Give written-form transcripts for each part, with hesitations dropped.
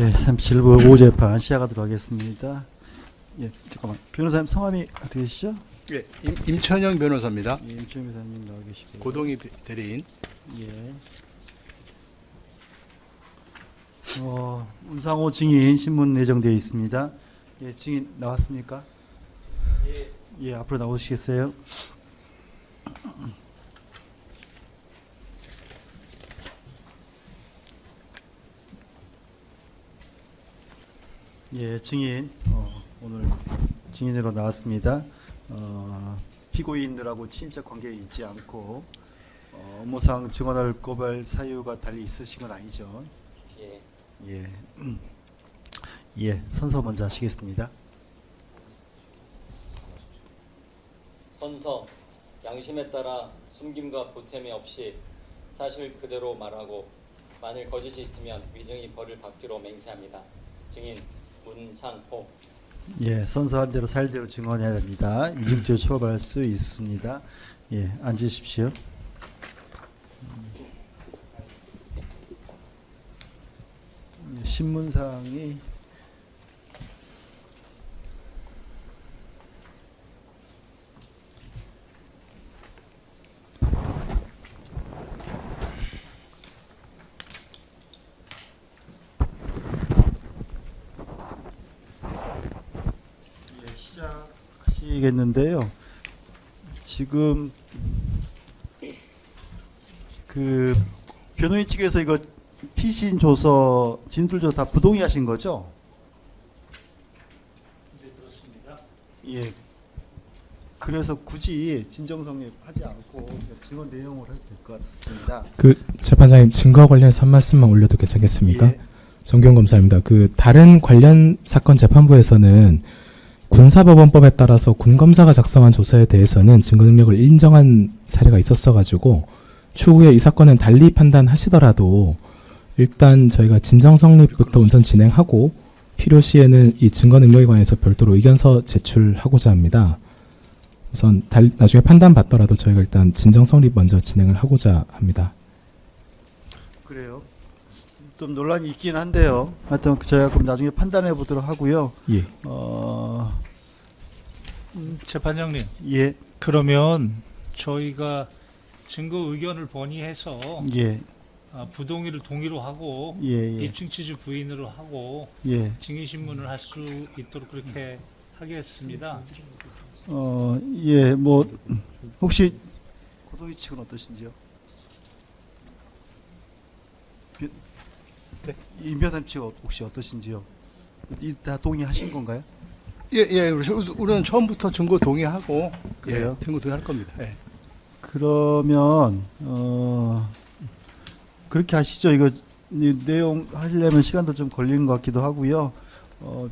예, 37부 5재판 시작하도록 하겠습니다. 예, 잠깐만. 변호사님 성함이 어떻게 되시죠? 예, 임천영 변호사입니다. 예, 임철 변호사님 나와 계시고. 고동희 대리인. 예. 운상호 증인 신문 예정되어 있습니다. 예, 증인 나왔습니까? 예, 앞으로 나오시겠어요? 예, 증인 오늘 증인으로 나왔습니다. 피고인들하고 친인척 관계에 있지 않고 업무상 증언할 고발 사유가 달리 있으신 건 아니죠? 예. 예. 예, 선서 먼저 하시겠습니다. 선서 양심에 따라 숨김과 보탬이 없이 사실 그대로 말하고 만일 거짓이 있으면 위증이 벌을 받기로 맹세합니다. 증인 문상호. 예, 선서한 대로 사실대로 증언해야 됩니다. 위증죄 처벌할 수 있습니다. 예, 앉으십시오. 신문상이 시작하시겠는데요. 지금 그 변호인 측에서 이거 피신 조서, 진술 조사 다 부동의하신 거죠? 네, 그렇습니다. 예. 그래서 굳이 진정성립하지 않고 증언 내용을 해도 될 것 같습니다. 그 재판장님 증거 관련해서 한 말씀만 올려도 괜찮겠습니까? 예. 정경 검사입니다. 그 다른 관련 사건 재판부에서는 군사법원법에 따라서 군 검사가 작성한 조서에 대해서는 증거 능력을 인정한 사례가 있었어가지고 추후에 이 사건은 달리 판단하시더라도 일단 저희가 진정 성립부터 우선 진행하고 필요시에는 이 증거 능력에 관해서 별도로 의견서 제출하고자 합니다. 우선 나중에 판단 받더라도 저희가 일단 진정 성립 먼저 진행을 하고자 합니다. 그래요. 좀 논란이 있긴 한데요. 하여튼 저희가 그럼 나중에 판단해 보도록 하고요. 예. 재판장님, 예, 그러면 저희가 증거 의견을 본의해서 예, 부동의를 동의로 하고 예, 예, 입증 취지 부인으로 하고 예. 증인 신문을 할 수 있도록 그렇게 하겠습니다. 예, 뭐 혹시 고동희 측은 어떠신지요? 임 변호사님 측 혹시 어떠신지요? 이 다 동의하신 건가요? 예, 예. 우리는 처음부터 증거 동의하고 그래요? 예, 증거 동의할 겁니다. 예. 그러면 그렇게 하시죠. 이거 이 내용 하시려면 시간도 좀 걸리는 것 같기도 하고요.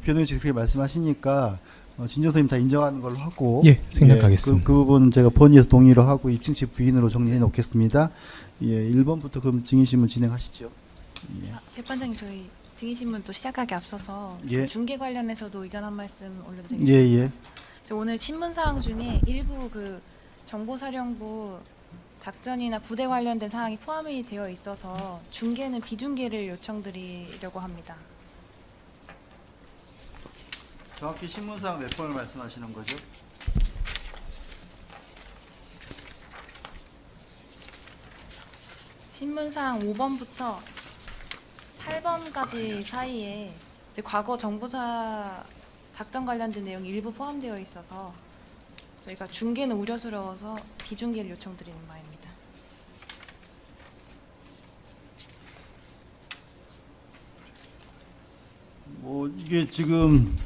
변호인 측 그렇게 말씀하시니까 진정선임 다 인정하는 걸로 하고 예, 생략하겠습니다. 그 부분 제가 본의에서 동의로 하고 입증치 부인으로 정리해 놓겠습니다. 예, 1번부터 그럼 증인신문 진행하시죠. 예. 재판장님, 저희 증인신문 또 시작하기 앞서서 예. 중계 관련해서도 의견 한 말씀 올려도 예, 되겠습니까? 예. 저 오늘 신문 사항 중에 일부 그 정보사령부 작전이나 부대 관련된 사항이 포함이 되어 있어서 중계는 비중계를 요청드리려고 합니다. 정확히 신문사항 몇 번을 말씀하시는 거죠? 신문 사항 5번부터 8번까지 사이에 이제 과거 정보사 작전 관련된 내용이 일부 포함되어 있어서 저희가 중계는 우려스러워서 비중계를 요청드리는 바입니다. 뭐 이게 지금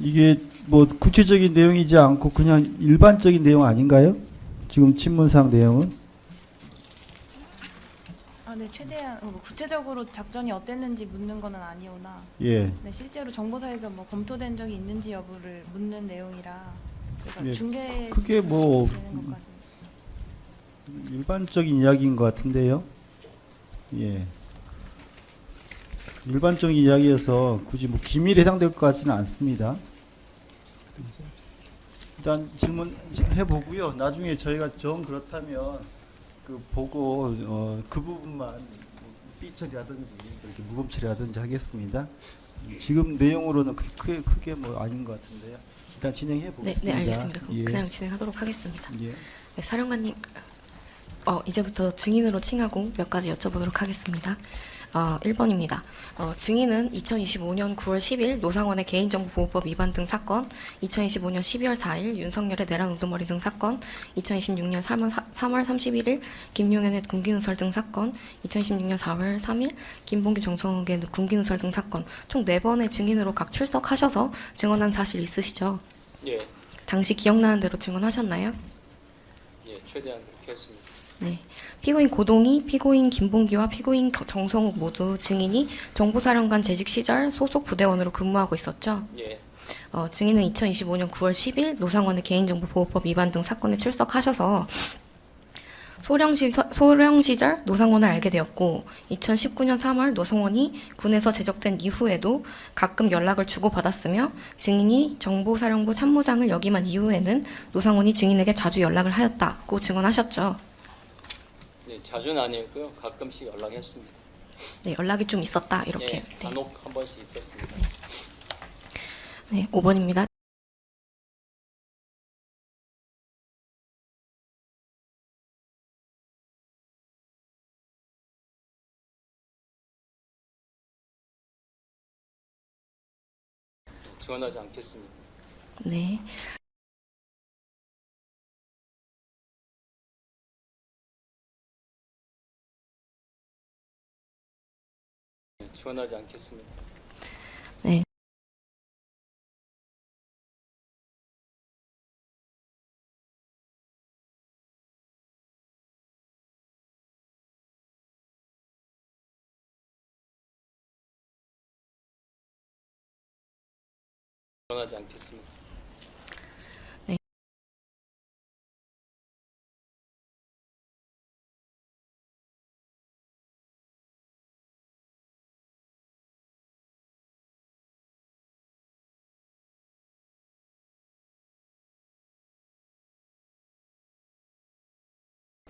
이게 뭐 구체적인 내용이지 않고 그냥 일반적인 내용 아닌가요? 지금 친문상 내용은? 네, 최대한 뭐 구체적으로 작전이 어땠는지 묻는 거는 아니오나 예. 네, 실제로 정보사에서 뭐 검토된 적이 있는지 여부를 묻는 내용이라 저희가 예, 중계 그게 뭐 되는 것까지. 일반적인 이야기인 것 같은데요. 예. 일반적인 이야기여서 굳이 뭐 기밀에 해당될 것 같지는 않습니다. 일단 질문해 보고요. 나중에 저희가 정 그렇다면 그 보고 그 부분만 삐 처리하든지 이렇게 무금 처리하든지 하겠습니다. 지금 내용으로는 크게 뭐 아닌 것 같은데요. 일단 진행해 네, 보겠습니다. 네, 알겠습니다. 그럼 예. 그냥 진행하도록 하겠습니다. 예. 네, 사령관님, 이제부터 증인으로 칭하고 몇 가지 여쭤보도록 하겠습니다. 1번입니다. 증인은 2025년 9월 10일 노상원의 개인정보보호법 위반 등 사건, 2025년 12월 4일 윤석열의 내란 우두머리 등 사건, 2026년 3월 31일 김용현의 군기누설 등 사건, 2016년 4월 3일 김봉규 정성욱의 군기누설 등 사건, 총 4번의 증인으로 각 출석하셔서 증언한 사실 있으시죠? 예, 당시 기억나는 대로 증언하셨나요? 예, 최대한 그렇게 했습니다. 네. 피고인 고동희, 피고인 김봉기와 피고인 정성욱 모두 증인이 정보사령관 재직 시절 소속 부대원으로 근무하고 있었죠. 예, 증인은 2025년 9월 10일 노상원의 개인정보보호법 위반 등 사건에 출석하셔서 소령 시절 노상원을 알게 되었고 2019년 3월 노상원이 군에서 제적된 이후에도 가끔 연락을 주고받았으며 증인이 정보사령부 참모장을 역임한 이후에는 노상원이 증인에게 자주 연락을 하였다고 증언하셨죠. 네, 자주는 아니었고요. 가끔씩 연락했습니다. 네, 연락이 좀 있었다 이렇게. 예, 간혹 한 번씩 있었습니다. 네, 5번입니다. 지원하지 않겠습니다. 네. 지원하지 않겠습니다. 네. 지원하지 않겠습니다.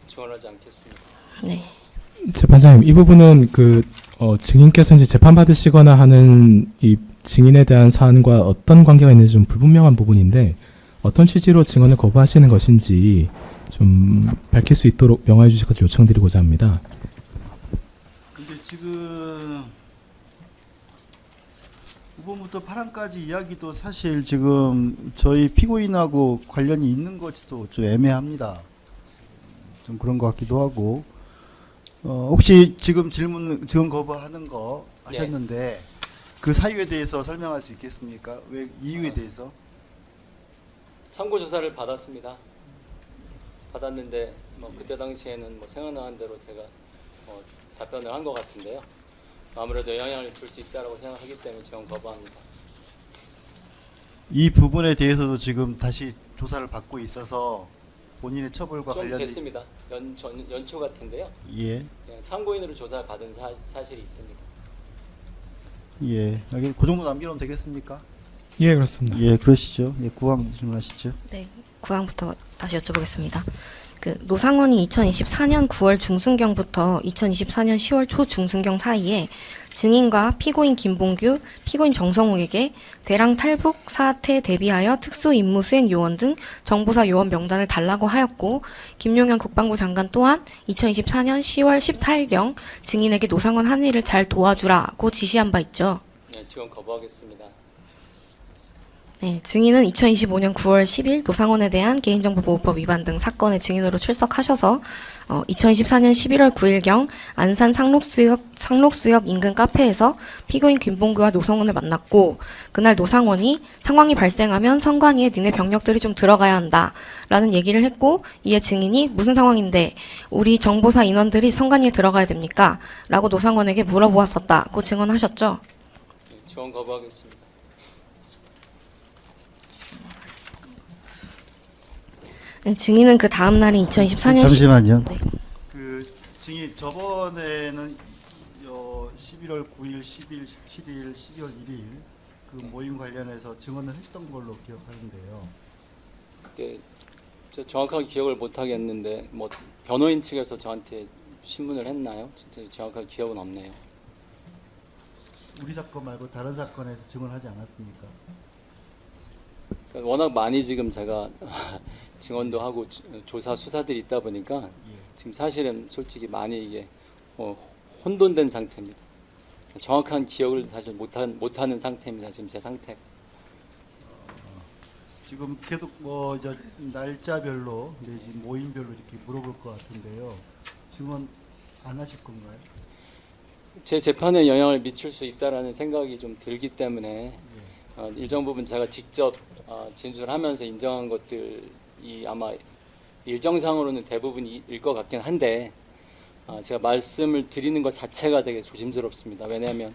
지원하지 않겠습니다. 네. 재판장님, 이 부분은 증인께서 이제 재판 받으시거나 하는 이 증인에 대한 사안과 어떤 관계가 있는지 좀 불분명한 부분인데 어떤 취지로 증언을 거부하시는 것인지 좀 밝힐 수 있도록 명화해 주실 것을 요청드리고자 합니다. 근데 지금 5번부터 8항까지 이야기도 사실 지금 저희 피고인하고 관련이 있는 것도 좀 애매합니다. 좀 그런 것 같기도 하고 혹시 지금 증언 거부하는 거 하셨는데 그 사유에 대해서 설명할 수 있겠습니까? 왜 이유에 대해서? 참고 조사를 받았습니다. 받았는데 뭐 그때 당시에는 뭐 생각나는 대로 제가 답변을 한 것 같은데요. 아무래도 영향을 줄 수 있다라고 생각하기 때문에 지원 거부합니다. 이 부분에 대해서도 지금 다시 조사를 받고 있어서 본인의 처벌과 좀 관련된 됐습니다. 연초 같은데요. 예. 그냥 참고인으로 조사를 받은 사실이 있습니다. 예. 여기 그 정도 남기면 되겠습니까? 예, 그렇습니다. 예, 그러시죠. 예, 구항 질문하시죠. 네. 구항부터 다시 여쭤보겠습니다. 노상원이 2024년 9월 중순경부터 2024년 10월 초 중순경 사이에 증인과 피고인 김봉규, 피고인 정성욱에게 대랑 탈북 사태 대비하여 특수임무 수행 요원 등 정보사 요원 명단을 달라고 하였고 김용현 국방부 장관 또한 2024년 10월 14일경 증인에게 노상원 한 일을 잘 도와주라고 지시한 바 있죠. 네, 지원 거부하겠습니다. 네, 증인은 2025년 9월 10일 노상원에 대한 개인정보보호법 위반 등 사건의 증인으로 출석하셔서 2024년 11월 9일경 안산 상록수역 인근 카페에서 피고인 김봉규와 노상원을 만났고 그날 노상원이 상황이 발생하면 선관위에 니네 병력들이 좀 들어가야 한다 라는 얘기를 했고 이에 증인이 무슨 상황인데 우리 정보사 인원들이 선관위에 들어가야 됩니까? 라고 노상원에게 물어보았었다고 증언하셨죠. 네, 지원 거부하겠습니다. 네, 증인은 그 다음 날인 2024년 잠시만요. 네. 그 증인 저번에는 11월 9일, 10일, 17일, 12월 1일 그 모임 관련해서 증언을 했던 걸로 기억하는데요. 그때 저 정확하게 기억을 못 하겠는데 뭐 변호인 측에서 저한테 신문을 했나요? 진짜 정확하게 기억은 없네요. 우리 사건 말고 다른 사건에서 증언하지 않았습니까? 그러니까 워낙 많이 지금 제가 증언도 하고 조사 수사들이 있다 보니까 지금 사실은 솔직히 많이 이게 혼돈된 상태입니다. 정확한 기억을 사실 못하는 상태입니다. 지금 제 상태. 지금 계속 뭐 이제 날짜별로 내지 모임별로 이렇게 물어볼 것 같은데요. 증언 안 하실 건가요? 제 재판에 영향을 미칠 수 있다라는 생각이 좀 들기 때문에 일정 부분 제가 직접 진술하면서 인정한 것들이 아마 일정상으로는 대부분일 것 같긴 한데 제가 말씀을 드리는 것 자체가 되게 조심스럽습니다. 왜냐하면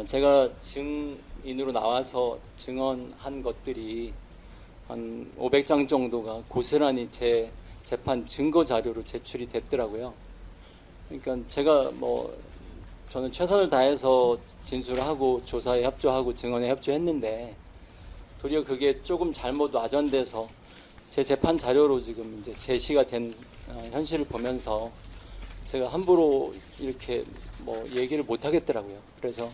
제가 증인으로 나와서 증언한 것들이 한 500장 정도가 고스란히 제 재판 증거 자료로 제출이 됐더라고요. 그러니까 제가 뭐 저는 최선을 다해서 진술하고 조사에 협조하고 증언에 협조했는데 도리어 그게 조금 잘못 와전돼서 제 재판 자료로 지금 이제 제시가 된 현실을 보면서 제가 함부로 이렇게 뭐 얘기를 못 하겠더라고요. 그래서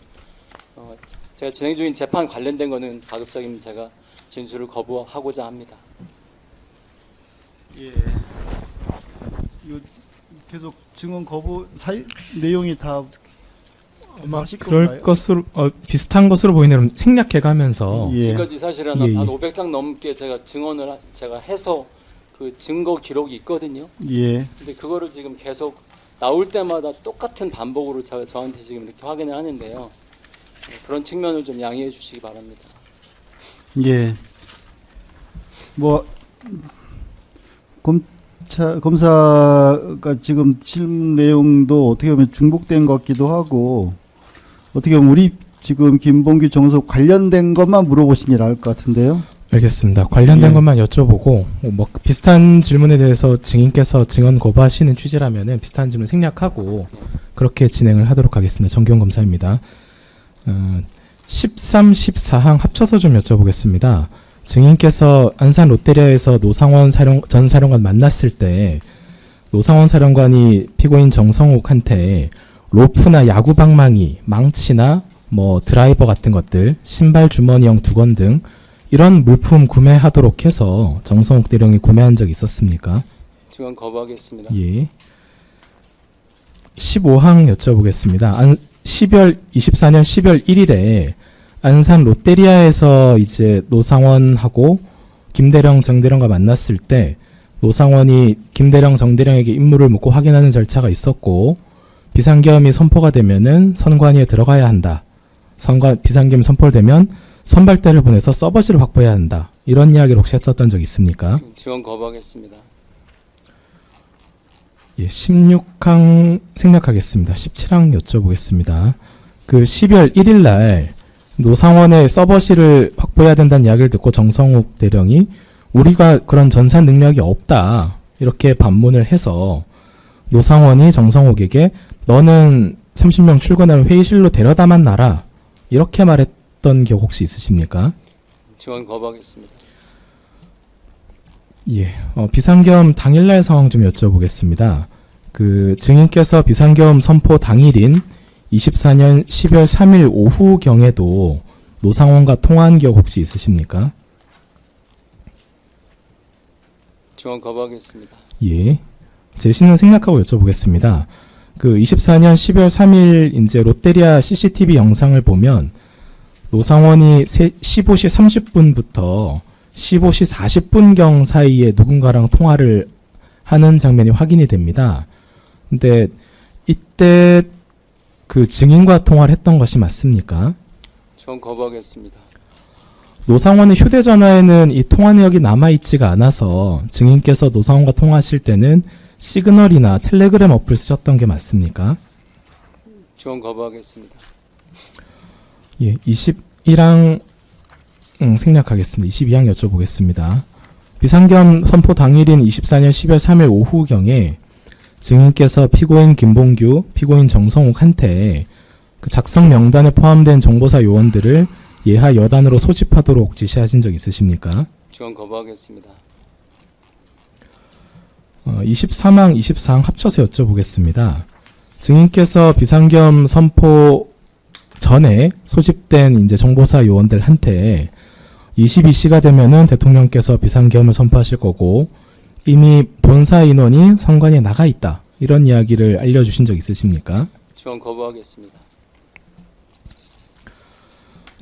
제가 진행 중인 재판 관련된 거는 가급적이면 제가 진술을 거부하고자 합니다. 예. 이거 계속 증언 거부 내용이 다 아마 하실 그럴 건가요? 것으로 비슷한 것으로 보이네요. 생략해가면서 예. 지금까지 사실은 예, 예. 한 500장 넘게 제가 증언을 제가 해서 그 증거 기록이 있거든요. 예. 근데 그거를 지금 계속 나올 때마다 똑같은 반복으로 저한테 지금 이렇게 확인을 하는데요. 그런 측면을 좀 양해해 주시기 바랍니다. 예. 뭐 검사가 지금 질문 내용도 어떻게 보면 중복된 것 같기도 하고 어떻게 보면 우리 지금 김봉규 정석 관련된 것만 물어보시는 게 나을 것 같은데요. 알겠습니다. 관련된 예. 것만 여쭤보고 뭐 비슷한 질문에 대해서 증인께서 증언 거부하시는 취지라면은 비슷한 질문 생략하고 그렇게 진행을 하도록 하겠습니다. 정기용 검사입니다. 13, 14항 합쳐서 좀 여쭤보겠습니다. 증인께서 안산 롯데리아에서 노상원 전 사령관 만났을 때 노상원 사령관이 피고인 정성욱한테 로프나 야구 방망이, 망치나 뭐 드라이버 같은 것들, 신발 주머니형 두건 등 이런 물품 구매하도록 해서 정성욱 대령이 구매한 적이 있었습니까? 증언 거부하겠습니다. 예. 15항 여쭤보겠습니다. 24년 10월 1일에 안산 롯데리아에서 이제 노상원하고 김대령, 정대령과 만났을 때 노상원이 김대령, 정대령에게 임무를 묻고 확인하는 절차가 있었고 비상계엄이 선포가 되면은 선관위에 들어가야 한다. 비상계엄 선포되면 선발대를 보내서 서버실을 확보해야 한다. 이런 이야기를 혹시 했었던 적 있습니까? 증언 거부하겠습니다. 예, 16항 생략하겠습니다. 17항 여쭤보겠습니다. 그 12월 1일 날 노상원의 서버실을 확보해야 된다는 이야기를 듣고 정성욱 대령이 우리가 그런 전산 능력이 없다. 이렇게 반문을 해서 노상원이 정성욱에게 너는 30명 출근하면 회의실로 데려다만 놔라. 이렇게 말했던 기억 혹시 있으십니까? 증언 거부하겠습니다. 예, 비상계엄 당일날 상황 좀 여쭤보겠습니다. 그 증인께서 비상계엄 선포 당일인 24년 10월 3일 오후경에도 노상원과 통화한 기억 혹시 있으십니까? 증언 거부하겠습니다. 예, 제시는 생략하고 여쭤보겠습니다. 그 24년 10월 3일 이제 롯데리아 CCTV 영상을 보면 노상원이 15시 30분부터 15시 40분경 사이에 누군가랑 통화를 하는 장면이 확인이 됩니다. 근데 이때 그 증인과 통화를 했던 것이 맞습니까? 증언 거부하겠습니다. 노상원의 휴대전화에는 이 통화 내역이 남아있지가 않아서 증인께서 노상원과 통화하실 때는 시그널이나 텔레그램 어플을 쓰셨던 게 맞습니까? 증언 거부하겠습니다. 예, 21항 생략하겠습니다. 22항 여쭤보겠습니다. 비상계엄 선포 당일인 24년 10월 3일 오후경에 증인께서 피고인 김봉규, 피고인 정성욱한테 그 작성 명단에 포함된 정보사 요원들을 예하 여단으로 소집하도록 지시하신 적 있으십니까? 증언 거부하겠습니다. 23항, 24항 합쳐서 여쭤보겠습니다. 증인께서 비상겸 선포 전에 소집된 이제 정보사 요원들한테 22시가 되면은 대통령께서 비상겸을 선포하실 거고 이미 본사 인원이 선관위에 나가 있다. 이런 이야기를 알려주신 적 있으십니까? 지원 거부하겠습니다.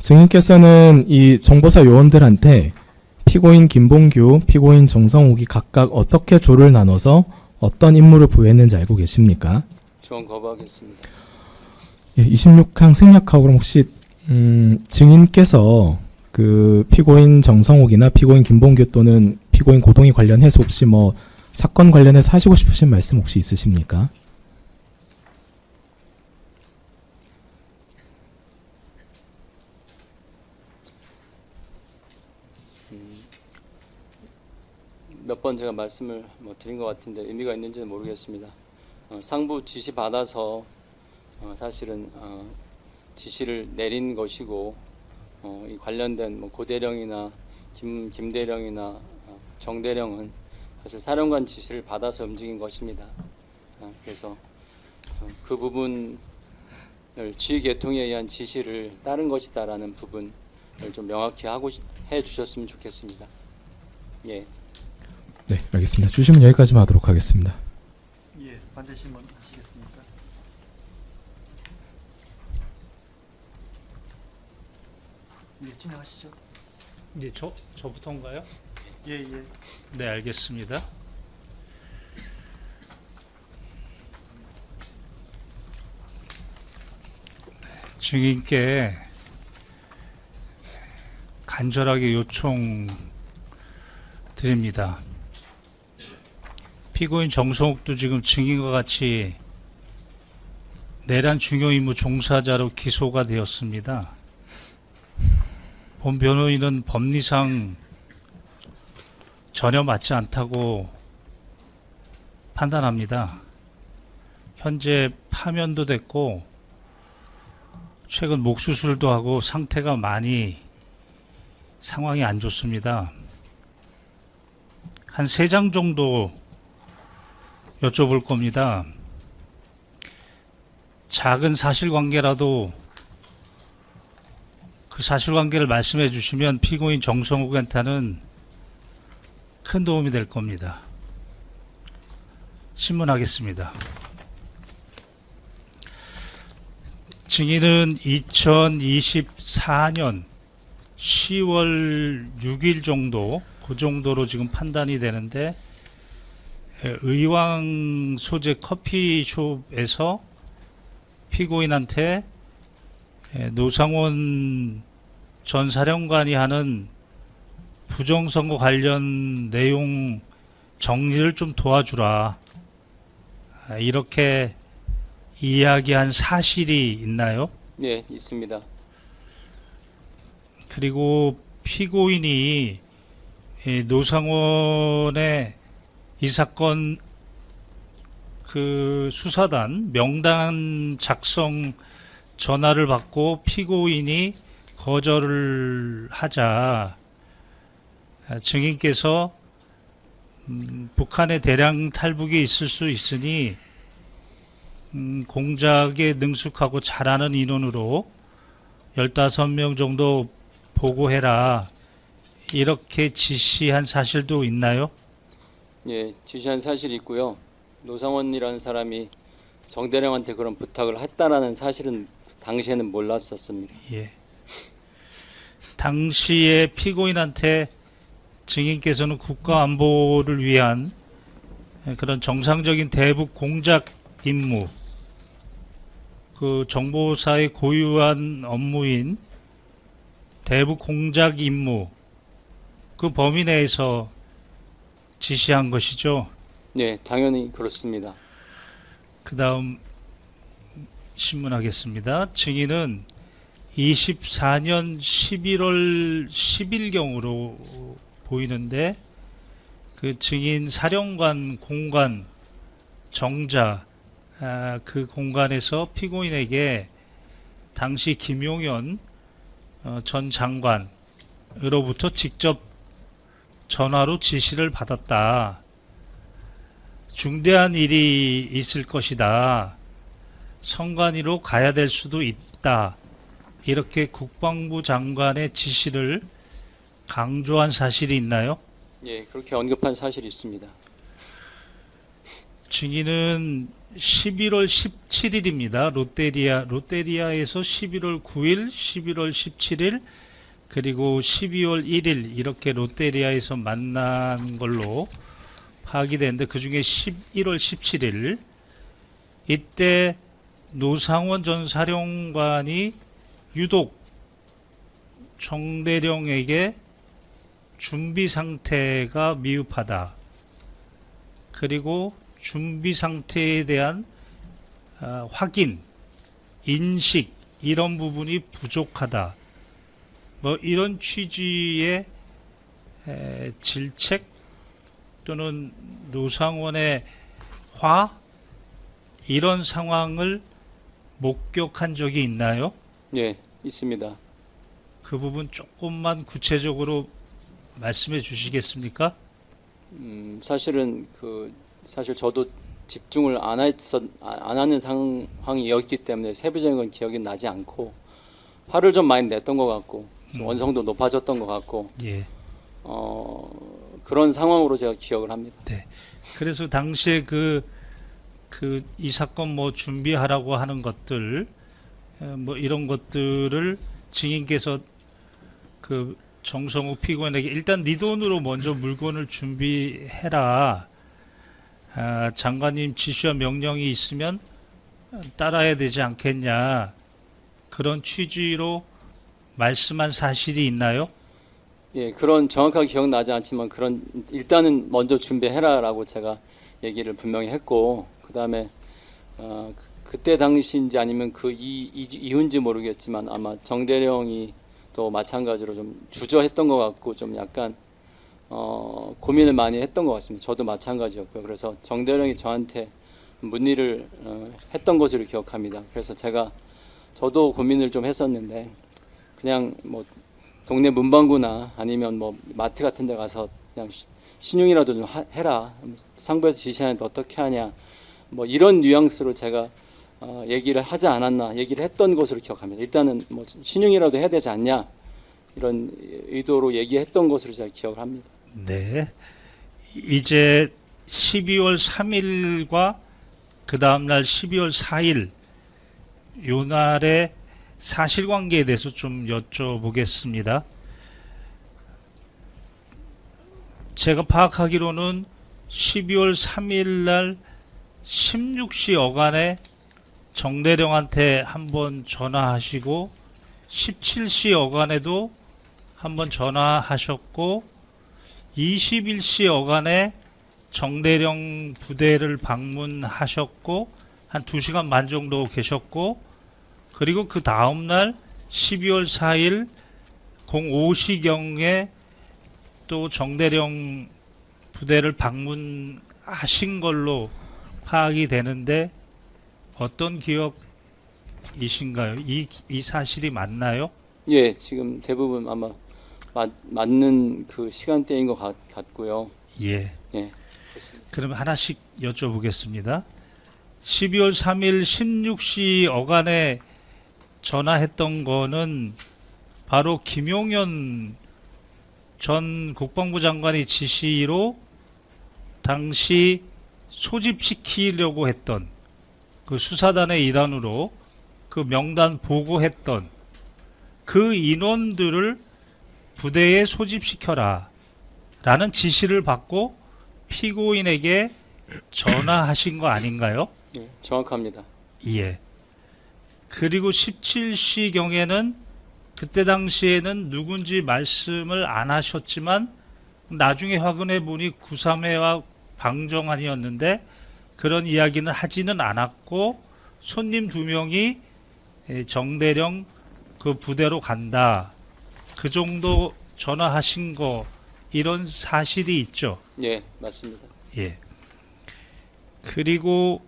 증인께서는 이 정보사 요원들한테 피고인 김봉규, 피고인 정성욱이 각각 어떻게 조를 나눠서 어떤 임무를 부여했는지 알고 계십니까? 지원 거부하겠습니다. 예, 26항 생략하고 그럼 혹시 증인께서 그 피고인 정성욱이나 피고인 김봉규 또는 피고인 고동희 관련해서 혹시 뭐 사건 관련해서 하시고 싶으신 말씀 혹시 있으십니까? 몇 번 제가 말씀을 드린 것 같은데 의미가 있는지는 모르겠습니다. 상부 지시 받아서 사실은 지시를 내린 것이고 이 관련된 고대령이나 김대령이나 정대령은 사실 사령관 지시를 받아서 움직인 것입니다. 그래서 그 부분을 지휘 계통에 의한 지시를 따른 것이다라는 부분을 좀 명확히 해 주셨으면 좋겠습니다. 예. 네, 알겠습니다. 주시면 여기까지만 하도록 하겠습니다. 예, 반대신문 하시겠습니까? 예, 진행하시죠. 이제 저부터인가요? 예, 예. 네, 알겠습니다. 증인께 간절하게 요청드립니다. 피고인 정성욱도 지금 증인과 같이 내란 중요 임무 종사자로 기소가 되었습니다. 본 변호인은 법리상 전혀 맞지 않다고 판단합니다. 현재 파면도 됐고 최근 목 수술도 하고 상태가 많이 상황이 안 좋습니다. 한 3장 정도 여쭤볼 겁니다. 작은 사실관계라도 그 사실관계를 말씀해 주시면 피고인 정성욱한테는 큰 도움이 될 겁니다. 신문하겠습니다. 증인은 2024년 10월 6일 정도 그 정도로 지금 판단이 되는데 의왕 소재 커피숍에서 피고인한테 노상원 전 사령관이 하는 부정선거 관련 내용 정리를 좀 도와주라 이렇게 이야기한 사실이 있나요? 네, 있습니다. 그리고 피고인이 노상원의 이 사건 그 수사단 명단 작성 전화를 받고 피고인이 거절을 하자 증인께서 북한의 대량 탈북이 있을 수 있으니 공작에 능숙하고 잘하는 인원으로 15명 정도 보고해라 이렇게 지시한 사실도 있나요? 예, 지시한 사실이 있고요. 노상원이라는 사람이 정대령한테 그런 부탁을 했다라는 사실은 당시에는 몰랐었습니다. 예. 당시에 피고인한테 증인께서는 국가안보를 위한 그런 정상적인 대북 공작 임무, 그 정보사의 고유한 업무인 대북 공작 임무, 그 범위 내에서 지시한 것이죠. 네, 당연히 그렇습니다. 그 다음 신문하겠습니다. 증인은 24년 11월 10일경으로 보이는데 그 증인 사령관 공간 정자 그 공간에서 피고인에게 당시 김용현 전 장관으로부터 직접 전화로 지시를 받았다. 중대한 일이 있을 것이다. 성관위로 가야 될 수도 있다. 이렇게 국방부 장관의 지시를 강조한 사실이 있나요? 예, 그렇게 언급한 사실이 있습니다. 증인은 11월 17일입니다. 롯데리아에서 11월 9일, 11월 17일, 그리고 12월 1일 이렇게 롯데리아에서 만난 걸로 파악이 되는데 그중에 11월 17일 이때 노상원 전 사령관이 유독 정대령에게 준비 상태가 미흡하다. 그리고 준비 상태에 대한 확인, 인식 이런 부분이 부족하다. 뭐 이런 취지의 질책 또는 노상원의 화 이런 상황을 목격한 적이 있나요? 예, 있습니다. 그 부분 조금만 구체적으로 말씀해 주시겠습니까? 사실은 사실 저도 집중을 안 하는 상황이었기 때문에 세부적인 건 기억이 나지 않고 화를 좀 많이 냈던 것 같고 원성도 높아졌던 것 같고 예. 그런 상황으로 제가 기억을 합니다. 그래서 당시에 이 사건 뭐 준비하라고 하는 것들 뭐 이런 것들을 증인께서 그 정성욱 피고인에게 일단 네 돈으로 먼저 물건을 준비해라. 장관님 지시와 명령이 있으면 따라야 되지 않겠냐. 그런 취지로 말씀한 사실이 있나요? 예, 그런 정확하게 기억나지 않지만 일단은 먼저 준비해라라고 제가 얘기를 분명히 했고 그다음에 그때 당시인지 아니면 이후인지 모르겠지만 아마 정대령이 또 마찬가지로 좀 주저했던 것 같고 좀 약간 고민을 많이 했던 것 같습니다. 저도 마찬가지였고요. 그래서 정대령이 저한테 문의를 했던 것으로 기억합니다. 그래서 저도 고민을 좀 했었는데 그냥 뭐 동네 문방구나 아니면 뭐 마트 같은 데 가서 그냥 신용이라도 좀 해라. 상부에서 지시하는데 어떻게 하냐. 뭐 이런 뉘앙스로 제가 얘기를 하지 않았나 얘기를 했던 것으로 기억합니다. 일단은 뭐 신용이라도 해야 되지 않냐 이런 의도로 얘기했던 것으로 제가 기억을 합니다. 네. 이제 12월 3일과 그 다음날 12월 4일 요 날의 사실관계에 대해서 좀 여쭤보겠습니다. 제가 파악하기로는 12월 3일 날 16시 어간에 정대령한테 한번 전화하시고 17시 어간에도 한번 전화하셨고 21시 어간에 정대령 부대를 방문하셨고 한 2시간 반 정도 계셨고 그리고 그 다음날 12월 4일 05시경에 또 정대령 부대를 방문하신 걸로 파악이 되는데 어떤 기억이신가요? 이 사실이 맞나요? 예, 지금 대부분 아마 맞는 그 시간대인 것 같고요. 예. 예. 그럼 하나씩 여쭤보겠습니다. 12월 3일 16시 어간에 전화했던 거는 바로 김용현 전 국방부 장관의 지시로 당시 소집시키려고 했던 그 수사단의 일환으로 그 명단 보고했던 그 인원들을 부대에 소집시켜라 라는 지시를 받고 피고인에게 전화하신 거 아닌가요? 예, 정확합니다. 예. 그리고 17시경에는 그때 당시에는 누군지 말씀을 안 하셨지만 나중에 확인해 보니 9.3회와 방정환이었는데 그런 이야기는 하지는 않았고 손님 2명이 정대령 그 부대로 간다. 그 정도 전화하신 거 이런 사실이 있죠. 예, 맞습니다. 예. 그리고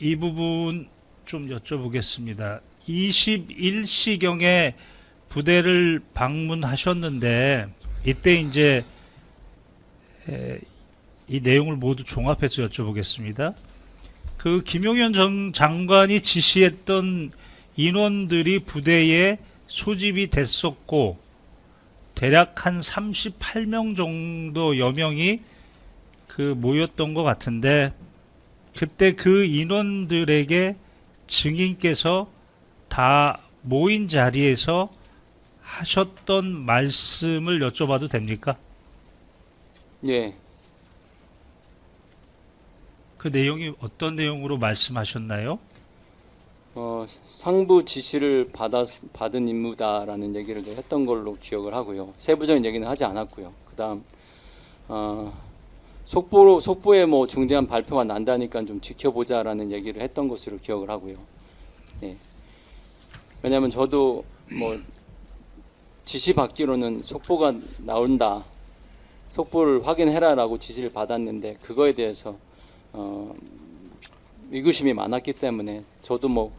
이 부분 좀 여쭤보겠습니다. 21시경에 부대를 방문하셨는데 이때 이제 이 내용을 모두 종합해서 여쭤보겠습니다. 그 김용현 전 장관이 지시했던 인원들이 부대에 소집이 됐었고 대략 한 38명 정도여 명이 그 모였던 것 같은데 그때 그 인원들에게 증인께서 다 모인 자리에서 하셨던 말씀을 여쭤봐도 됩니까? 예, 그 내용이 어떤 내용으로 말씀하셨나요? 상부 지시를 받은 임무다라는 얘기를 제가 했던 걸로 기억을 하고요. 세부적인 얘기는 하지 않았고요. 그다음 속보에 뭐 중대한 발표가 난다니까 좀 지켜보자라는 얘기를 했던 것으로 기억을 하고요. 예. 왜냐하면 저도 뭐 지시 받기로는 속보가 나온다, 속보를 확인해라라고 지시를 받았는데 그거에 대해서 의구심이 많았기 때문에 저도 뭐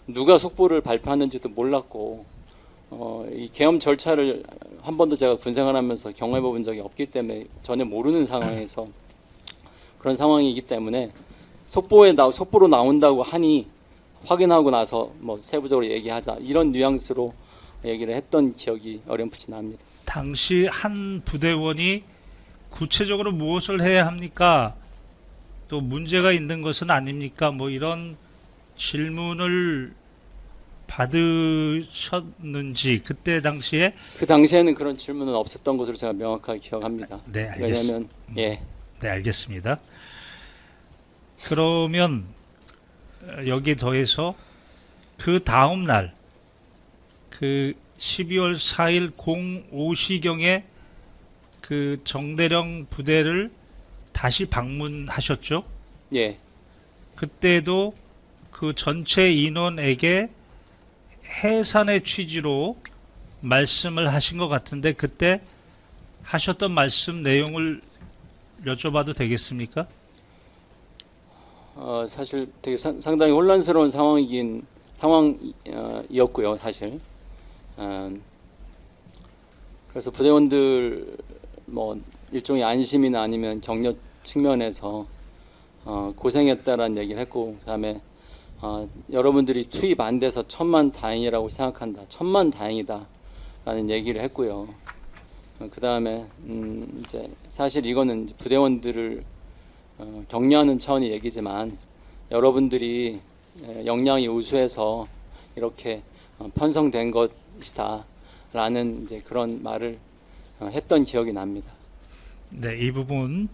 누가 속보를 발표하는지도 몰랐고 이 계엄 절차를 한 번도 제가 군생활하면서 경험해 본 적이 없기 때문에 전혀 모르는 상황에서 그런 상황이기 때문에 속보로 나온다고 하니 확인하고 나서 뭐 세부적으로 얘기하자 이런 뉘앙스로 얘기를 했던 기억이 어렴풋이 납니다. 당시 한 부대원이 구체적으로 무엇을 해야 합니까? 또 문제가 있는 것은 아닙니까? 뭐 이런 질문을 받으셨는지 그때 당시에 그 당시에는 그런 질문은 없었던 것으로 제가 명확하게 기억합니다. 네, 알겠습니다. 왜냐하면 네, 알겠습니다. 그러면 여기에 더해서 그 다음 날 그 12월 4일 05시경에 그 정대령 부대를 다시 방문하셨죠? 예, 그때도 그 전체 인원에게 해산의 취지로 말씀을 하신 것 같은데 그때 하셨던 말씀 내용을 여쭤봐도 되겠습니까? 사실 되게 상당히 혼란스러운 상황이었고요, 사실. 그래서 부대원들 뭐 일종의 안심이나 아니면 격려 측면에서 고생했다라는 얘기를 했고, 그다음에 여러분들이 투입 안 돼서 천만다행이라고 생각한다, 천만다행이다라는 얘기를 했고요. 그다음에 이제 사실 이거는 부대원들을 격려하는 차원의 얘기지만 여러분들이 역량이 우수해서 이렇게 편성된 것이다라는 이제 그런 말을 했던 기억이 납니다. 네, 이 부분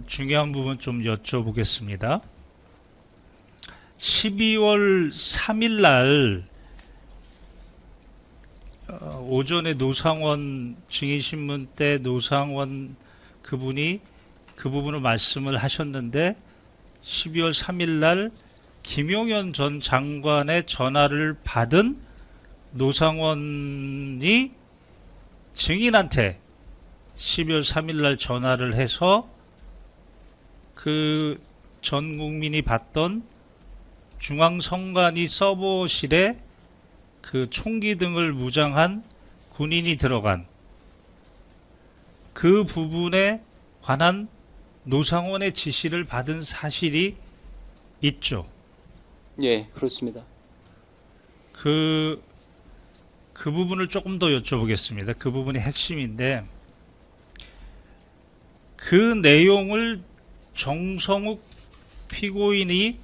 중요한 부분 좀 여쭤보겠습니다. 12월 3일 날 오전에 노상원 증인신문 때 노상원 그분이 그 부분을 말씀을 하셨는데 12월 3일 날 김용현 전 장관의 전화를 받은 노상원이 증인한테 12월 3일 날 전화를 해서 그 전 국민이 봤던 중앙선관위 서버실에 그 총기 등을 무장한 군인이 들어간 그 부분에 관한 노상원의 지시를 받은 사실이 있죠. 예, 그렇습니다. 그 부분을 조금 더 여쭤보겠습니다. 그 부분이 핵심인데 그 내용을 정성욱 피고인이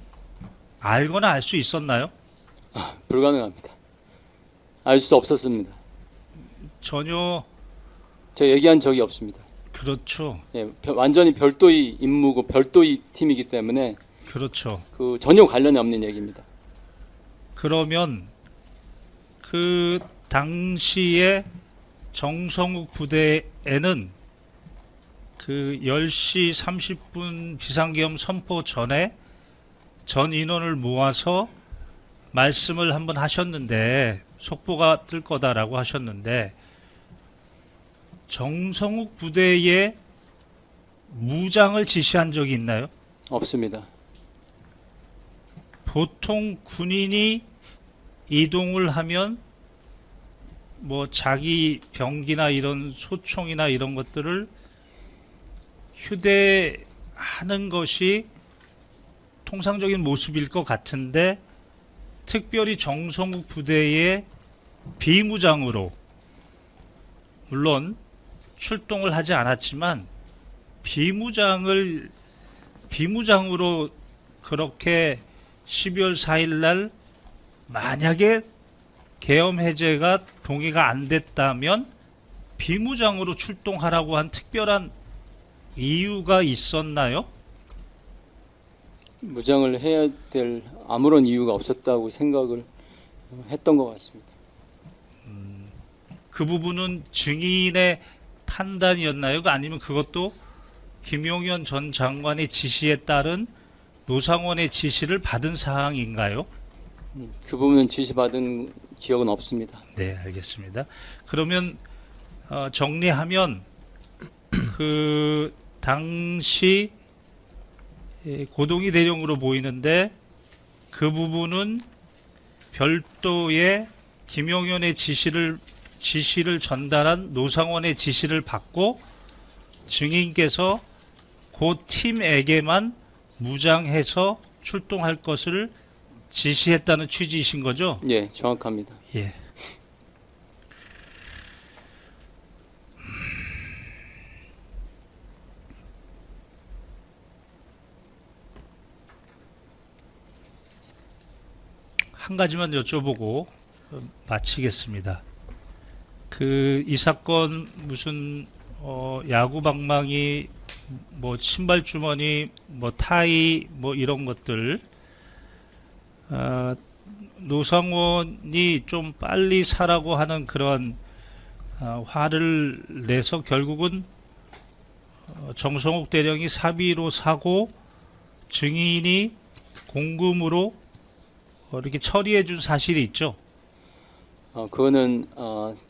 알거나 알 수 있었나요? 불가능합니다. 알 수 없었습니다. 전혀. 제가 얘기한 적이 없습니다. 그렇죠. 예, 완전히 별도의 임무고 별도의 팀이기 때문에 그렇죠. 그 전혀 관련이 없는 얘기입니다. 그러면 그 당시에 정성욱 부대에는 그 10시 30분 비상계엄 선포 전에 전 인원을 모아서 말씀을 한번 하셨는데 속보가 뜰 거다라고 하셨는데 정성욱 부대에 무장을 지시한 적이 있나요? 없습니다. 보통 군인이 이동을 하면 뭐 자기 병기나 이런 소총이나 이런 것들을 휴대하는 것이 통상적인 모습일 것 같은데 특별히 정성욱 부대의 비무장으로 물론 출동을 하지 않았지만 비무장으로 그렇게 12월 4일 날 만약에 계엄 해제가 동의가 안 됐다면 비무장으로 출동하라고 한 특별한 이유가 있었나요? 무장을 해야 될 아무런 이유가 없었다고 생각을 했던 것 같습니다. 그 부분은 증인의 판단이었나요? 아니면 그것도 김용현 전 장관의 지시에 따른 노상원의 지시를 받은 사항인가요? 그 부분은 지시받은 기억은 없습니다. 네, 알겠습니다. 그러면 정리하면 그 당시 고동희 대령으로 보이는데 그 부분은 별도의 김용현의 지시를 전달한 노상원의 지시를 받고 증인께서 그 팀에게만 무장해서 출동할 것을 지시했다는 취지이신 거죠? 예, 정확합니다. 예. 한 가지만 여쭤보고 마치겠습니다. 이 사건 무슨 야구 방망이 뭐 신발 주머니 뭐 타이 뭐 이런 것들 노상원이 좀 빨리 사라고 하는 그런 화를 내서 결국은 정성욱 대령이 사비로 사고 증인이 공금으로 이렇게 처리해 준 사실이 있죠. 그거는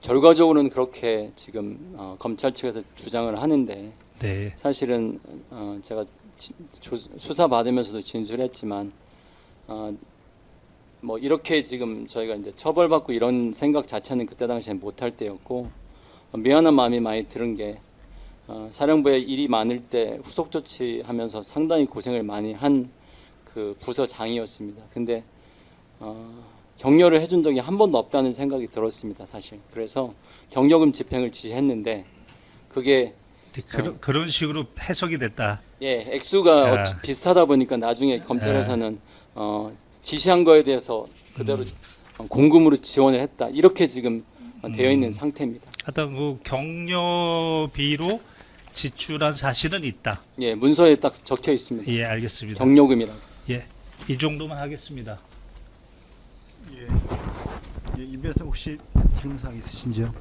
결과적으로는 그렇게 지금 검찰 측에서 주장을 하는데 네. 사실은 제가 수사 받으면서도 진술했지만 뭐 이렇게 지금 저희가 이제 처벌받고 이런 생각 자체는 그때 당시에 못할 때였고 미안한 마음이 많이 드는 게 사령부에 일이 많을 때 후속 조치하면서 상당히 고생을 많이 한 그 부서장이었습니다. 근데 격려를 해준 적이 한 번도 없다는 생각이 들었습니다, 사실. 그래서 경력금 집행을 지시했는데 그게 그런 식으로 해석이 됐다. 예, 액수가 아. 비슷하다 보니까 나중에 검찰에서는 지시한 거에 대해서 그대로 공금으로 지원을 했다. 이렇게 지금 되어 있는 상태입니다. 하여튼 그 격려비로 지출한 사실은 있다. 예, 문서에 딱 적혀 있습니다. 예, 알겠습니다. 경료금이라고. 예, 이 정도만 하겠습니다. 예, 임 변호사 혹시 질문사항 있으신지요?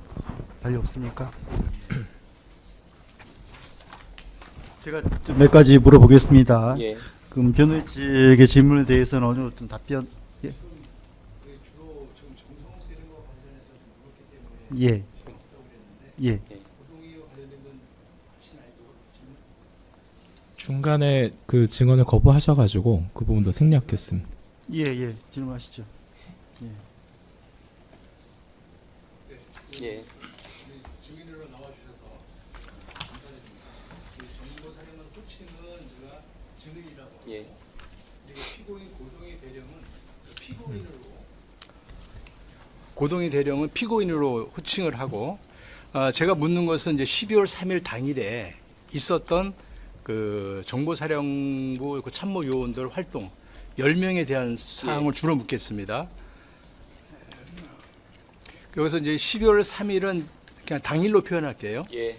달리 없습니까? 제가 좀 몇 가지 물어보겠습니다. 예. 그럼 변호인 측의 질문에 대해서는 어느 정도 좀 답변. 예. 주로 지금 정성욱 대령과 관련해서 좀 물었기 때문에 예. 예. 고동희와 관련된 건 하시나요? 질문? 중간에 그 증언을 거부하셔가지고 그 부분도 생략했습니다. 예, 예. 질문하시죠. 예. 증인으로 나와주셔서 감사드립니다. 정보사령관 호칭은 제가 증인이라고 하고 예. 그리고 피고인 고동희 대령은 피고인으로 호칭을 하고 제가 묻는 것은 이제 12월 3일 당일에 있었던 그 정보사령부 그 참모 요원들 활동 10명에 대한 사항을 주로 묻겠습니다. 여기서 이제 12월 3일은 그냥 당일로 표현할게요. 예.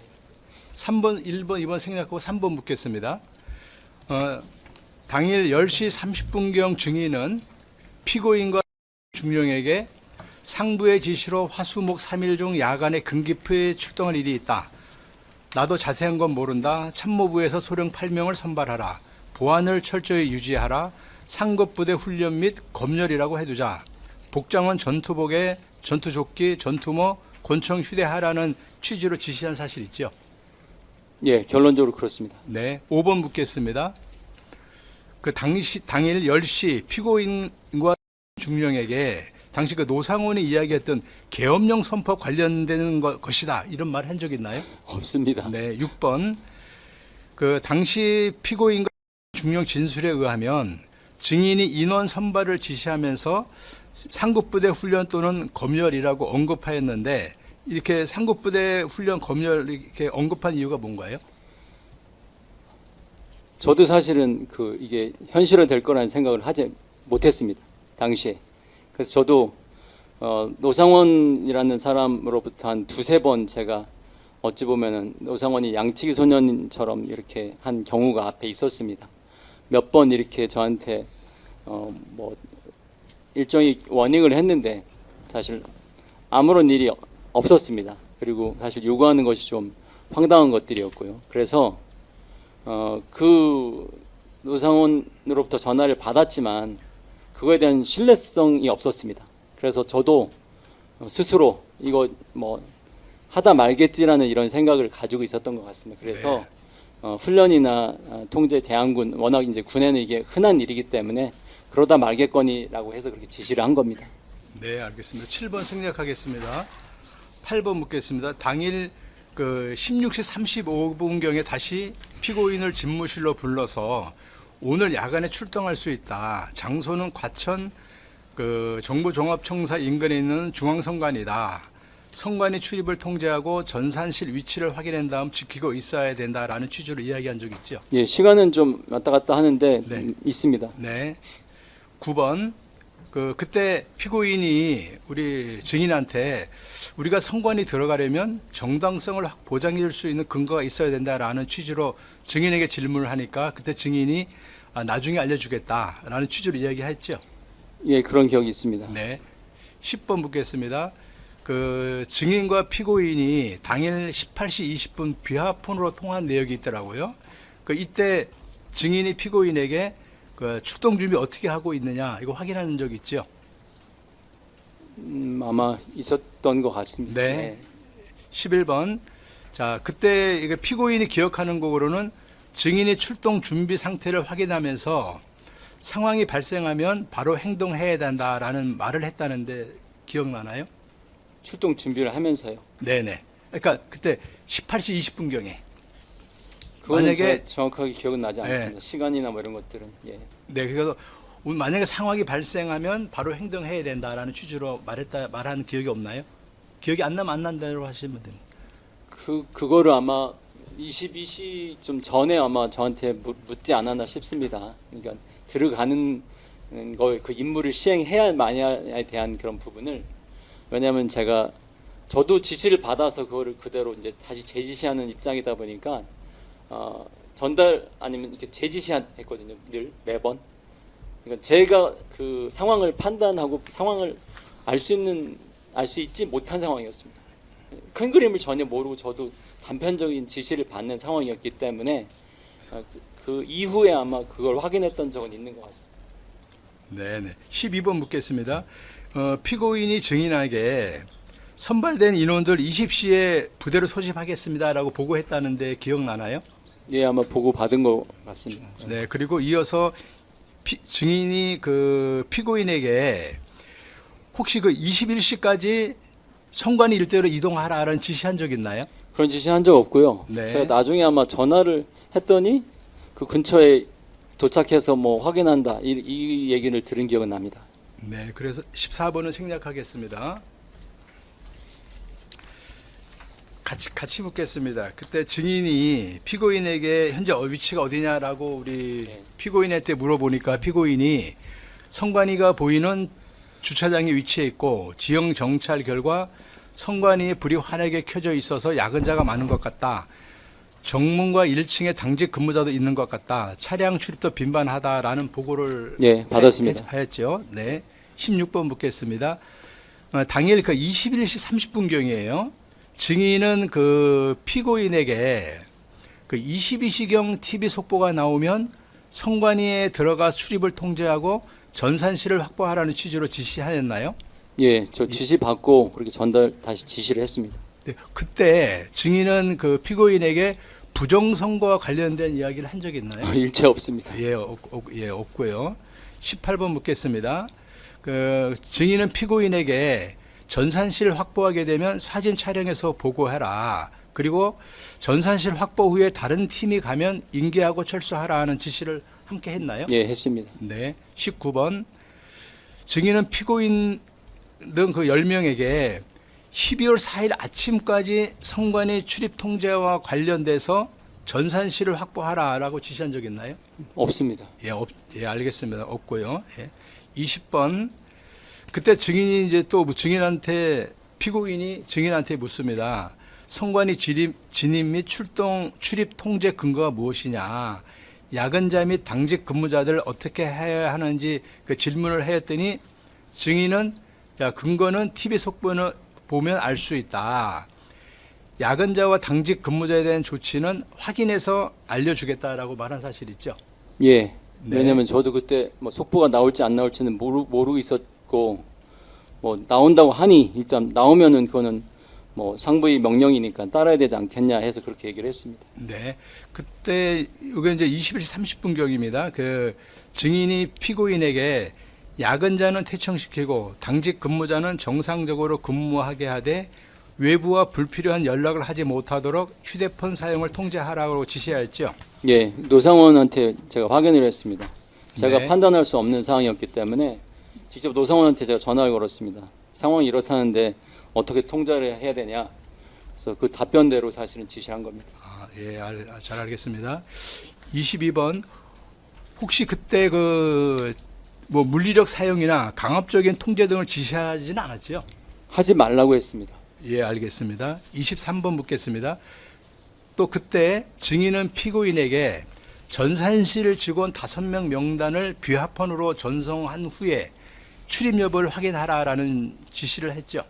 3번, 1번, 2번 생략하고 3번 묻겠습니다. 당일 10시 30분경 증인은 피고인과 중령에게 상부의 지시로 화수목 3일 중 야간에 금기포에 출동할 일이 있다. 나도 자세한 건 모른다. 참모부에서 소령 8명을 선발하라. 보안을 철저히 유지하라. 상급부대 훈련 및 검열이라고 해두자. 복장은 전투복에 전투조끼, 전투모, 권총 휴대하라는 취지로 지시한 사실 있죠? 예, 결론적으로 그렇습니다. 네. 5번 묻겠습니다. 그 당일 10시 피고인과 중령에게 당시 그 노상원이 이야기했던 계엄령 선포 관련되는 것이다. 이런 말 한 적 있나요? 없습니다. 네. 6번. 그 당시 피고인과 중령 진술에 의하면 증인이 인원 선발을 지시하면서 상급부대 훈련 또는 검열이라고 언급하였는데 이렇게 상급부대 훈련 검열 이렇게 언급한 이유가 뭔가요? 저도 사실은 이게 현실화될 거라는 생각을 하지 못했습니다. 당시에. 그래서 저도 노상원이라는 사람으로부터 한 두세 번 제가 어찌 보면은 노상원이 양치기 소년처럼 이렇게 한 경우가 앞에 있었습니다. 몇 번 이렇게 저한테 뭐 일종의 워닝을 했는데 사실 아무런 일이 없었습니다. 그리고 사실 요구하는 것이 좀 황당한 것들이었고요. 그래서 그 노상원으로부터 전화를 받았지만 그거에 대한 신뢰성이 없었습니다. 그래서 저도 스스로 이거 뭐 하다 말겠지라는 이런 생각을 가지고 있었던 것 같습니다. 그래서 훈련이나 통제 대항군 워낙 이제 군에는 이게 흔한 일이기 때문에 그러다 말겠거니라고 해서 그렇게 지시를 한 겁니다. 네, 알겠습니다. 7번 생략하겠습니다. 8번 묻겠습니다. 당일 그 16시 35분경에 다시 피고인을 집무실로 불러서 오늘 야간에 출동할 수 있다. 장소는 과천 그 정부종합청사 인근에 있는 중앙성관이다. 성관이 출입을 통제하고 전산실 위치를 확인한 다음 지키고 있어야 된다라는 취지로 이야기한 적 있죠. 예, 시간은 좀 왔다 갔다 하는데 네. 있습니다. 네. 9번 그때 피고인이 우리 증인한테 우리가 성관이 들어가려면 정당성을 보장해 줄 수 있는 근거가 있어야 된다라는 취지로 증인에게 질문을 하니까 그때 증인이 나중에 알려주겠다라는 취지로 이야기했죠. 예, 그런 기억이 있습니다. 네. 10번 묻겠습니다. 그 증인과 피고인이 당일 18시 20분 비화폰으로 통한 내역이 있더라고요. 그 이때 증인이 피고인에게 그 출동 준비 어떻게 하고 있느냐 이거 확인하는 적 있죠? 아마 있었던 것 같습니다. 네. 11번. 자, 그때 이게 피고인이 기억하는 거로는 증인이 출동 준비 상태를 확인하면서 상황이 발생하면 바로 행동해야 된다라는 말을 했다는데 기억나나요? 출동 준비를 하면서요. 네네. 그러니까 그때 18시 20분경에 그거는 만약에- 제가 정확하게 기억은 나지 않습니다. 네. 시간이나 뭐 이런 것들은 예. 네, 그래서 만약에 상황이 발생하면 바로 행동해야 된다라는 취지로 말한 기억이 없나요? 기억이 안 나면 안 난다고 하시면 됩니다. 그거를 아마 22시 좀 전에 아마 저한테 묻지 않았나 싶습니다. 그러니까 들어가는 거 그 임무를 시행해야 마냐에 대한 그런 부분을 왜냐하면 저도 지시를 받아서 그거를 그대로 이제 다시 재지시하는 입장이다 보니까 전달 아니면 이렇게 재지시했거든요. 늘 매번. 그러니까 제가 그 상황을 판단하고 상황을 알 수 있지 못한 상황이었습니다. 큰 그림을 전혀 모르고 저도 단편적인 지시를 받는 상황이었기 때문에 그 이후에 아마 그걸 확인했던 적은 있는 것 같습니다. 네네. 12번 묻겠습니다. 피고인이 증인에게 선발된 인원들 20시에 부대로 소집하겠습니다라고 보고했다는데 기억나나요? 예, 아마 보고 받은 것 같습니다. 네. 그리고 이어서 증인이 그 피고인에게 혹시 그 21시까지 성관이 일대로 이동하라는 지시한 적 있나요? 그런 지시한 적 없고요. 네. 제가 나중에 아마 전화를 했더니 그 근처에 도착해서 뭐 확인한다 이 얘기를 들은 기억은 납니다. 네. 그래서 14번은 생략하겠습니다. 같이 묻겠습니다. 그때 증인이 피고인에게 현재 위치가 어디냐라고 우리 네. 피고인한테 물어보니까 피고인이 성관이가 보이는 주차장에 위치해 있고 지형 정찰 결과 성관이 불이 환하게 켜져 있어서 야근자가 많은 것 같다. 정문과 1층에 당직 근무자도 있는 것 같다. 차량 출입도 빈번하다라는 보고를 예, 받았습니다. 하였죠. 네. 16번 묻겠습니다. 당일 그 21시 30분경이에요. 증인은 그 피고인에게 그 22시경 TV 속보가 나오면 성관이에 들어가 출입을 통제하고 전산실을 확보하라는 취지로 지시하였나요? 예, 저 지시 받고 그렇게 다시 지시를 했습니다. 네, 그때 증인은 그 피고인에게 부정선거와 관련된 이야기를 한 적이 있나요? 일체 없습니다. 예, 없고요. 18번 묻겠습니다. 그 증인은 피고인에게 전산실 확보하게 되면 사진 촬영해서 보고해라. 그리고 전산실 확보 후에 다른 팀이 가면 인계하고 철수하라는 지시를 함께 했나요? 예, 했습니다. 네. 19번 증인은 피고인 등 그 10명에게 12월 4일 아침까지 성관이 출입 통제와 관련돼서 전산실을 확보하라라고 지시한 적 있나요? 없습니다. 예, 알겠습니다. 없고요. 예. 20번 그때 증인이 이제 또 피고인이 증인한테 묻습니다. 성관이 진입 및 출입 통제 근거가 무엇이냐? 야근자 및 당직 근무자들 어떻게 해야 하는지 그 질문을 했더니 증인은 근거는 TV 속보는 보면 알 수 있다. 야근자와 당직 근무자에 대한 조치는 확인해서 알려주겠다라고 말한 사실 있죠. 예. 네. 왜냐면 저도 그때 뭐 속보가 나올지 안 나올지는 모르고 있었고 뭐 나온다고 하니 일단 나오면은 그거는 뭐 상부의 명령이니까 따라야 되지 않겠냐 해서 그렇게 얘기를 했습니다. 네. 그때 이게 이제 21시 30분경입니다. 그 증인이 피고인에게 야근자는 퇴청시키고 당직 근무자는 정상적으로 근무하게 하되 외부와 불필요한 연락을 하지 못하도록 휴대폰 사용을 통제하라고 지시하였죠. 예, 노상원한테 제가 확인을 했습니다. 제가 네. 판단할 수 없는 상황이었기 때문에 직접 노상원한테 제가 전화를 걸었습니다. 상황이 이렇다는데 어떻게 통제를 해야 되냐. 그래서 그 답변대로 사실은 지시한 겁니다. 예, 잘 알겠습니다. 22번 혹시 그때 그 뭐 물리력 사용이나 강압적인 통제 등을 지시하지는 않았죠? 하지 말라고 했습니다. 예, 알겠습니다. 23번 묻겠습니다. 또 그때 증인은 피고인에게 전산실 직원 5명 명단을 비화폰으로 전송한 후에 출입 여부를 확인하라라는 지시를 했죠.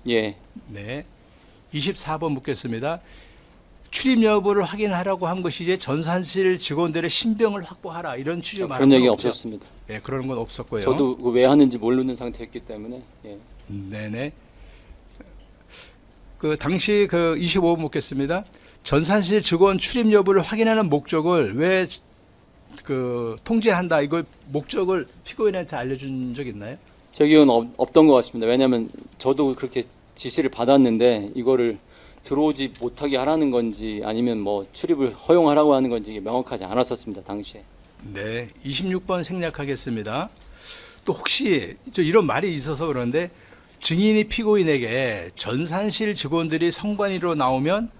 예, 네. 24번 묻겠습니다. 출입 여부를 확인하라고 한 것이 이제 전산실 직원들의 신병을 확보하라 이런 취지로 말한 그런 얘기 건 없죠? 없었습니다. 예, 그런 건 없었고요. 저도 그왜 하는지 모르는 상태였기 때문에 예. 네네. 그 당시 그 25번 묻겠습니다. 전산실 직원 출입 여부를 확인하는 목적을 왜 그 통제한다 이걸 목적을 피고인한테 알려준 적 있나요? 제 기억은 없던 것 같습니다. 왜냐하면 저도 그렇게 지시를 받았는데 이거를 들어오지 못하게 하라는 건지 아니면 뭐 출입을 허용하라고 하는 건지 이게 명확하지 않았었습니다. 당시에. 네, 26번 생략하겠습니다. 또 혹시 이런 말이 있어서 그런데 증인이 피고인에게 전산실 직원들이 성관이로 나오면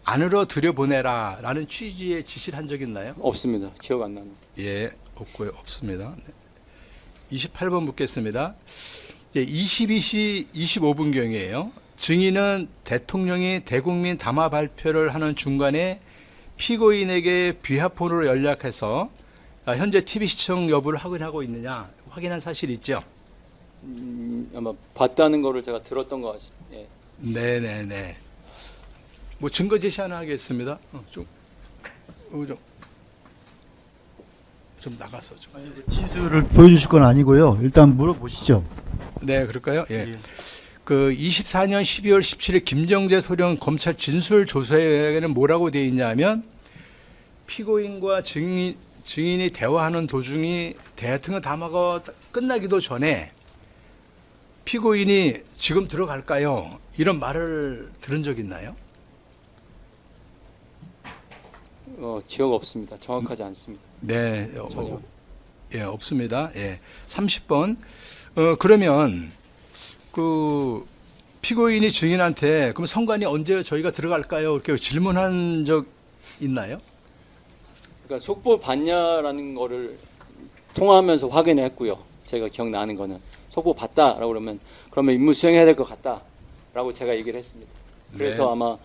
안으로 들여보내라라는 취지의 지시를 한 적 있나요? 없습니다. 기억 안 납니다. 예, 없고요. 없습니다. 네. 28번 묻겠습니다. 예, 22시 25분경이에요. 증인은 대통령이 대국민 담화 발표를 하는 중간에 피고인에게 비화폰으로 연락해서 현재 TV 시청 여부를 확인하고 있느냐 확인한 사실 있죠? 아마 봤다는 거를 제가 들었던 것 같습니다. 예. 네네네. 뭐 증거 제시 하나 하겠습니다. 좀 나가서 좀. 진술을 보여주실 건 아니고요. 일단 물어보시죠. 네, 그럴까요? 예. 그 24년 12월 17일 김정재 소령 검찰 진술 조서에는 뭐라고 되어 있냐면 피고인과 증인이 대화하는 도중에 대통령 담화가 끝나기도 전에 피고인이 지금 들어갈까요? 이런 말을 들은 적 있나요? 기억 없습니다. 정확하지 않습니다. 네, 전혀. 예, 없습니다. 예, 30번. 그러면 그 피고인이 증인한테 그럼 성관이 언제 저희가 들어갈까요? 이렇게 질문한 적 있나요? 그러니까 속보 봤냐라는 거를 통화하면서 확인을 했고요. 제가 기억나는 거는 속보 봤다라고 그러면 임무 수행해야 될 것 같다라고 제가 얘기를 했습니다. 그래서 네. 아마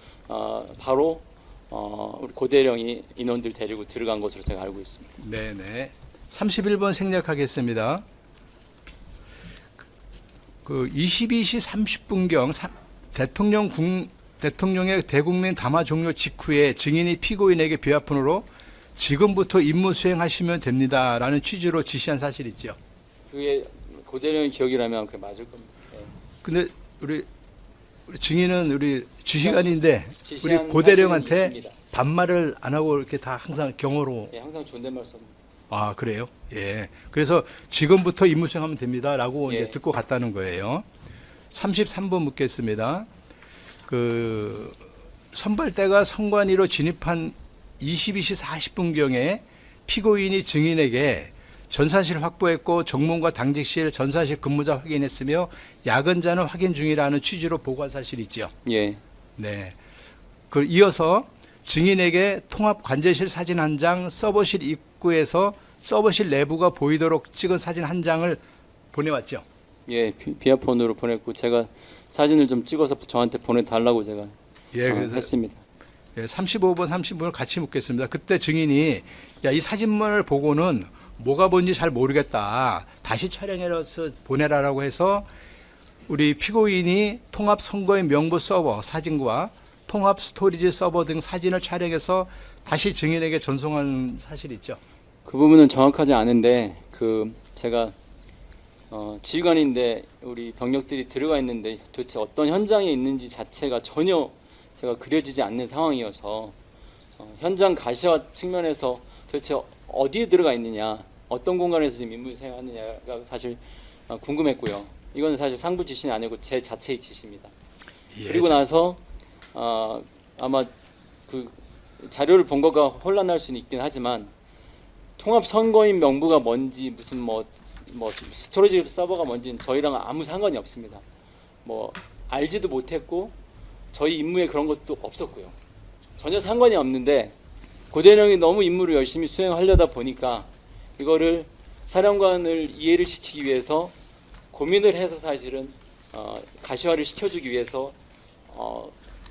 바로 우리 고대령이 인원들 데리고 들어간 것으로 제가 알고 있습니다. 네네. 31번 생략하겠습니다. 그 22시 30분경 대통령의 대국민 담화 종료 직후에 증인이 피고인에게 비화폰으로 지금부터 임무 수행하시면 됩니다라는 취지로 지시한 사실 있죠. 그게 고대령의 기억이라면 그게 맞을 겁니다. 예. 근데 우리 증인은 우리 지휘관인데 우리 지시한 고대령한테 사실은 있습니다. 반말을 안 하고 이렇게 다 항상 경어로 예, 항상 존댓말 씁니다. 아 그래요? 예. 그래서 지금부터 임무 수행하면 됩니다라고 예. 이제 듣고 갔다는 거예요. 33번 묻겠습니다. 그 선발대가 선관위로 진입한 22시 40분경에 피고인이 증인에게 전산실 확보했고 정문과 당직실 전산실 근무자 확인했으며 야근자는 확인 중이라는 취지로 보고한 사실이 있죠. 예. 네. 그 이어서 증인에게 통합 관제실 사진 한 장, 서버실 입구에서 서버실 내부가 보이도록 찍은 사진 한 장을 보내왔죠. 예, 비아폰으로 보냈고 제가 사진을 좀 찍어서 저한테 보내달라고 제가 예, 그래서 했습니다. 예, 35번, 30번을 같이 묻겠습니다. 그때 증인이 야, 이 사진만을 보고는 뭐가 뭔지 잘 모르겠다. 다시 촬영해서 보내라라고 해서 우리 피고인이 통합 선거인 명부 서버 사진과 통합 스토리지 서버 등 사진을 촬영해서 다시 증인에게 전송한 사실이 있죠. 그 부분은 정확하지 않은데 그 제가 지휘관인데 우리 병력들이 들어가 있는데 도대체 어떤 현장에 있는지 자체가 전혀 제가 그려지지 않는 상황이어서 현장 가시화 측면에서 도대체 어디에 들어가 있느냐, 어떤 공간에서 지금 임무 수행하느냐가 사실 궁금했고요. 이건 사실 상부 지시는 아니고 제 자체의 지시입니다. 예, 그리고 나서 아마 그 자료를 본 거가 혼란할 수는 있긴 하지만 통합 선거인 명부가 뭔지 무슨 뭐 스토리지 서버가 뭔지는 저희랑 아무 상관이 없습니다. 뭐 알지도 못했고 저희 임무에 그런 것도 없었고요. 전혀 상관이 없는데 고대령이 너무 임무를 열심히 수행하려다 보니까 이거를 사령관을 이해를 시키기 위해서 고민을 해서 사실은 가시화를 시켜주기 위해서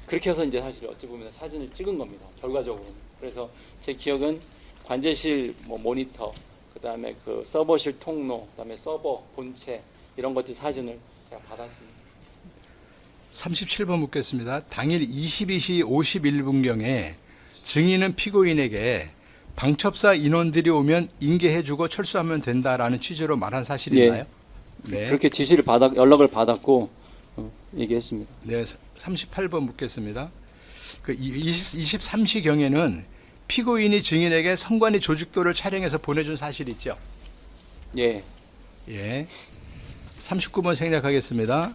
그렇게 해서 이제 사실 어찌 보면 사진을 찍은 겁니다. 결과적으로는. 그래서 제 기억은 관제실 모니터, 그다음에 그 서버실 통로, 그다음에 서버 본체 이런 것들 사진을 제가 받았습니다. 37번 묻겠습니다. 당일 22시 51분경에 증인은 피고인에게 방첩사 인원들이 오면 인계해주고 철수하면 된다라는 취지로 말한 사실이 예. 있나요? 네. 그렇게 지시를 연락을 받았고 얘기했습니다. 네, 38번 묻겠습니다. 그 23시경에는 피고인이 증인에게 선관위 조직도를 촬영해서 보내준 사실이 있죠? 예. 예. 39번 생략하겠습니다.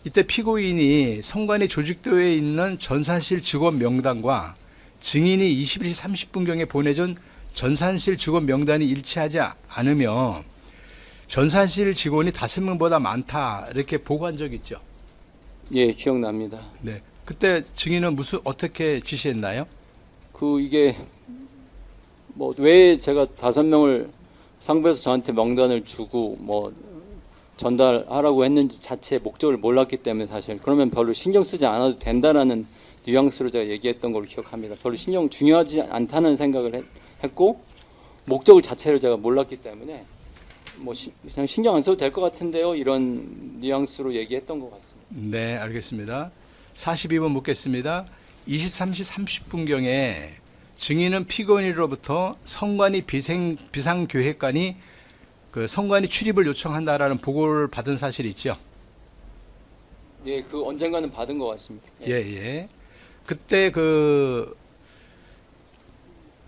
이때 피고인이 선관위 조직도에 있는 전산실 직원 명단과 증인이 21시 30분경에 보내준 전산실 직원 명단이 일치하지 않으며 전산실 직원이 5명보다 많다 이렇게 보고한 적 있죠? 예, 기억납니다. 네. 그때 증인은 어떻게 지시했나요? 이게 뭐 왜 제가 5명을 상부에서 저한테 명단을 주고 뭐 전달하라고 했는지 자체의 목적을 몰랐기 때문에 사실 그러면 별로 신경 쓰지 않아도 된다라는 뉘앙스로 제가 얘기했던 걸로 기억합니다. 별로 중요하지 않다는 생각을 했고 목적을 자체를 제가 몰랐기 때문에 뭐 그냥 신경 안 써도 될 것 같은데요. 이런 뉘앙스로 얘기했던 것 같습니다. 네, 알겠습니다. 42번 묻겠습니다. 23시 30분경에 증인은 피고인으로부터 선관위 비상교획관이 그 선관위 출입을 요청한다라는 보고를 받은 사실이 있죠? 예, 그 언젠가는 받은 것 같습니다. 예, 예. 그때 그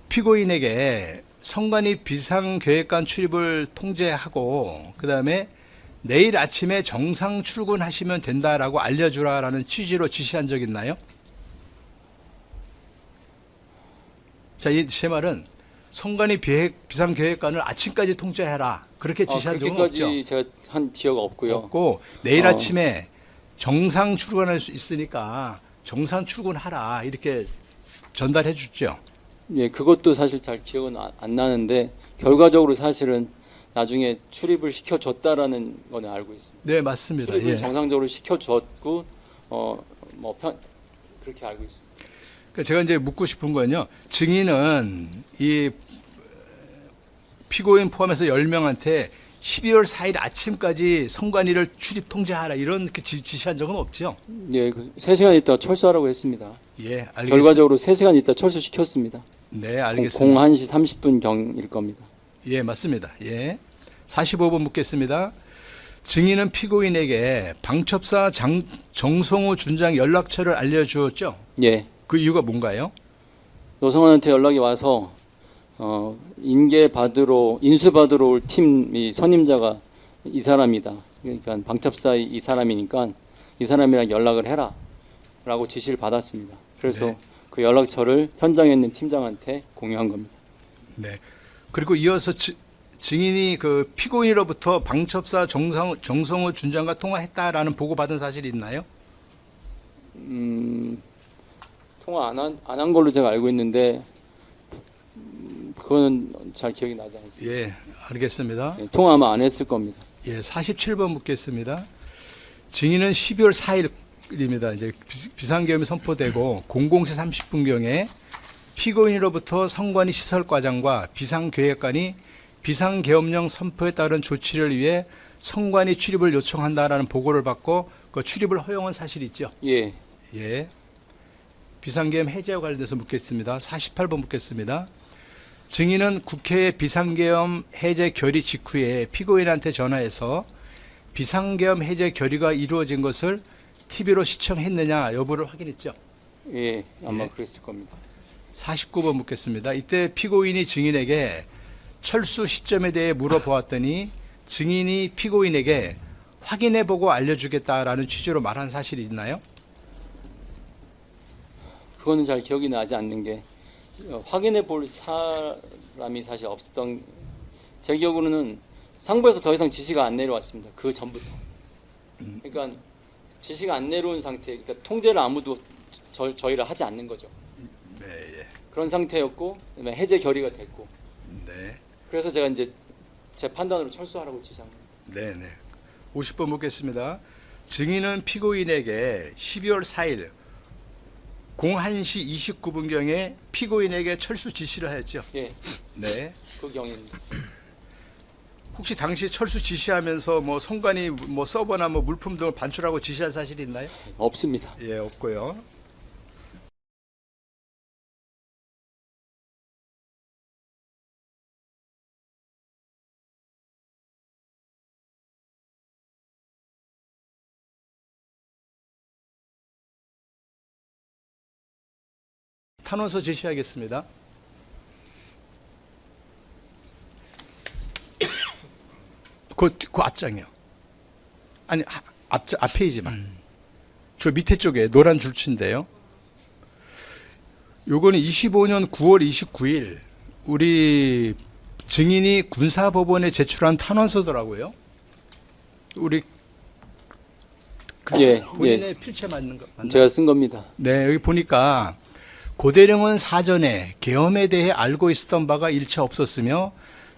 피고인에게 선관위 비상계획관 출입을 통제하고 그다음에 내일 아침에 정상 출근하시면 된다라고 알려주라라는 취지로 지시한 적 있나요? 자, 제 말은 선관위 비상계획관을 아침까지 통제해라 그렇게 지시한 적은 없죠? 그렇게까지 제가 한 기억 없고요. 없고 내일 아침에 정상 출근할 수 있으니까 정상 출근하라 이렇게 전달해 줬죠. 예, 그것도 사실 잘 기억은 안 나는데 결과적으로 사실은 나중에 출입을 시켜줬다라는 건 알고 있습니다. 네, 맞습니다. 출입을 예. 정상적으로 시켜줬고 그렇게 알고 있습니다. 그러니까 제가 이제 묻고 싶은 건요. 증인은 이 피고인 포함해서 10명한테 12월 4일 아침까지 선관위를 출입 통제하라 이런 지시한 적은 없죠? 예, 3시간 있다 철수하라고 했습니다. 예, 알겠습니다. 결과적으로 3시간 있다 철수시켰습니다. 네, 알겠습니다. 01시 30분 경일 겁니다. 예, 맞습니다. 예. 45번 묻겠습니다. 증인은 피고인에게 방첩사 정성호 준장 연락처를 알려주었죠? 예, 그 이유가 뭔가요? 노성원한테 연락이 와서 인수받으러 올 팀이 선임자가 이 사람이다. 그러니까 방첩사 이 사람이니까 이 사람이랑 연락을 해라라고 지시를 받았습니다. 그래서 네. 그 연락처를 현장에 있는 팀장한테 공유한 겁니다. 네. 그리고 이어서 증인이 그 피고인으로부터 방첩사 정성호 준장과 통화했다라는 보고받은 사실이 있나요? 통화 안 한 걸로 제가 알고 있는데 그거는 잘 기억이 나지 않습니다. 예, 알겠습니다. 예, 통화 아마 안 했을 겁니다. 예, 47번 묻겠습니다. 증인은 12월 4일입니다. 이제 비상계엄이 선포되고 00시 30분경에 피고인으로부터 성관이 시설과장과 비상계획관이 비상계엄령 선포에 따른 조치를 위해 성관이 출입을 요청한다라는 보고를 받고 그 출입을 허용한 사실이 있죠. 예, 예. 비상계엄 해제와 관련돼서 묻겠습니다. 48번 묻겠습니다. 증인은 국회의 비상계엄 해제 결의 직후에 피고인한테 전화해서 비상계엄 해제 결의가 이루어진 것을 TV로 시청했느냐 여부를 확인했죠. 예, 아마 예. 그랬을 겁니다. 49번 묻겠습니다. 이때 피고인이 증인에게 철수 시점에 대해 물어보았더니 증인이 피고인에게 확인해보고 알려주겠다라는 취지로 말한 사실이 있나요? 그거는 잘 기억이 나지 않는 게 확인해 볼 사람이 사실 없었던 제 기억으로는 상부에서 더 이상 지시가 안 내려왔습니다. 그 전부터. 그러니까 지시가 안 내려온 상태, 그러니까 통제를 아무도 저희를 하지 않는 거죠. 네, 예. 그런 상태였고 그다음에 해제 결의가 됐고 네. 그래서 제가 이제 제 판단으로 철수하라고 지시한 겁니다. 네, 네. 50번 묻겠습니다. 증인은 피고인에게 12월 4일 01시 29분경에 피고인에게 철수 지시를 하였죠. 예, 네. 그 경위입니다. 혹시 당시 철수 지시하면서 뭐 성관이 뭐 서버나 뭐 물품 등을 반출하고 지시한 사실이 있나요? 없습니다. 예, 없고요. 탄원서 제시하겠습니다. 그 앞장이요. 아니 앞 페이지만. 저 밑에 쪽에 노란 줄치인데요. 요거는 25년 9월 29일 우리 증인이 군사법원에 제출한 탄원서더라고요. 우리 예, 본인의 필체 맞는 거 맞나요? 제가 쓴 겁니다. 네, 여기 보니까 고대령은 사전에 계엄에 대해 알고 있었던 바가 일체 없었으며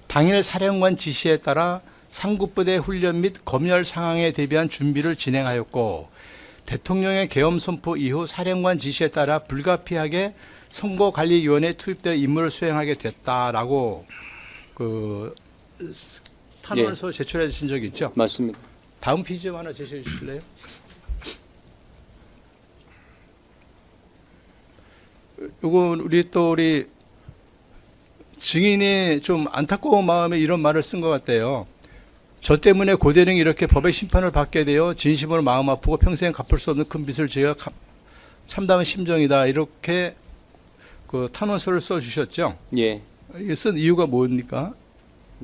당일 사령관 지시에 따라 상급부대 훈련 및 검열 상황에 대비한 준비를 진행하였고 대통령의 계엄 선포 이후 사령관 지시에 따라 불가피하게 선거관리위원회에 투입되어 임무를 수행하게 됐다라고 그 탄원서 제출해 주신 적이 있죠? 맞습니다. 다음 페이지 좀 하나 제시해 주실래요? 이건 우리 증인이 좀 안타까운 마음에 이런 말을 쓴 것 같아요. 저 때문에 고대령이 이렇게 법의 심판을 받게 되어 진심으로 마음 아프고 평생 갚을 수 없는 큰 빚을 제가 참담한 심정이다. 이렇게 그 탄원서를 써 주셨죠. 예, 이게 쓴 이유가 뭡니까?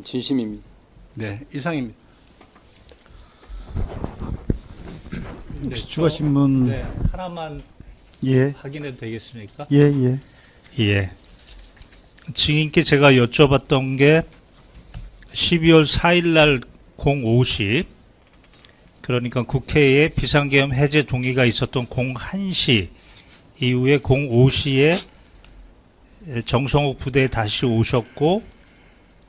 진심입니다. 네, 이상입니다. 혹시 추가 신문 네, 하나만 예. 확인해도 되겠습니까? 예, 예. 예. 증인께 제가 여쭤봤던 게 12월 4일 날 05시 그러니까 국회에 비상계엄 해제 동의가 있었던 01시 이후에 05시에 정성욱 부대에 다시 오셨고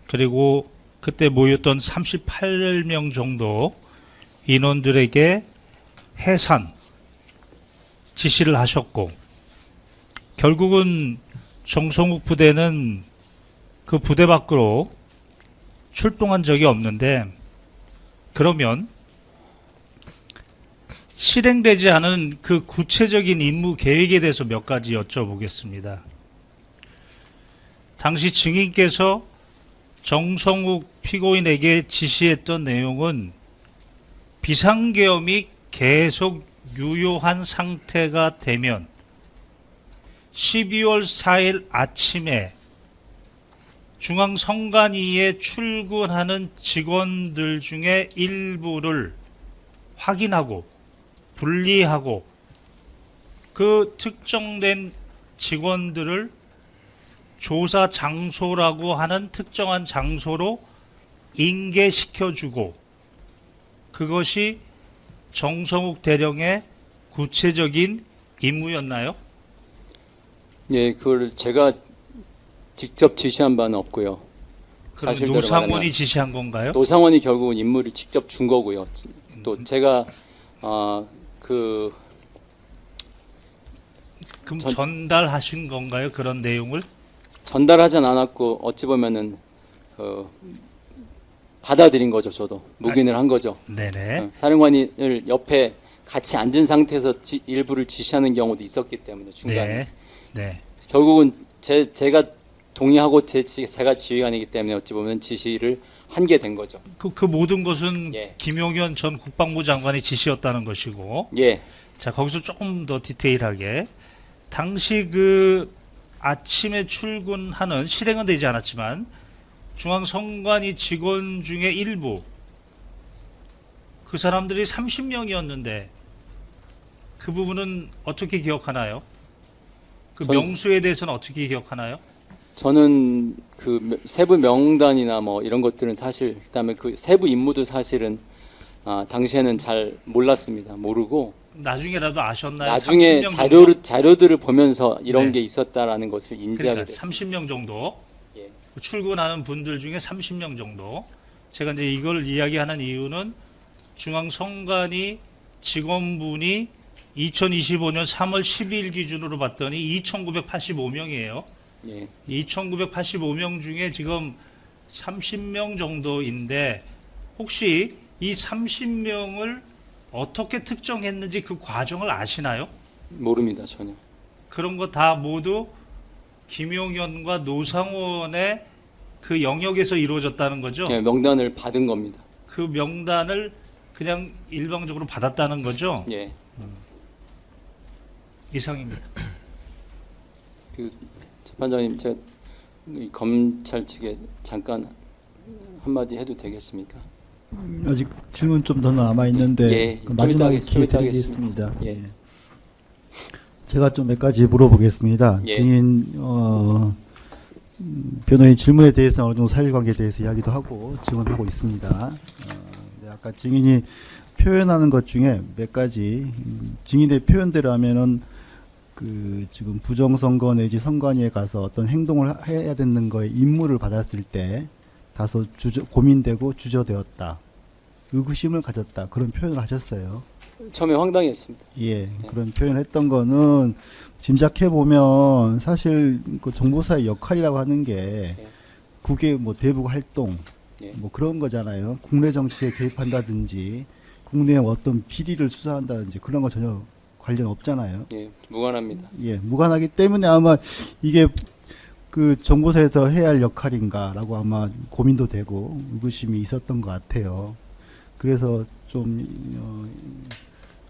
그리고 그때 모였던 38명 정도 인원들에게 해산 지시를 하셨고 결국은 정성욱 부대는 그 부대 밖으로 출동한 적이 없는데 그러면 실행되지 않은 그 구체적인 임무 계획에 대해서 몇 가지 여쭤보겠습니다. 당시 증인께서 정성욱 피고인에게 지시했던 내용은 비상계엄이 계속 유효한 상태가 되면 12월 4일 아침에 중앙선관위에 출근하는 직원들 중에 일부를 확인하고 분리하고 그 특정된 직원들을 조사 장소라고 하는 특정한 장소로 인계시켜주고 그것이 정성욱 대령의 구체적인 임무였나요? 예, 그걸 제가 직접 지시한 바는 없고요. 그럼 사실대로 노상원이 말하면 지시한 건가요? 노상원이 결국은 임무를 직접 준 거고요. 또 제가 그 그럼 전달하신 건가요? 그런 내용을? 전달하진 않았고 어찌 보면은 받아들인 거죠. 저도 묵인을 한 거죠. 네네. 사령관을 옆에 같이 앉은 상태에서 일부를 지시하는 경우도 있었기 때문에 중간에 네. 네. 결국은 제가 동의하고 제가 지휘관이기 때문에 어찌 보면 지시를 한 게 된 거죠. 그 모든 것은 예. 김용현 전 국방부 장관의 지시였다는 것이고. 예, 자, 거기서 조금 더 디테일하게 당시 그 아침에 출근하는 실행은 되지 않았지만 중앙선관위 직원 중에 일부 그 사람들이 30명이었는데 그 부분은 어떻게 기억하나요? 그 저는- 명수에 대해서는 어떻게 기억하나요? 저는 그 세부 명단이나 뭐 이런 것들은 사실 그다음에 그 세부 임무도 사실은 당시에는 잘 몰랐습니다. 모르고 나중에라도 아셨나요? 나중에 30명 정도? 자료들을 보면서 이런 네. 게 있었다라는 것을 인지하게 그러니까 됐습니다. 30명 정도 예. 출근하는 분들 중에 30명 정도. 제가 이제 이걸 이야기하는 이유는 중앙선관위 직원분이 2025년 3월 12일 기준으로 봤더니 2,985명이에요. 예. 2,985명 중에 지금 30명 정도인데 혹시 이 30명을 어떻게 특정했는지 그 과정을 아시나요? 모릅니다 전혀. 그런 거 다 모두 김용현과 노상원의 그 영역에서 이루어졌다는 거죠. 예, 명단을 받은 겁니다. 그 명단을 그냥 일방적으로 받았다는 거죠. 예. 이상입니다. 그 재판장님, 제가 이 검찰 측에 잠깐 한마디 해도 되겠습니까? 아직 질문 좀 더 남아 있는데 예, 그 마지막에 좀 기회 이따 드리겠습니다. 예. 예. 제가 좀 몇 가지 물어보겠습니다. 예. 증인 변호인 질문에 대해서 어느 정도 사실관계에 대해서 이야기도 하고 증언하고 있습니다. 네, 아까 증인이 표현하는 것 중에 몇 가지 증인의 표현대로 하면은 그 지금 부정선거 내지 선관위에 가서 어떤 행동을 해야 되는 거에 임무를 받았을 때 다소 고민되고 주저되었다. 의구심을 가졌다. 그런 표현을 하셨어요. 처음에 황당했습니다. 예, 그런 표현을 했던 거는 짐작해 보면 사실 그 정보사의 역할이라고 하는 게 예. 국외 뭐 대북 활동 예. 뭐 그런 거잖아요. 국내 정치에 개입한다든지 국내에 어떤 비리를 수사한다든지 그런 거 전혀 관련 없잖아요. 예, 무관합니다. 예, 무관하기 때문에 아마 이게 그 정보사에서 해야 할 역할인가라고 아마 고민도 되고 의구심이 있었던 것 같아요. 그래서 좀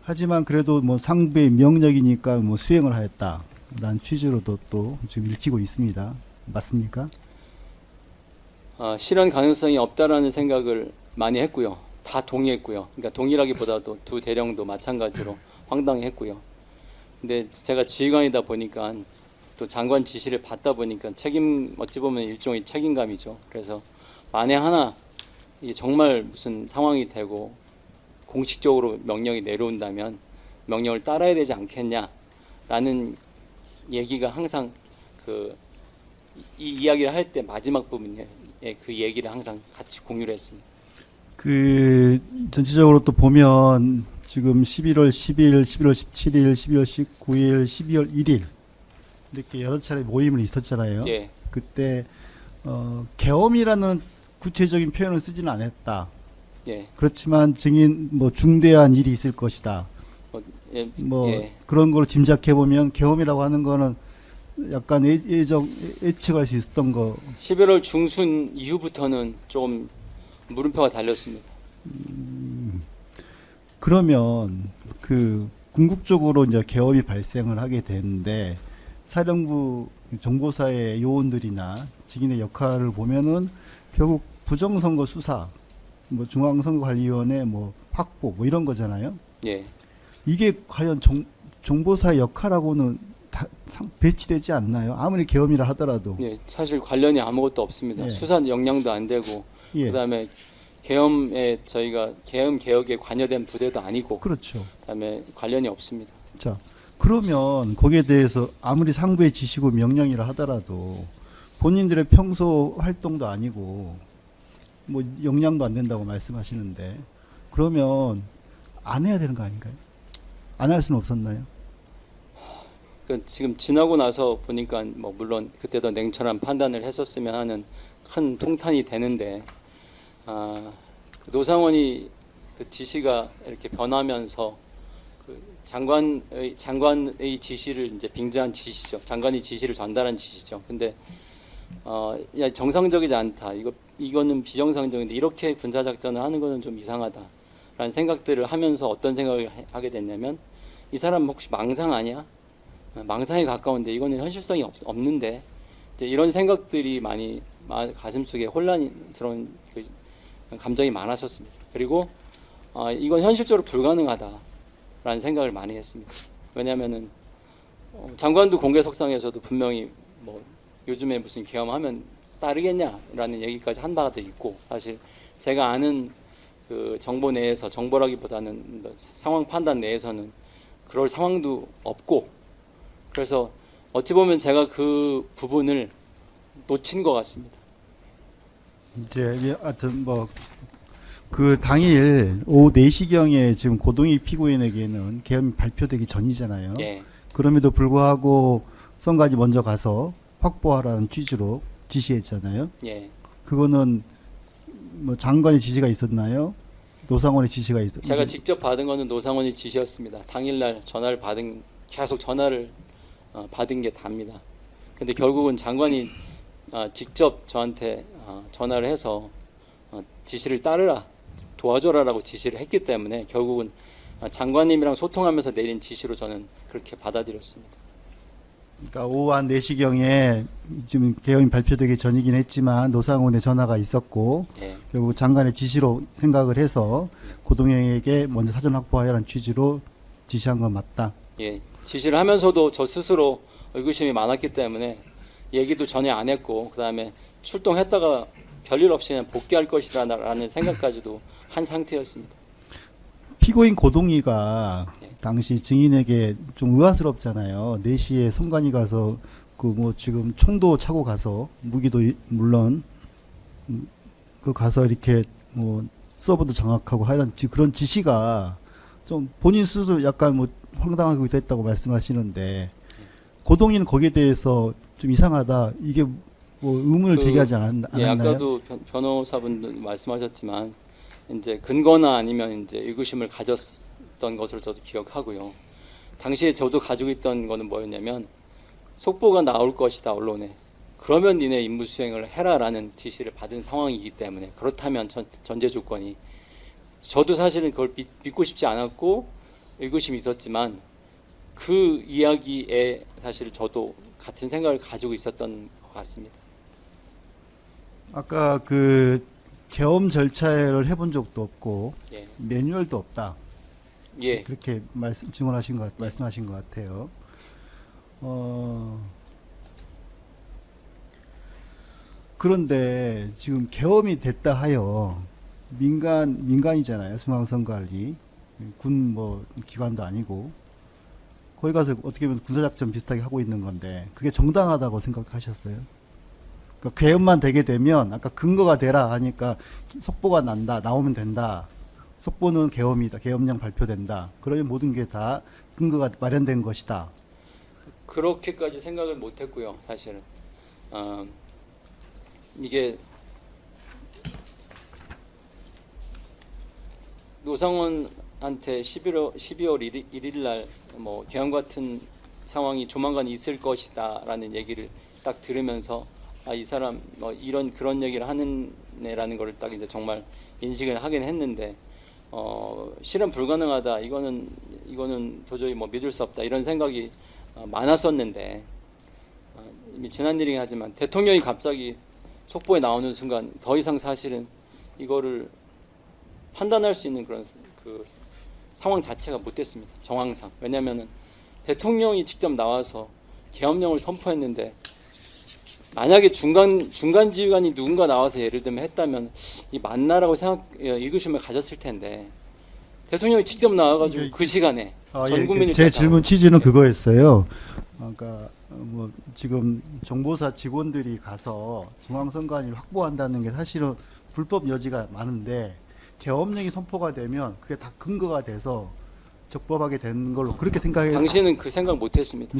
하지만 그래도 뭐 상부의 명령이니까 뭐 수행을 하였다라는 취지로도 또 지금 읽히고 있습니다. 맞습니까? 실현 가능성이 없다라는 생각을 많이 했고요. 다 동의했고요. 그러니까 동의라기보다도 두 대령도 마찬가지로 황당했고요. 근데 제가 지휘관이다 보니까 또 장관 지시를 받다 보니까 어찌 보면 일종의 책임감이죠. 그래서 만에 하나 이게 정말 무슨 상황이 되고 공식적으로 명령이 내려온다면 명령을 따라야 되지 않겠냐라는 얘기가 항상 이 이야기를 할 때 마지막 부분에 그 얘기를 항상 같이 공유를 했습니다. 그 전체적으로 또 보면 지금 11월 10일, 11월 17일, 12월 19일, 12월 1일 이렇게 여러 차례 모임을 있었잖아요. 예, 그때 계엄이라는 구체적인 표현을 쓰지는 않았다. 예, 그렇지만 증인 뭐 중대한 일이 있을 것이다. 예, 뭐 예. 그런 걸 짐작해 보면 계엄이라고 하는 거는 약간 예측할 수 있었던 거. 11월 중순 이후부터는 좀 물음표가 달렸습니다. 그러면 그 궁극적으로 이제 계엄이 발생을 하게 되는데 사령부 정보사의 요원들이나 직인의 역할을 보면은 결국 부정선거 수사, 뭐 중앙선거관리위원회 뭐 확보 뭐 이런 거잖아요. 예, 이게 과연 정보사 역할하고는 배치되지 않나요? 아무리 계엄이라 하더라도. 예, 사실 관련이 아무것도 없습니다. 예. 수사 역량도 안 되고 예. 그다음에 계엄에 저희가 계엄 개혁에 관여된 부대도 아니고 그렇죠. 그다음에 관련이 없습니다. 자, 그러면 거기에 대해서 아무리 상부의 지시고 명령이라 하더라도 본인들의 평소 활동도 아니고 뭐 역량도 안 된다고 말씀하시는데 그러면 안 해야 되는 거 아닌가요? 안 할 수는 없었나요? 그 지금 지나고 나서 보니까 뭐 물론 그때도 냉철한 판단을 했었으면 하는 큰 통탄이 되는데 그 노상원이 그 지시가 이렇게 변하면서 그 장관의 지시를 이제 빙자한 지시죠. 장관이 지시를 전달한 지시죠. 근데 야, 정상적이지 않다. 이거는 비정상적인데 이렇게 군사 작전을 하는 거는 좀 이상하다라는 생각들을 하면서 어떤 생각을 하게 됐냐면 이 사람 혹시 망상 아니야? 망상에 가까운데 이거는 현실성이 없는데 이제 이런 생각들이 많이 가슴속에 혼란스러운 그 감정이 많았었습니다. 그리고 이건 현실적으로 불가능하다라는 생각을 많이 했습니다. 왜냐하면은 장관도 공개석상에서도 분명히 뭐 요즘에 무슨 계엄하면 따르겠냐라는 얘기까지 한 바가 더 있고 사실 제가 아는 그 정보 내에서 정보라기보다는 상황 판단 내에서는 그럴 상황도 없고 그래서 어찌 보면 제가 그 부분을 놓친 것 같습니다. 이제 하여튼 뭐 그 당일 오후 4시경에 지금 고동희 피고인에게는 계엄이 발표되기 전이잖아요. 예, 그럼에도 불구하고 선까지 먼저 가서 확보하라는 취지로 지시했잖아요. 예. 그거는 뭐 장관의 지시가 있었나요? 노상원의 지시가 있었나요? 제가 직접 받은 거는 노상원의 지시였습니다. 당일날 전화를 계속 전화를 받은 게 답니다. 근데 결국은 장관이 직접 저한테 전화를 해서 지시를 따르라, 도와줘라라고 지시를 했기 때문에 결국은 장관님이랑 소통하면서 내린 지시로 저는 그렇게 받아들였습니다. 그러니까 오후 한 4시경에 지금 계엄이 발표되기 전이긴 했지만 노상원의 전화가 있었고 예, 결국 장관의 지시로 생각을 해서 고동영에게 먼저 사전 확보하라는 취지로 지시한 건 맞다. 예. 지시를 하면서도 저 스스로 의구심이 많았기 때문에 얘기도 전혀 안 했고 그다음에 출동했다가 별일 없이 그냥 복귀할 것이라는 생각까지도 한 상태였습니다. 피고인 고동희가 예. 당시 증인에게 좀 의아스럽잖아요. 4시에 선관위 가서 그 뭐 지금 총도 차고 가서 무기도 물론 그 가서 이렇게 뭐 서버도 장악하고 하는 그런 지시가 좀 본인 스스로 약간 뭐 황당하게 됐다고 말씀하시는데 고동희는 거기에 대해서 좀 이상하다. 이게 뭐 의문을 제기하지 않았나요? 예, 아까도 변호사분도 말씀하셨지만 이제 근거나 아니면 이제 의구심을 가졌던 것으로 저도 기억하고요. 당시에 저도 가지고 있던 거는 뭐였냐면 속보가 나올 것이다 언론에. 그러면 니네 임무 수행을 해라라는 지시를 받은 상황이기 때문에 그렇다면 전제 조건이 저도 사실은 그걸 믿고 싶지 않았고 의구심이 있었지만 그 이야기에 사실 저도 같은 생각을 가지고 있었던 것 같습니다. 아까 그 계엄 절차를 해본 적도 없고 예, 매뉴얼도 없다. 예, 그렇게 말씀하신 것 같아요. 그런데 지금 계엄이 됐다 하여 민간이잖아요. 중앙선관위 군 뭐 기관도 아니고 거기 가서 어떻게 보면 군사작전 비슷하게 하고 있는 건데 그게 정당하다고 생각하셨어요? 그러니까 계엄만 되게 되면 아까 근거가 되라 하니까 속보가 나오면 된다. 속보는 계엄이다. 계엄령 발표된다. 그러면 모든 게 다 근거가 마련된 것이다. 그렇게까지 생각을 못했고요. 사실은 이게 노상원한테 12월 1일 날 뭐 계엄 같은 상황이 조만간 있을 것이다라는 얘기를 딱 들으면서 이 사람 뭐 그런 얘기를 하는 애라는 걸 딱 이제 정말 인식을 하긴 했는데 실현 불가능하다. 이거는 도저히 뭐 믿을 수 없다. 이런 생각이 많았었는데 이미 지난 일이긴 하지만 대통령이 갑자기 속보에 나오는 순간 더 이상 사실은 이거를 판단할 수 있는 그런 그 상황 자체가 못 됐습니다. 정황상. 왜냐하면은 대통령이 직접 나와서 계엄령을 선포했는데 만약에 중간 지휘관이 누군가 나와서 예를 들면 했다면 이 맞나라고 의구심을 가졌을 텐데 대통령이 직접 나와가지고 이게- 그 시간에 전 예, 국민을 제 다 질문 취지는 그거였어요. 그러니까 뭐 지금 정보사 직원들이 가서 중앙선관위를 확보한다는 게 사실은 불법 여지가 많은데 계엄령이 선포가 되면 그게 다 근거가 돼서 적법하게 된 걸로 그렇게 생각해. 당시에는 그 생각 못했습니다.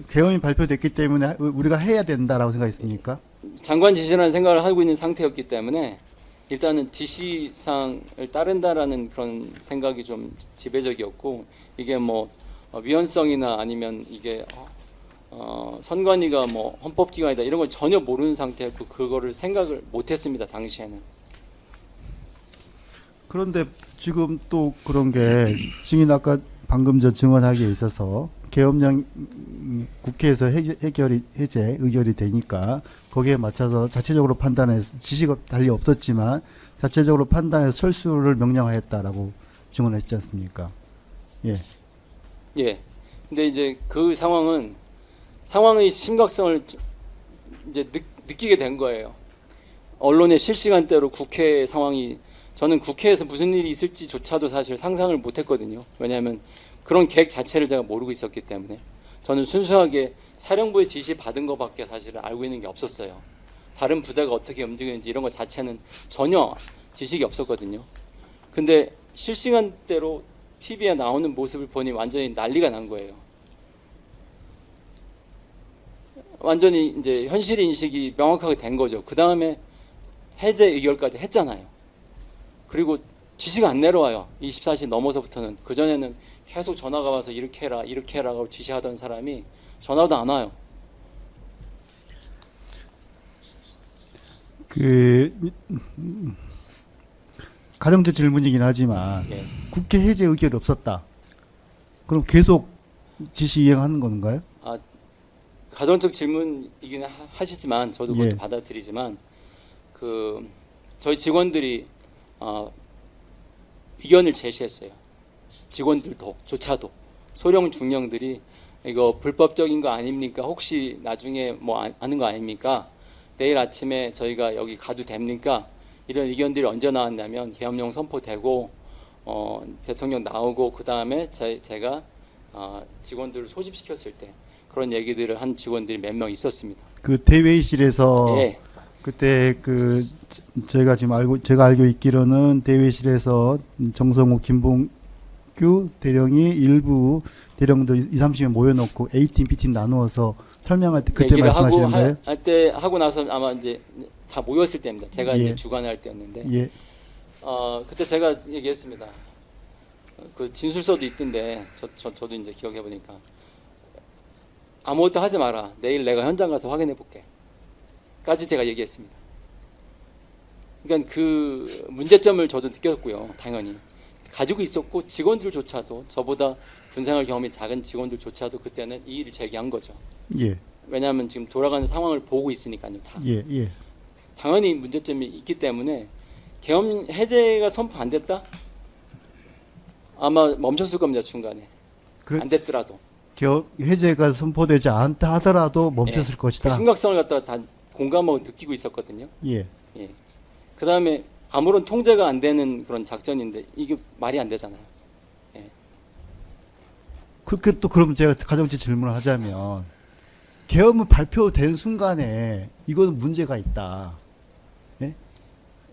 계엄이 발표됐기 때문에 우리가 해야 된다라고 생각했습니까? 장관 지시라는 생각을 하고 있는 상태였기 때문에 일단은 지시사항을 따른다라는 그런 생각이 좀 지배적이었고 이게 뭐 위헌성이나 아니면 이게 선관위가 뭐 헌법기관이다 이런 걸 전혀 모르는 상태였고 그거를 생각을 못했습니다 당시에는. 그런데 지금 또 그런 게 증인 아까 방금 전 증언하기에 있어서 계엄령 국회에서 해제 의결이 되니까 거기에 맞춰서 자체적으로 판단해서 지시가 달리 없었지만 자체적으로 판단해서 철수를 명령하였다라고 증언했지 않습니까? 예. 예. 근데 이제 그 상황의 심각성을 이제 느끼게 된 거예요. 언론의 실시간대로 국회 상황이 저는 국회에서 무슨 일이 있을지조차도 사실 상상을 못했거든요. 왜냐하면 그런 계획 자체를 제가 모르고 있었기 때문에 저는 순수하게 사령부의 지시 받은 것밖에 사실은 알고 있는 게 없었어요. 다른 부대가 어떻게 움직이는지 이런 것 자체는 전혀 지식이 없었거든요. 근데 실시간대로 TV에 나오는 모습을 보니 완전히 난리가 난 거예요. 완전히 이제 현실 인식이 명확하게 된 거죠. 그 다음에 해제 의결까지 했잖아요. 그리고 지시가 안 내려와요. 24시 넘어서부터는. 그전에는 계속 전화가 와서 이렇게 해라 이렇게 해라고 지시하던 사람이 전화도 안 와요. 가정적 질문이긴 하지만 네. 국회 해제 의결이 없었다. 그럼 계속 지시 이행하는 건가요? 가정적 질문이긴 하시지만 저도 그것도 예. 받아들이지만 저희 직원들이 의견을 제시했어요. 직원들조차도 소령 중령들이 이거 불법적인 거 아닙니까? 혹시 나중에 뭐 아는 거 아닙니까? 내일 아침에 저희가 여기 가도 됩니까? 이런 의견들이 언제 나왔냐면 계엄령 선포되고 대통령 나오고 그 다음에 제가 직원들을 소집시켰을 때 그런 얘기들을 한 직원들이 몇 명 있었습니다. 그 대회의실에서 예. 그때 제가 알고 있기로는 대회실에서 정성호, 김봉규 대령이 일부 대령들 20-30명 모여놓고 A팀, B팀 나누어서 설명할 때 그때 얘기를 말씀하시는 거예요? 하고 나서 아마 이제 다 모였을 때입니다. 제가 예. 이제 주관할 때였는데 예. 그때 제가 얘기했습니다. 그 진술서도 있던데 저도 이제 기억해 보니까 아무것도 하지 마라. 내일 내가 현장 가서 확인해 볼게. 까지 제가 얘기했습니다. 그러니까 그 문제점을 저도 느꼈고요. 당연히 가지고 있었고 직원들조차도 저보다 군생활 경험이 작은 직원들조차도 그때는 이의를 제기한 거죠. 예. 왜냐하면 지금 돌아가는 상황을 보고 있으니까요. 다. 예. 예. 당연히 문제점이 있기 때문에 계엄 해제가 선포 안 됐다? 아마 멈췄을 겁니다. 중간에. 안 됐더라도. 해제가 선포되지 않다 하더라도 멈췄을 그 것이다. 심각성을 갖다가 다 공감하고 느끼고 있었거든요. 예. 예. 그 다음에 아무런 통제가 안 되는 그런 작전인데 이게 말이 안 되잖아요. 예. 그렇게 또 그럼 제가 가정적 질문을 하자면 계엄은 발표된 순간에 이거는 문제가 있다. 예?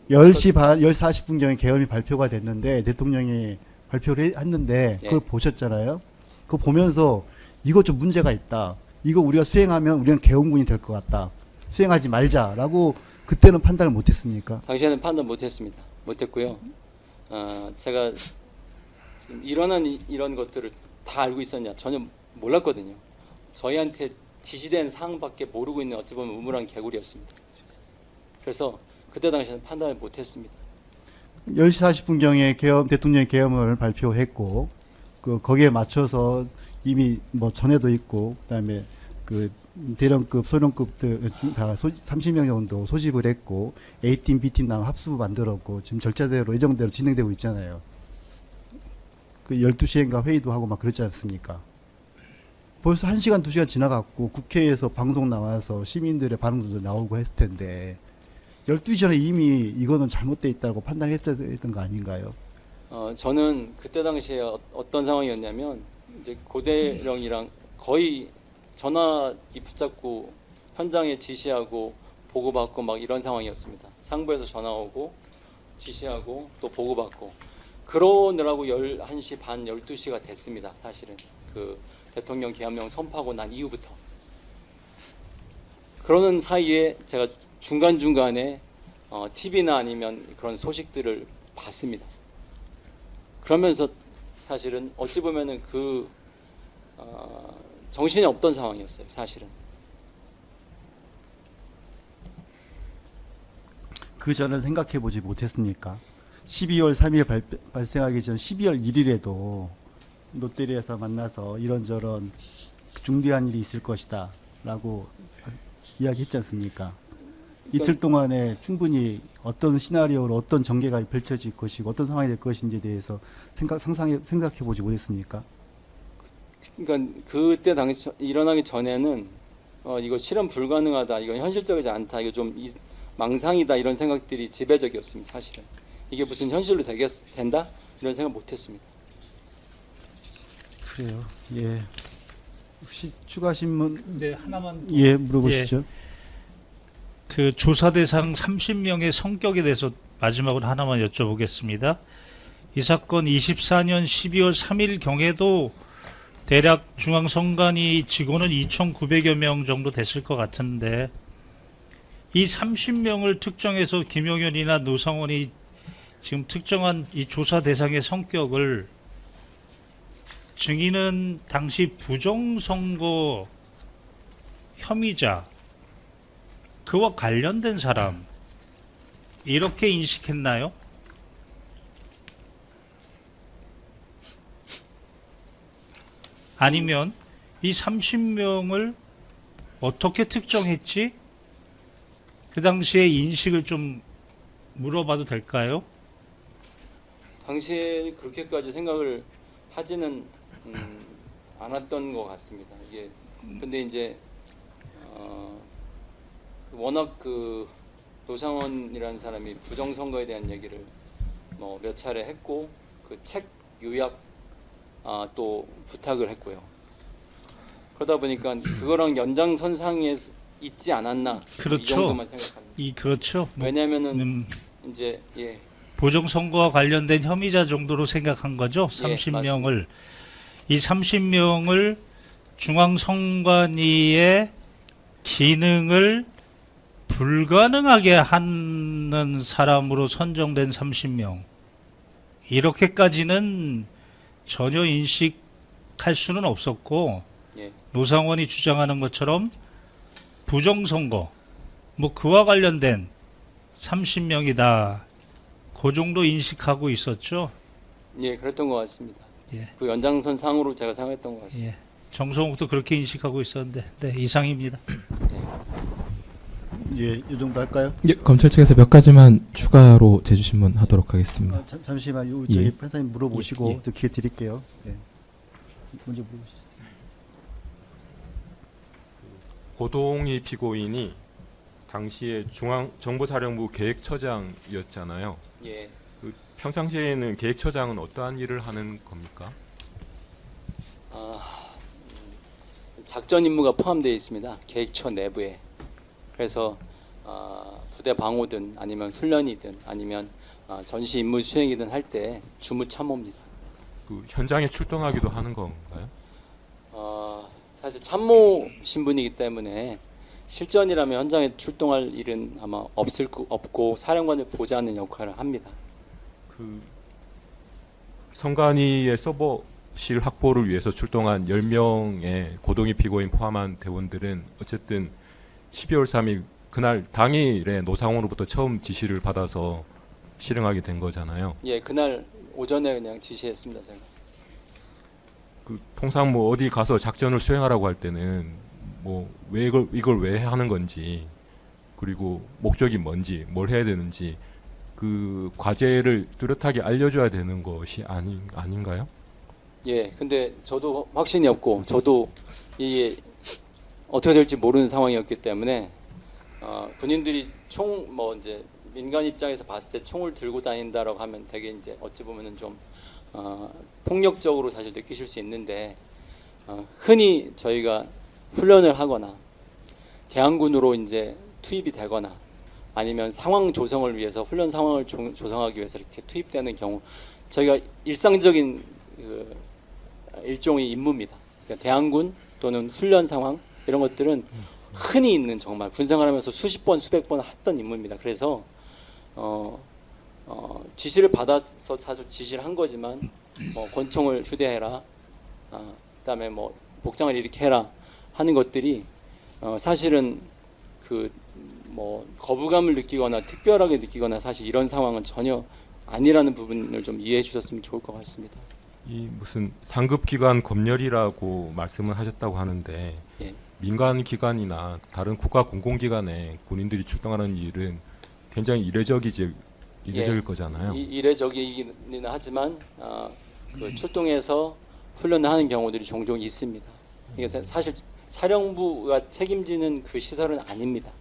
10시 40분경에 계엄이 발표가 됐는데 대통령이 발표를 했는데 그걸 예. 보셨잖아요. 그거 보면서 이거 좀 문제가 있다. 이거 우리가 수행하면 우리는 계엄군이 될 것 같다. 수행하지 말자라고 그때는 판단을 못했습니까? 당시에는 판단 못했습니다. 못했고요. 제가 지금 일어난 이런 것들을 다 알고 있었냐 전혀 몰랐거든요. 저희한테 지시된 사항밖에 모르고 있는 어찌 보면 우물한 개구리였습니다. 그래서 그때 당시에는 판단을 못했습니다. 10시 40분경에 대통령이 계엄을 발표했고 거기에 맞춰서 이미 뭐 전에도 있고 그다음에 그 대령급, 소령급들 다 30명 정도 소집을 했고 A팀, B팀 나눠 합수부 만들었고 지금 절차대로 예정대로 진행되고 있잖아요. 그 12시인가 회의도 하고 막 그랬지 않습니까? 벌써 1시간, 2시간 지나갔고 국회에서 방송 나와서 시민들의 반응도 나오고 했을 텐데 12시 전에 이미 이거는 잘못돼 있다고 판단했던 거 아닌가요? 저는 그때 당시에 어떤 상황이었냐면 이제 고대령이랑 거의 전화기 붙잡고 현장에 지시하고 보고받고 막 이런 상황이었습니다. 상부에서 전화 오고 지시하고 또 보고받고 그러느라고 11시 반 12시가 됐습니다. 사실은 그 대통령 기한명 선포하고 난 이후부터. 그러는 사이에 제가 중간중간에 TV나 아니면 그런 소식들을 봤습니다. 그러면서 사실은 어찌 보면은 정신이 없던 상황이었어요. 사실은. 그 전은 생각해 보지 못했습니까? 12월 3일 발생하기 전 12월 1일에도 롯데리아에서 만나서 이런저런 중대한 일이 있을 것이다 라고 이야기했지 않습니까? 이틀 동안에 충분히 어떤 시나리오로 어떤 전개가 펼쳐질 것이고 어떤 상황이 될 것인지에 대해서 생각해 보지 못했습니까? 그러니까 그때 당시 일어나기 전에는 이거 실현 불가능하다, 이건 현실적이지 않다, 이거 좀 망상이다 이런 생각들이 지배적이었습니다. 사실은 이게 무슨 현실로 된다 이런 생각 못했습니다. 그래요. 예. 혹시 추가하신 분? 네, 하나만 예, 물어보시죠. 그 조사 대상 30명의 성격에 대해서 마지막으로 하나만 여쭤보겠습니다. 이 사건 24년 12월 3일 경에도 대략 중앙선관위 직원은 2,900여 명 정도 됐을 것 같은데 이 30명을 특정해서 김용현이나 노상원이 지금 특정한 이 조사 대상의 성격을 증인은 당시 부정선거 혐의자 그와 관련된 사람 이렇게 인식했나요? 아니면 이 30명을 어떻게 특정했지? 그 당시에 인식을 좀 물어봐도 될까요? 당시에 그렇게까지 생각을 하지는 않았던 것 같습니다. 이게 근데 이제 워낙 그 노상원이라는 사람이 부정선거에 대한 얘기를 뭐 몇 차례 했고 그 책 요약 또 부탁을 했고요. 그러다 보니까 그거랑 연장선상에 있지 않았나 그렇죠. 이 정도만 생각합니다. 그렇죠. 왜냐하면은 이제 부정선거와 관련된 혐의자 정도로 생각한 거죠. 30명을. 이 30명을 중앙선관위의 기능을 불가능하게 하는 사람으로 선정된 30명. 이렇게까지는 전혀 인식할 수는 없었고 예. 노상원이 주장하는 것처럼 부정선거 뭐 그와 관련된 30명이다. 그 정도 인식하고 있었죠. 예, 그랬던 것 같습니다. 예. 그 연장선상으로 제가 생각했던 것 같습니다. 예. 정성욱도 그렇게 인식하고 있었는데 네, 이상입니다. 예, 이 정도 할까요? 예, 검찰 측에서 몇 가지만 추가로 재주신문 하도록 하겠습니다. 잠시만요. 예. 저희 판사님 물어보시고 예, 예. 또 기회 드릴게요. 예. 먼저 물어보시죠. 고동희 피고인이 당시에 중앙정보사령부 계획처장이었잖아요. 예. 그 평상시에는 계획처장은 어떠한 일을 하는 겁니까? 작전 임무가 포함되어 있습니다. 계획처 내부에. 그래서 부대 방호든 아니면 훈련이든 아니면 전시 임무 수행이든 할 때 주무 참모입니다. 그 현장에 출동하기도 하는 건가요? 사실 참모 신분이기 때문에 실전이라면 현장에 출동할 일은 아마 없고 사령관을 보좌하는 역할을 합니다. 그 선관위의 서버실 확보를 위해서 출동한 10명의 고동희 피고인 포함한 대원들은 어쨌든 12월 3일 그날 당일에 노상원으로부터 처음 지시를 받아서 실행하게 된 거잖아요. 예, 그날 오전에 그냥 지시했습니다, 제가. 그 통상 뭐 어디 가서 작전을 수행하라고 할 때는 뭐 왜 이걸 왜 하는 건지 그리고 목적이 뭔지 뭘 해야 되는지 그 과제를 뚜렷하게 알려줘야 되는 것이 아닌가요? 예, 근데 저도 확신이 없고 저도 이게 어떻게 될지 모르는 상황이었기 때문에 군인들이 총 뭐 이제 민간 입장에서 봤을 때 총을 들고 다닌다라고 하면 되게 이제 어찌 보면은 좀 폭력적으로 사실 느끼실 수 있는데 흔히 저희가 훈련을 하거나 대항군으로 이제 투입이 되거나 아니면 상황 조성을 위해서 훈련 상황을 조성하기 위해서 이렇게 투입되는 경우 저희가 일상적인 그 일종의 임무입니다. 그러니까 대항군 또는 훈련 상황 이런 것들은 흔히 있는 정말 군생활하면서 수십 번 수백 번 했던 임무입니다. 그래서 지시를 받아서 사실 지시를 한 거지만 뭐 권총을 휴대해라, 그다음에 뭐 복장을 이렇게 해라 하는 것들이 사실은 그 뭐 거부감을 느끼거나 특별하게 느끼거나 사실 이런 상황은 전혀 아니라는 부분을 좀 이해해 주셨으면 좋을 것 같습니다. 이 무슨 상급 기관 검열이라고 말씀을 하셨다고 하는데 예. 민간 기관이나 다른 국가 공공기관에 군인들이 출동하는 일은 굉장히 이례적일 거잖아요. 이례적이기는 하지만 그 출동해서 훈련을 하는 경우들이 종종 있습니다. 이게 사실 사령부가 책임지는 그 시설은 아닙니다.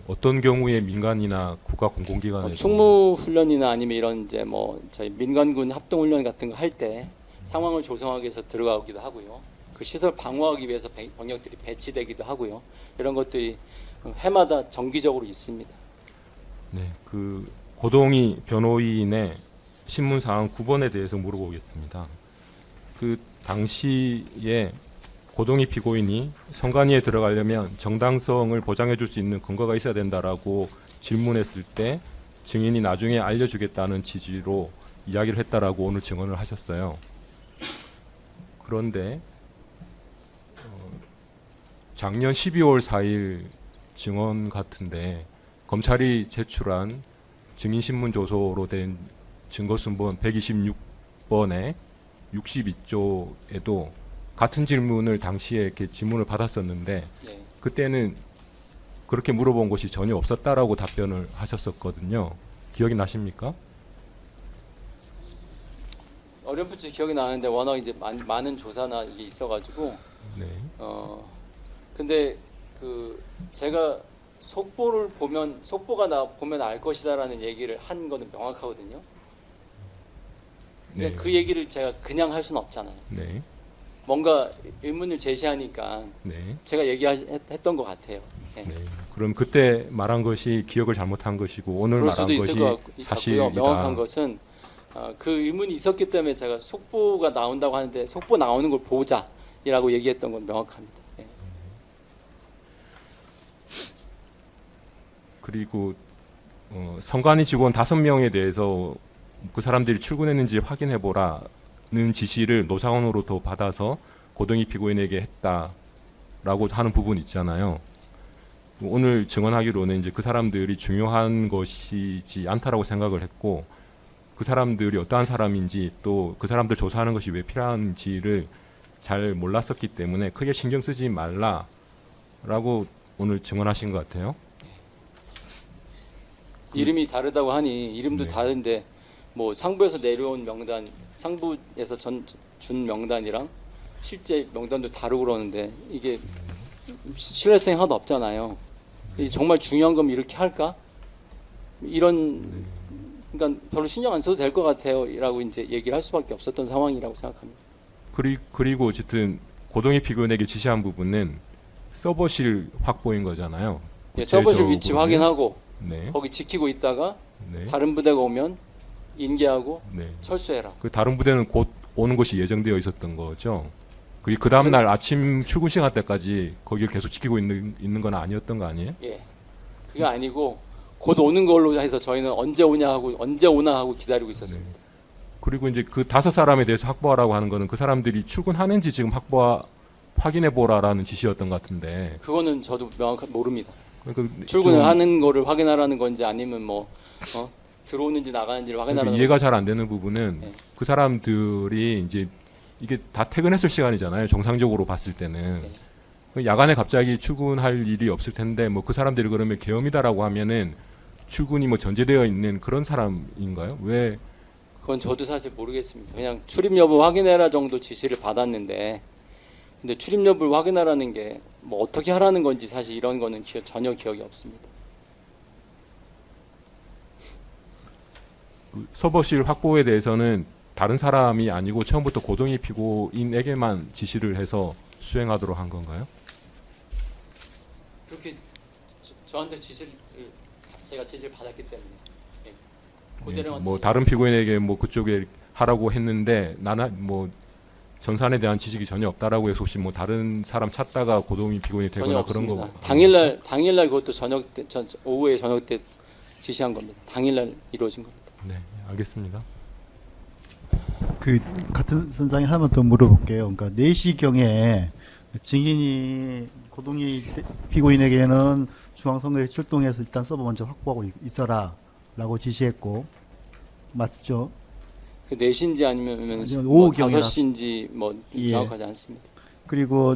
어떤 경우에 민간이나 국가 공공기관에 충무 훈련이나 아니면 이런 이제 뭐 저희 민간군 합동 훈련 같은 거 할 때 상황을 조성하기 위해서 들어가기도 하고요. 그 시설 방어하기 위해서 병력들이 배치되기도 하고요. 이런 것들이 해마다 정기적으로 있습니다. 네, 그 고동희 변호인의 신문 사항 9번에 대해서 물어보겠습니다. 그 당시에 고동희 피고인이 선관위에 들어가려면 정당성을 보장해 줄 수 있는 근거가 있어야 된다라고 질문했을 때 증인이 나중에 알려주겠다는 취지로 이야기를 했다라고 오늘 증언을 하셨어요. 그런데 작년 12월 4일 증언 같은데 검찰이 제출한 증인신문조서로 된 증거순번 126번에 62조에도 같은 질문을 당시에 이렇게 질문을 받았었는데 예. 그때는 그렇게 물어본 것이 전혀 없었다라고 답변을 하셨었거든요. 기억이 나십니까? 어렴풋이 기억이 나는데 워낙 이제 많은 조사나 이게 있어가지고 네. 근데 그 제가 속보가 보면 알 것이다라는 얘기를 한 거는 명확하거든요. 근데 네. 그 얘기를 제가 그냥 할 수는 없잖아요. 네. 뭔가 의문을 제시하니까 네. 제가 얘기했던 것 같아요. 네. 네. 그럼 그때 말한 것이 기억을 잘못한 것이고 오늘 그럴 말한 수도 있을 것이 것 같고요. 사실이다. 명확한 것은 그 의문이 있었기 때문에 제가 속보가 나온다고 하는데 속보 나오는 걸 보자라고 얘기했던 건 명확합니다. 네. 그리고 선관위 직원 5명에 대해서 그 사람들이 출근했는지 확인해 보라는 지시를 노사원으로부터 받아서 고동희 피고인에게 했다라고 하는 부분 있잖아요. 오늘 증언하기로는 이제 그 사람들이 중요한 것이지 않다라고 생각을 했고 그 사람들이 어떠한 사람인지 또 그 사람들 조사하는 것이 왜 필요한지를 잘 몰랐었기 때문에 크게 신경 쓰지 말라라고 오늘 증언하신 것 같아요. 이름이 다르다고 하니 이름도 네. 다른데 뭐 상부에서 내려온 명단, 상부에서 준 명단이랑 실제 명단도 다르고 그러는데 이게 신뢰성이 하나도 없잖아요. 정말 중요한 거면 이렇게 할까? 이런 그러니까 별로 신경 안 써도 될 것 같아요라고 이제 얘기를 할 수밖에 없었던 상황이라고 생각합니다. 그리고 어쨌든 고동희 피고인에게 지시한 부분은 서버실 확보인 거잖아요. 예, 서버실 위치 구체적으로는. 확인하고 네. 거기 지키고 있다가 네. 다른 부대가 오면 인계하고 네. 철수해라. 그 다른 부대는 곧 오는 것이 예정되어 있었던 거죠. 그게 그 다음 날 아침 출근 시간 때까지 거기를 계속 지키고 있는 건 아니었던 거 아니에요? 예, 그게 아니고 곧 오는 걸로 해서 저희는 언제 오나 하고 기다리고 있었습니다. 그리고 이제 그 5사람에 대해서 확보하라고 하는 거는 그 사람들이 출근하는지 지금 확인해 보라라는 지시였던 것 같은데. 그거는 저도 명확히 모릅니다. 그러니까 출근을 좀 하는 거를 확인하라는 건지 아니면 뭐 들어오는지 나가는지를 확인하라는 그러니까 이해가 잘 안 되는 부분은 네. 그 사람들이 이제 이게 다 퇴근했을 시간이잖아요. 정상적으로 봤을 때는. 네. 야간에 갑자기 출근할 일이 없을 텐데 뭐 그 사람들이 그러면 계엄이다라고 하면은 출근이 뭐 전제되어 있는 그런 사람인가요? 왜 그건 저도 사실 모르겠습니다. 그냥 출입 여부 확인해라 정도 지시를 받았는데, 근데 출입 여부를 확인하라는 게 뭐 어떻게 하라는 건지 사실 이런 거는 전혀 기억이 없습니다. 서버실 확보에 대해서는 다른 사람이 아니고 처음부터 고동희 피고인에게만 지시를 해서 수행하도록 한 건가요? 그렇게 저한테 제가 지시를 받았기 때문에. 예. 예, 고대령한테 뭐 다른 피고인에게 뭐 그쪽에 하라고 했는데 나는 뭐 전산에 대한 지식이 전혀 없다라고 해서 혹시 뭐 다른 사람 찾다가 고동희 피고인이 전혀 되거나 그런 없습니다. 거 당일날 그것도 오후에 저녁 때 지시한 겁니다. 당일날 이루어진 겁니다. 네, 알겠습니다. 그 같은 선상에 하나만 더 물어볼게요. 그러니까 4시경에 증인이 고동희 피고인에게는 중앙선거에 출동해서 일단 서버 먼저 확보하고 있어라라고 지시했고, 맞죠? 그 4시인지 아니면 오후 뭐 경이라 5시인지 뭐 예. 정확하지 않습니다. 그리고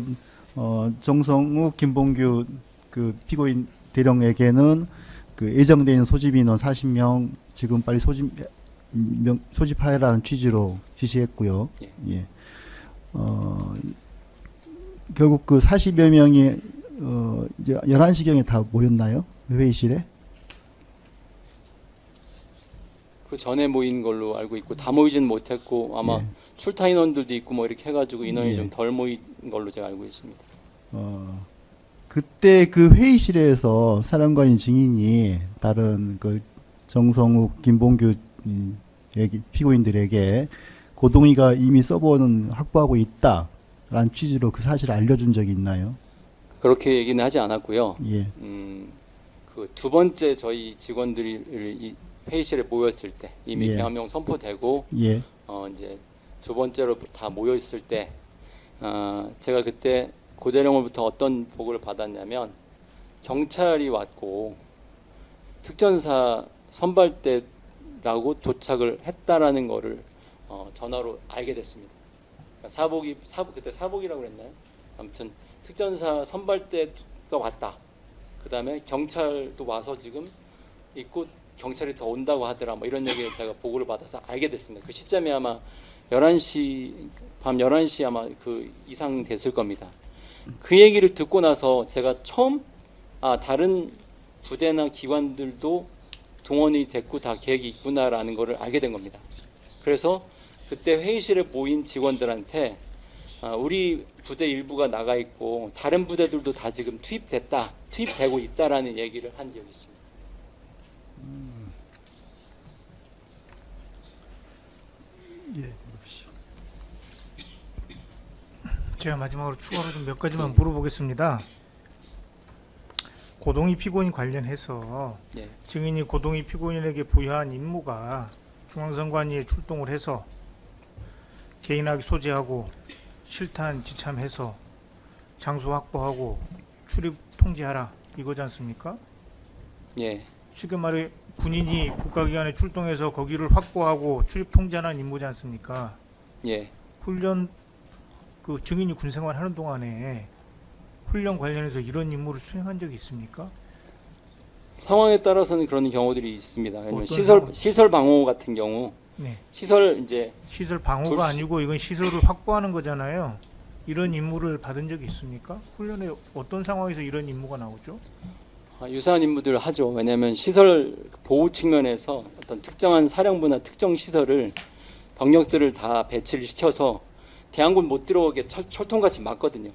정성욱, 김봉규 그 피고인 대령에게는 그 예정되어 있는 소집 인원 40명 지금 빨리 소집하라는 취지로 지시했고요. 예. 예. 결국 그 40여 명이 이제 11시경에 다 모였나요? 회의실에? 그 전에 모인 걸로 알고 있고 다 모이지는 못했고 아마 예. 출타 인원들도 있고 뭐 이렇게 해가지고 인원이 예. 좀 덜 모인 걸로 제가 알고 있습니다. 그때 그 회의실에서 사령관인 증인이 다른 그 정성욱, 김봉규 피고인들에게 고동희가 이미 서버는 확보하고 있다라는 취지로 그 사실을 알려준 적이 있나요? 그렇게 얘기는 하지 않았고요. 예. 그 두 번째 저희 직원들이 이 회의실에 모였을 때 이미 예. 계엄령 선포되고 예. 이제 두 번째로 다 모여 있을 때 제가 그때 고대령으로부터 어떤 보고를 받았냐면 경찰이 왔고 특전사 선발대라고 도착을 했다라는 거를 전화로 알게 됐습니다. 그러니까 그때 사복이라고 그랬나요? 아무튼 특전사 선발대가 왔다. 그 다음에 경찰도 와서 지금 있고 경찰이 더 온다고 하더라. 뭐 이런 얘기를 제가 보고를 받아서 알게 됐습니다. 그 시점이 아마 11시 밤 11시 아마 그 이상 됐을 겁니다. 그 얘기를 듣고 나서 제가 처음 다른 부대나 기관들도 동원이 됐고 다 계획이 있구나라는 것을 알게 된 겁니다. 그래서 그때 회의실에 모인 직원들한테 우리 부대 일부가 나가 있고 다른 부대들도 다 지금 투입되고 있다라는 얘기를 한 적이 있습니다. 예. 제가 마지막으로 추가로 좀 몇 가지만 물어보겠습니다. 고동희 피고인 관련해서 예. 증인이 고동희 피고인에게 부여한 임무가 중앙선관위에 출동을 해서 개인학위 소지하고 실탄 지참해서 장소 확보하고 출입 통제하라 이거지 않습니까? 예. 쉽게 말해 군인이 국가기관에 출동해서 거기를 확보하고 출입 통제하는 임무지 않습니까? 예. 훈련 그 증인이 군 생활하는 동안에 훈련 관련해서 이런 임무를 수행한 적이 있습니까? 상황에 따라서는 그런 경우들이 있습니다. 왜냐면 어떤 상황? 시설 방호 같은 경우 네. 시설 이제 시설 방어가 불- 아니고 이건 시설을 확보하는 거잖아요. 이런 임무를 받은 적이 있습니까? 훈련에 어떤 상황에서 이런 임무가 나오죠? 유사한 임무들을 하죠. 왜냐하면 시설 보호 측면에서 어떤 특정한 사령부나 특정 시설을 병력들을 다 배치를 시켜서 대항군 못 들어오게 철통같이 막거든요.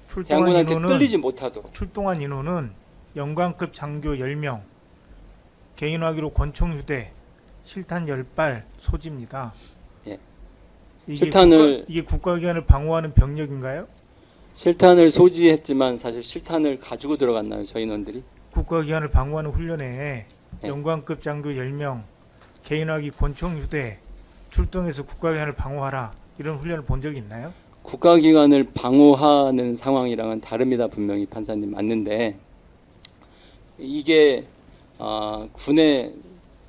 출동한 대항군한테 인원은 끌리지 못하도록. 출동한 인원은 영관급 장교 10명, 개인화기로 권총 휴대, 실탄 10발 소지입니다. 예. 이게 실탄을- 이게 국가기관을 방어하는 병력인가요? 실탄을 소지했지만 사실 실탄을 가지고 들어갔나요, 저희 인원들이? 국가기관을 방어하는 훈련에 예. 영관급 장교 10명, 개인화기 권총 휴대, 출동해서 국가기관을 방어하라 이런 훈련을 본 적이 있나요? 국가기관을 방어하는 상황이랑은 다릅니다. 분명히 판사님 맞는데 이게 군에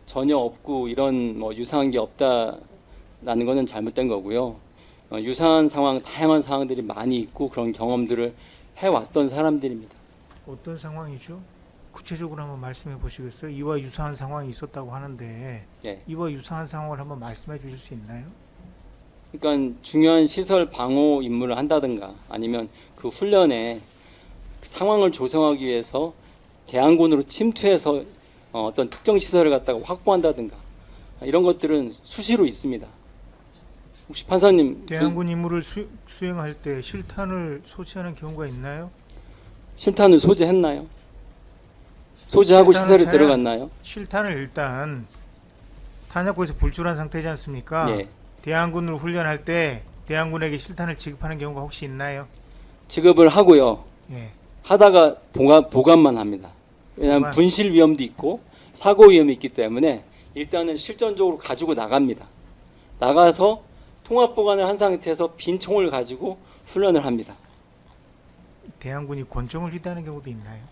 전혀 없고 이런 뭐 유사한 게 없다라는 것은 잘못된 거고요. 유사한 상황, 다양한 상황들이 많이 있고 그런 경험들을 해왔던 사람들입니다. 어떤 상황이죠? 구체적으로 한번 말씀해 보시겠어요? 이와 유사한 상황이 있었다고 하는데 예. 이와 유사한 상황을 한번 말씀해 주실 수 있나요? 그러니까 중요한 시설 방호 임무를 한다든가 아니면 그 훈련에 상황을 조성하기 위해서 대항군으로 침투해서 어떤 특정 시설을 갖다가 확보한다든가 이런 것들은 수시로 있습니다. 혹시 판사님 대항군 임무를 수행할 때 실탄을 소지하는 경우가 있나요? 실탄을 소지했나요? 소지하고 실탄을 시설에 차량- 들어갔나요? 실탄을 일단 탄약고에서 불출한 상태지 않습니까? 예. 대항군을 훈련할 때 대항군에게 실탄을 지급하는 경우가 혹시 있나요? 지급을 하고요. 예. 하다가 보관만 합니다. 왜냐하면 보관. 분실 위험도 있고 사고 위험이 있기 때문에 일단은 실전적으로 가지고 나갑니다. 나가서 통합 보관을 한 상태에서 빈 총을 가지고 훈련을 합니다. 대항군이 권총을 휘두르는 경우도 있나요?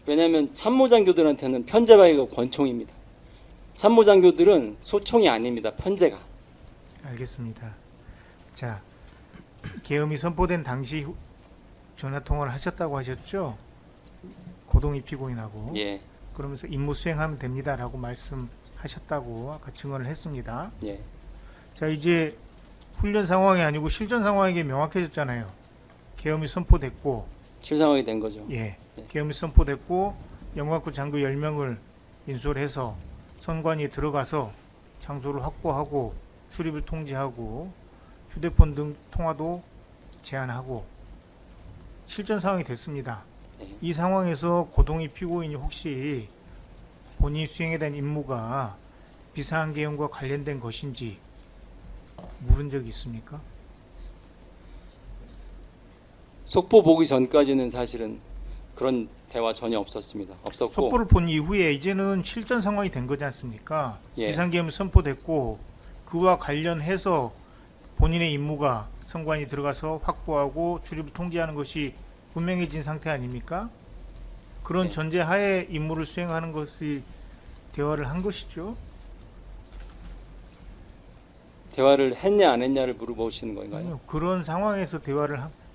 왜냐하면 참모장교들한테는 편제바위가 권총입니다. 참모장교들은 소총이 아닙니다. 편제가. 알겠습니다. 자, 계엄이 선포된 당시 전화 통화를 하셨다고 하셨죠? 고동희 피고인하고. 예, 그러면서 임무 수행하면 됩니다라고 말씀하셨다고 아까 증언을 했습니다. 예, 자, 이제 훈련 상황이 아니고 실전 상황이 명확해졌잖아요. 계엄이 선포됐고, 실상하게 된 거죠. 예, 네. 계엄이 선포됐고 영광구 장교 10명을 인솔 해서 선관위에 들어가서 장소를 확보하고 출입을 통제하고 휴대폰 등 통화도 제한하고 실전 상황이 됐습니다. 네. 이 상황에서 고동희 피고인이 혹시 본인이 수행에 대한 임무가 비상한 계엄과 관련된 것인지 물은 적이 있습니까? 속보 보기 전까지는 사실은 그런 대화 전혀 없었습니다. 없었고 속보를 본 이후에 이제는 실전 상황이 된 거지 않습니까? 예. 비상계엄이 선포됐고 그와 관련해서 본인의 임무가 선관위 들어가서 확보하고 출입을 통제하는 것이 분명해진 상태 아닙니까? 그런 네. 전제하에 임무를 수행하는 것이 대화를 한 것이죠. 대화를 했냐 안 했냐를 물어보시는 건가요? 아니요, 그런 상황에서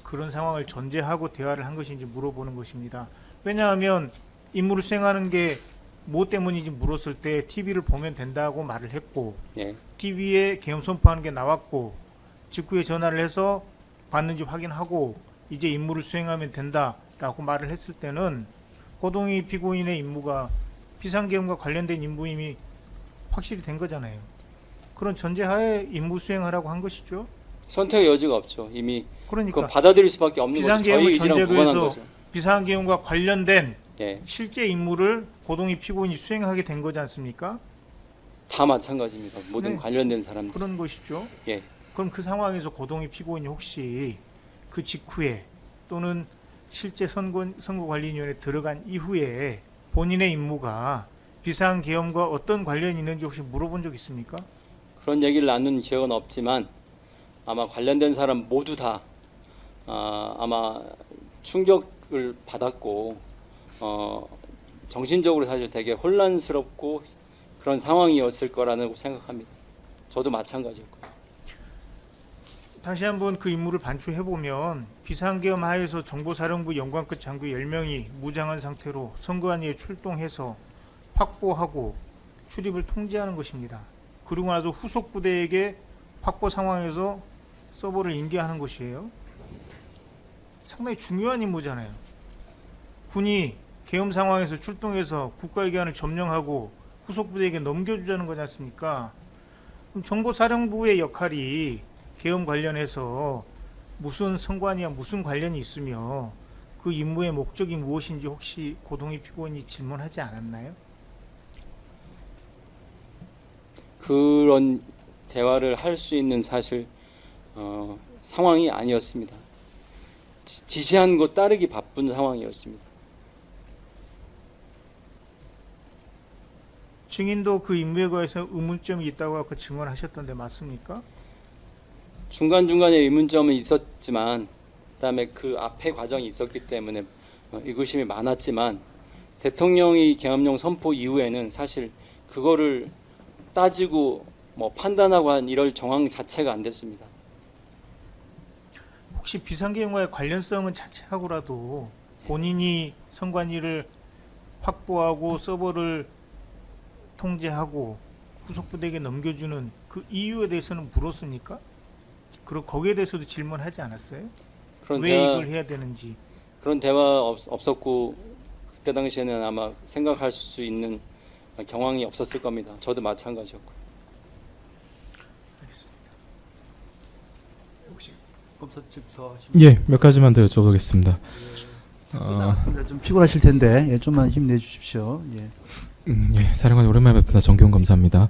그런 상황을 전제하고 대화를 한 것인지 물어보는 것입니다. 왜냐하면 임무를 수행하는 게 뭐 때문인지 물었을 때 TV를 보면 된다고 말을 했고 예, TV에 계엄 선포하는 게 나왔고 직후에 전화를 해서 봤는지 확인하고 이제 임무를 수행하면 된다라고 말을 했을 때는 고동희 피고인의 임무가 비상계엄과 관련된 임무임이 확실히 된 거잖아요. 그런 전제하에 임무 수행하라고 한 것이죠. 선택의 여지가 없죠. 이미 그러니까 그건 받아들일 수밖에 없는 거죠. 저희 비상계엄을 의지랑 전제로 무관한 해서 거죠. 비상계엄과 관련된 예, 실제 임무를 고동희 피고인이 수행하게 된 거지 않습니까? 다 마찬가지입니다. 모든 네. 관련된 사람들. 그런 것이죠. 예, 그럼 그 상황에서 고동희 피고인이 혹시 그 직후에 또는 실제 선거관리위원회에 들어간 이후에 본인의 임무가 비상계엄과 어떤 관련이 있는지 혹시 물어본 적 있습니까? 그런 얘기를 나눈 기억은 없지만 아마 관련된 사람 모두 다 아마 충격을 받았고 정신적으로 사실 되게 혼란스럽고 그런 상황이었을 거라는 생각합니다. 저도 마찬가지였고요. 다시 한번 그 임무를 반추해보면 비상계엄 하에서 정보사령부 영관급 장교 10명이 무장한 상태로 선거관리에 출동해서 확보하고 출입을 통제하는 것입니다. 그리고 나서 후속 부대에게 확보 상황에서 서버를 인계하는 것이에요. 상당히 중요한 임무잖아요. 군이 계엄 상황에서 출동해서 국가기관을 점령하고 후속 부대에게 넘겨주자는 거지 않습니까? 그럼 정보사령부의 역할이 계엄 관련해서 무슨 선관위와 무슨 관련이 있으며 그 임무의 목적이 무엇인지 혹시 고동희 피고인이 질문하지 않았나요? 그런 대화를 할 수 있는 사실 상황이 아니었습니다. 지시한 거 따르기 바쁜 상황이었습니다. 증인도 그 임무에 관해서 의문점이 있다고 아까 증언하셨던데 맞습니까? 중간중간에 의문점은 있었지만 그다음에 그 앞에 과정이 있었기 때문에 의구심이 많았지만 대통령이 계엄령 선포 이후에는 사실 그거를 따지고 뭐 판단하고 한 이럴 정황 자체가 안 됐습니다. 혹시 비상계엄과의 관련성은 자체하고라도 본인이 선관위를 확보하고 서버를 통제하고 후속 부대에게 넘겨주는 그 이유에 대해서는 물었습니까? 그리고 거기에 대해서도 질문하지 않았어요? 그런 왜 대화 이걸 해야 되는지. 그런 대화 없었고 그때 당시에는 아마 생각할 수 있는 경황이 없었을 겁니다. 저도 마찬가지였고. 검사측부터 하시면 예, 몇 가지만 더 여쭤보겠습니다. 끝나갔습니다. 좀 피곤하실 텐데 예, 좀만 힘내 주십시오. 예. 예, 사령관 오랜만에 뵙습니다. 정기훈 검사입니다.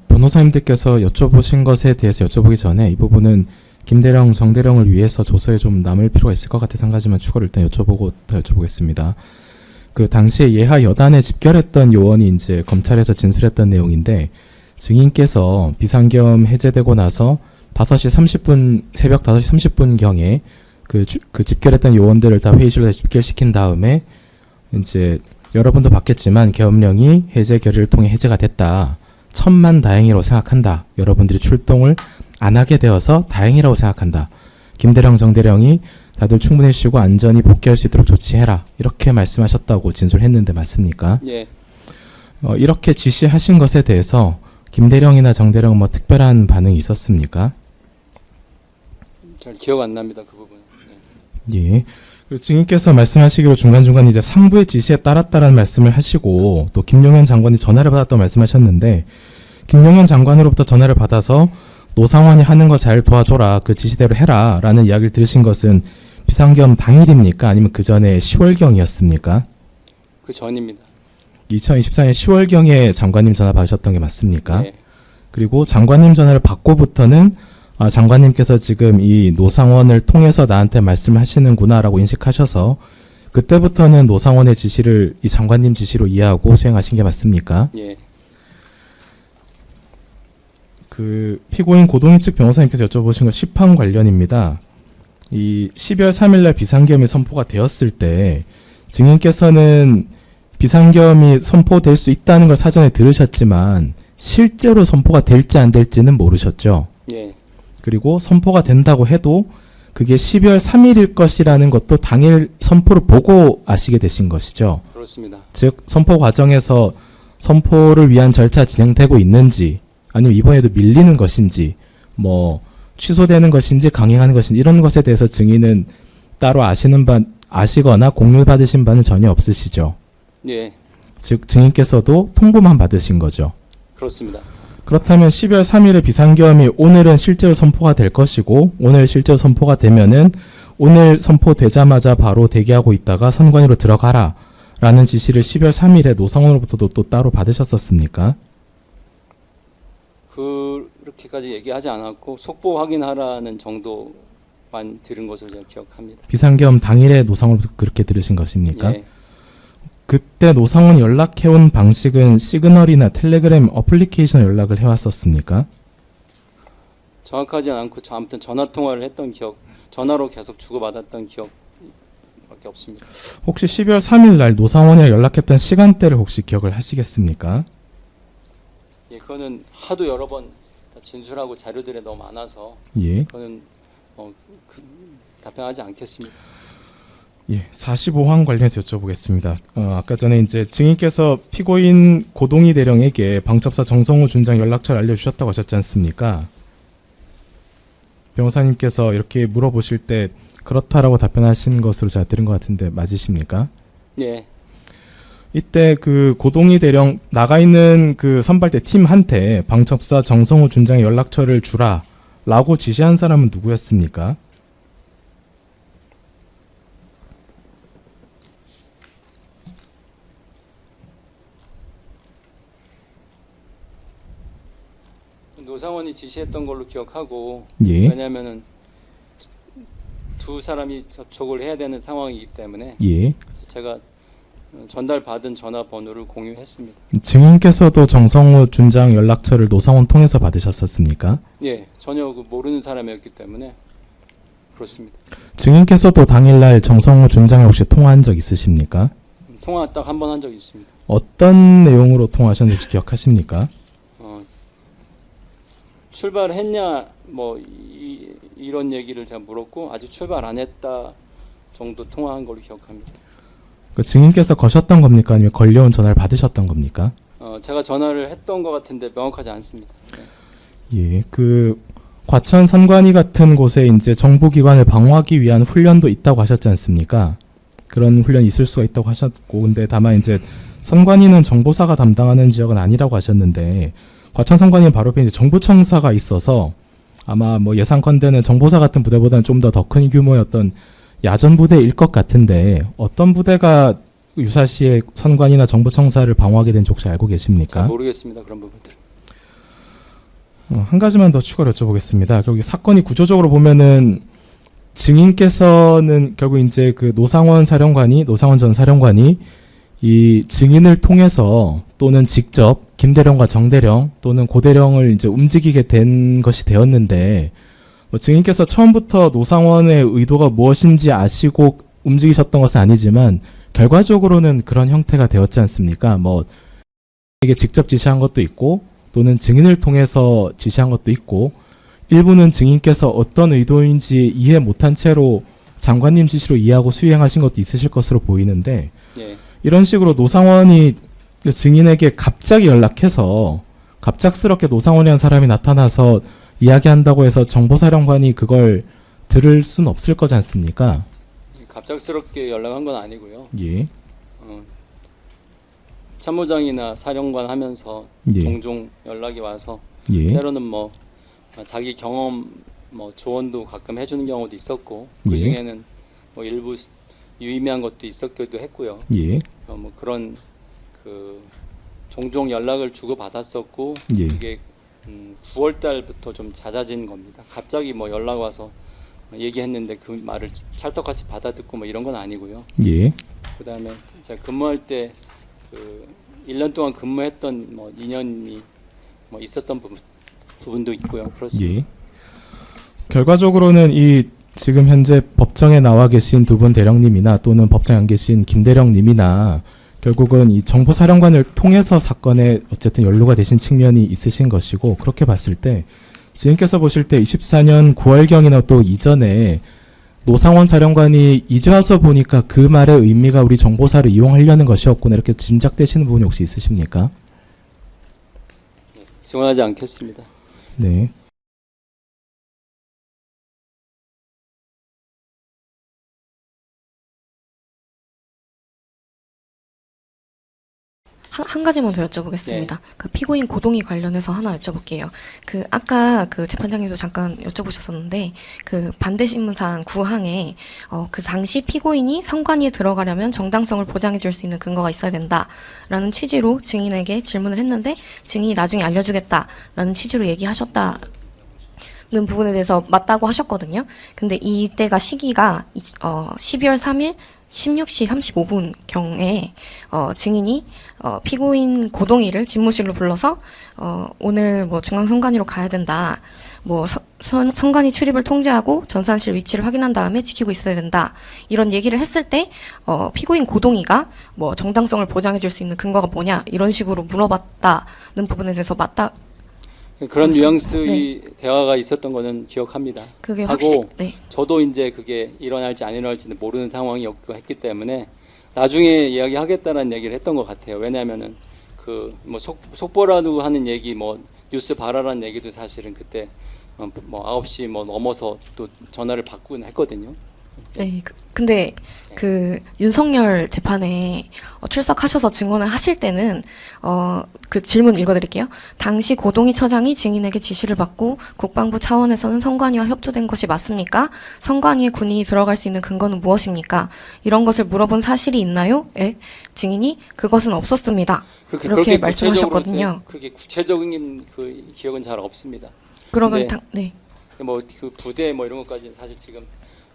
변호사님들께서 여쭤보신 것에 대해서 여쭤보기 전에 이 부분은 김대령, 정대령을 위해서 조서에 좀 남을 필요가 있을 것 같아서 한 가지만 추가로 일단 여쭤보고 더 여쭤보겠습니다. 그 당시에 예하 여단에 집결했던 요원이 이제 검찰에서 진술했던 내용인데 증인께서 비상겸 해제되고 나서 5시 30분 새벽 5시 30분경에 그 집결했던 요원들을 다 회의실로 집결시킨 다음에 이제 여러분도 봤겠지만 계엄령이 해제 결의를 통해 해제가 됐다. 천만다행이라고 생각한다. 여러분들이 출동을 안 하게 되어서 다행이라고 생각한다. 김대령, 정대령이 다들 충분히 쉬고 안전히 복귀할 수 있도록 조치해라. 이렇게 말씀하셨다고 진술했는데 맞습니까? 예, 이렇게 지시하신 것에 대해서 김대령이나 정대령은 뭐 특별한 반응이 있었습니까? 잘 기억 안 납니다. 그 부분. 예. 그리고 증인께서 말씀하시기로 중간중간 이제 상부의 지시에 따랐다라는 말씀을 하시고 또 김용현 장관이 전화를 받았다고 말씀하셨는데 김용현 장관으로부터 전화를 받아서 노상원이 하는 거 잘 도와줘라. 그 지시대로 해라. 라는 이야기를 들으신 것은 비상겸 당일입니까? 아니면 그 전에 10월경이었습니까? 그 전입니다. 2024년 10월경에 장관님 전화 받으셨던 게 맞습니까? 예, 그리고 장관님 전화를 받고부터는 장관님께서 지금 이 노상원을 통해서 나한테 말씀하시는구나라고 인식하셔서 그때부터는 노상원의 지시를 이 장관님 지시로 이해하고 수행하신 게 맞습니까? 예. 그 피고인 고동희 측 변호사님께서 여쭤보신 건 시판 관련입니다. 이 12월 3일날 비상겸이 선포가 되었을 때 증인께서는 비상겸이 선포될 수 있다는 걸 사전에 들으셨지만 실제로 선포가 될지 안 될지는 모르셨죠. 예. 그리고 선포가 된다고 해도 그게 12월 3일일 것이라는 것도 당일 선포를 보고 아시게 되신 것이죠. 그렇습니다. 즉 선포 과정에서 선포를 위한 절차 진행되고 있는지 아니면 이번에도 밀리는 것인지 뭐 취소되는 것인지 강행하는 것인지 이런 것에 대해서 증인은 따로 아시거나 공유받으신 바는 전혀 없으시죠. 예, 즉 증인께서도 통보만 받으신 거죠. 그렇습니다. 그렇다면 12월 3일에 비상겸이 오늘은 실제로 선포가 될 것이고 오늘 실제로 선포가 되면은 오늘 선포되자마자 바로 대기하고 있다가 선관위로 들어가라 라는 지시를 12월 3일에 노상원으로부터도 또 따로 받으셨었습니까? 그렇게까지 얘기하지 않았고 속보 확인하라는 정도만 들은 것을 제가 기억합니다. 비상겸 당일에 노상원으로부터 그렇게 들으신 것입니까? 예, 그때 노상원이 연락해온 방식은 시그널이나 텔레그램 어플리케이션 연락을 해왔었습니까? 정확하지 않고 아무튼 전화 통화를 했던 기억, 전화로 계속 주고받았던 기억밖에 없습니다. 혹시 12월 3일 날 노상원이랑 연락했던 시간대를 혹시 기억을 하시겠습니까? 예, 그거는 하도 여러 번 다 진술하고 자료들이 너무 많아서 예. 그거는 답변하지 않겠습니다. 예, 45항 관련해서 여쭤보겠습니다. 아까 전에 이제 증인께서 피고인 고동희 대령에게 방첩사 정성호 준장 연락처를 알려주셨다고 하셨지 않습니까? 변호사님께서 이렇게 물어보실 때 그렇다라고 답변하신 것으로 제가 들은 것 같은데 맞으십니까? 예, 이때 그 고동희 대령 나가 있는 그 선발대 팀한테 방첩사 정성호 준장의 연락처를 주라라고 지시한 사람은 누구였습니까? 노상원이 지시했던 걸로 기억하고 예. 왜냐하면은 두 사람이 접촉을 해야 되는 상황이기 때문에 예. 제가 전달받은 전화번호를 공유했습니다. 증인께서도 정성호 준장 연락처를 노상원 통해서 받으셨었습니까? 예, 전혀 모르는 사람이었기 때문에 그렇습니다. 증인께서도 당일날 정성호 준장에 혹시 통화한 적 있으십니까? 통화 딱 한 번 한 적이 있습니다. 어떤 내용으로 통화하셨는지 기억하십니까? 출발했냐 뭐 이런 얘기를 제가 물었고 아직 출발 안 했다 정도 통화한 걸로 기억합니다. 그 증인께서 거셨던 겁니까? 아니면 걸려온 전화를 받으셨던 겁니까? 제가 전화를 했던 것 같은데 명확하지 않습니다. 네. 예, 그 과천 선관위 같은 곳에 이제 정보기관을 방어하기 위한 훈련도 있다고 하셨지 않습니까? 그런 훈련이 있을 수가 있다고 하셨고, 근데 다만 이제 선관위는 정보사가 담당하는 지역은 아니라고 하셨는데, 과천 선관위는 바로 옆에 이제 정부청사가 있어서 아마 뭐 예상컨대는 정보사 같은 부대보다는 좀 더 큰 규모의 어떤 야전 부대일 것 같은데, 어떤 부대가 유사시에 선관위나 정부청사를 방어하게 된지 혹시 알고 계십니까? 잘 모르겠습니다. 그런 부분들. 한 가지만 더 추가로 여쭤보겠습니다. 결국 이 사건이 구조적으로 보면은 증인께서는 결국 이제 그 노상원 전 사령관이 이 증인을 통해서 또는 직접 김대령과 정대령 또는 고대령을 이제 움직이게 된 것이 되었는데, 뭐 증인께서 처음부터 노상원의 의도가 무엇인지 아시고 움직이셨던 것은 아니지만 결과적으로는 그런 형태가 되었지 않습니까? 뭐 이게 직접 지시한 것도 있고 또는 증인을 통해서 지시한 것도 있고, 일부는 증인께서 어떤 의도인지 이해 못한 채로 장관님 지시로 이해하고 수행하신 것도 있으실 것으로 보이는데, 예. 이런 식으로 노상원이 증인에게 갑자기 연락해서 갑작스럽게 노상원이라는 사람이 나타나서 이야기한다고 해서 정보사령관이 그걸 들을 수는 없을 거지 않습니까? 갑작스럽게 연락한 건 아니고요. 예. 참모장이나 사령관 하면서 예. 종종 연락이 와서 예. 때로는 뭐 자기 경험 뭐 조언도 가끔 해주는 경우도 있었고, 그 예. 중에는 뭐 일부 유의미한 것도 있었기도 했고요. 예. 뭐 그런 그 종종 연락을 주고 받았었고, 예. 이게 9월 달부터 좀 잦아진 겁니다. 갑자기 뭐 연락 와서 얘기했는데 그 말을 찰떡같이 받아듣고 뭐 이런 건 아니고요. 예. 그다음에 제가 근무할 때 그 1년 동안 근무했던 뭐 인연이 뭐 있었던 부분도 있고요. 그렇습니다. 예. 결과적으로는 이 지금 현재 법정에 나와 계신 두 분 대령님이나 또는 법정에 안 계신 김대령님이나 결국은 이 정보사령관을 통해서 사건에 어쨌든 연루가 되신 측면이 있으신 것이고, 그렇게 봤을 때 지금께서 보실 때 24년 9월경이나 또 이전에 노상원 사령관이 이제 와서 보니까 그 말의 의미가 우리 정보사를 이용하려는 것이었구나, 이렇게 짐작되시는 부분이 혹시 있으십니까? 증언하지 않겠습니다. 네. 한 가지만 더 여쭤보겠습니다. 네. 그 피고인 고동이 관련해서 하나 여쭤볼게요. 그 아까 그 재판장님도 잠깐 여쭤보셨었는데, 그 반대신문사항 9항에 그 당시 피고인이 선관위에 들어가려면 정당성을 보장해 줄 수 있는 근거가 있어야 된다라는 취지로 증인에게 질문을 했는데, 증인이 나중에 알려주겠다라는 취지로 얘기하셨다는 부분에 대해서 맞다고 하셨거든요. 근데 이때가 시기가 12월 3일 16시 35분 경에 증인이 피고인 고동이를 집무실로 불러서 오늘 뭐 중앙선관위로 가야 된다. 뭐 선관위 출입을 통제하고 전산실 위치를 확인한 다음에 지키고 있어야 된다. 이런 얘기를 했을 때 피고인 고동이가 뭐 정당성을 보장해 줄 수 있는 근거가 뭐냐 이런 식으로 물어봤다는 부분에 대해서 맞다. 그런 그렇죠. 뉘앙스의 대화가 있었던 거는 기억합니다. 그게 하고 확실히 네. 저도 이제 그게 일어날지 안 일어날지는 모르는 상황이었고 했기 때문에 나중에 이야기하겠다는 얘기를 했던 것 같아요. 왜냐하면은 그 뭐 속보라고 하는 얘기, 뭐 뉴스 발화라는 얘기도 사실은 그때 뭐 9시 뭐 넘어서 또 전화를 받곤 했거든요. 네, 근데 그 윤석열 재판에 출석하셔서 증언을 하실 때는 그 질문 읽어드릴게요. 당시 고동희 처장이 증인에게 지시를 받고 국방부 차원에서는 선관위와 협조된 것이 맞습니까? 선관위에 군인이 들어갈 수 있는 근거는 무엇입니까? 이런 것을 물어본 사실이 있나요? 예, 증인이 그것은 없었습니다. 이렇게 말씀하셨거든요. 그렇게 구체적인 그 기억은 잘 없습니다. 그러면 네. 뭐 그 부대 뭐 이런 것까지는 사실 지금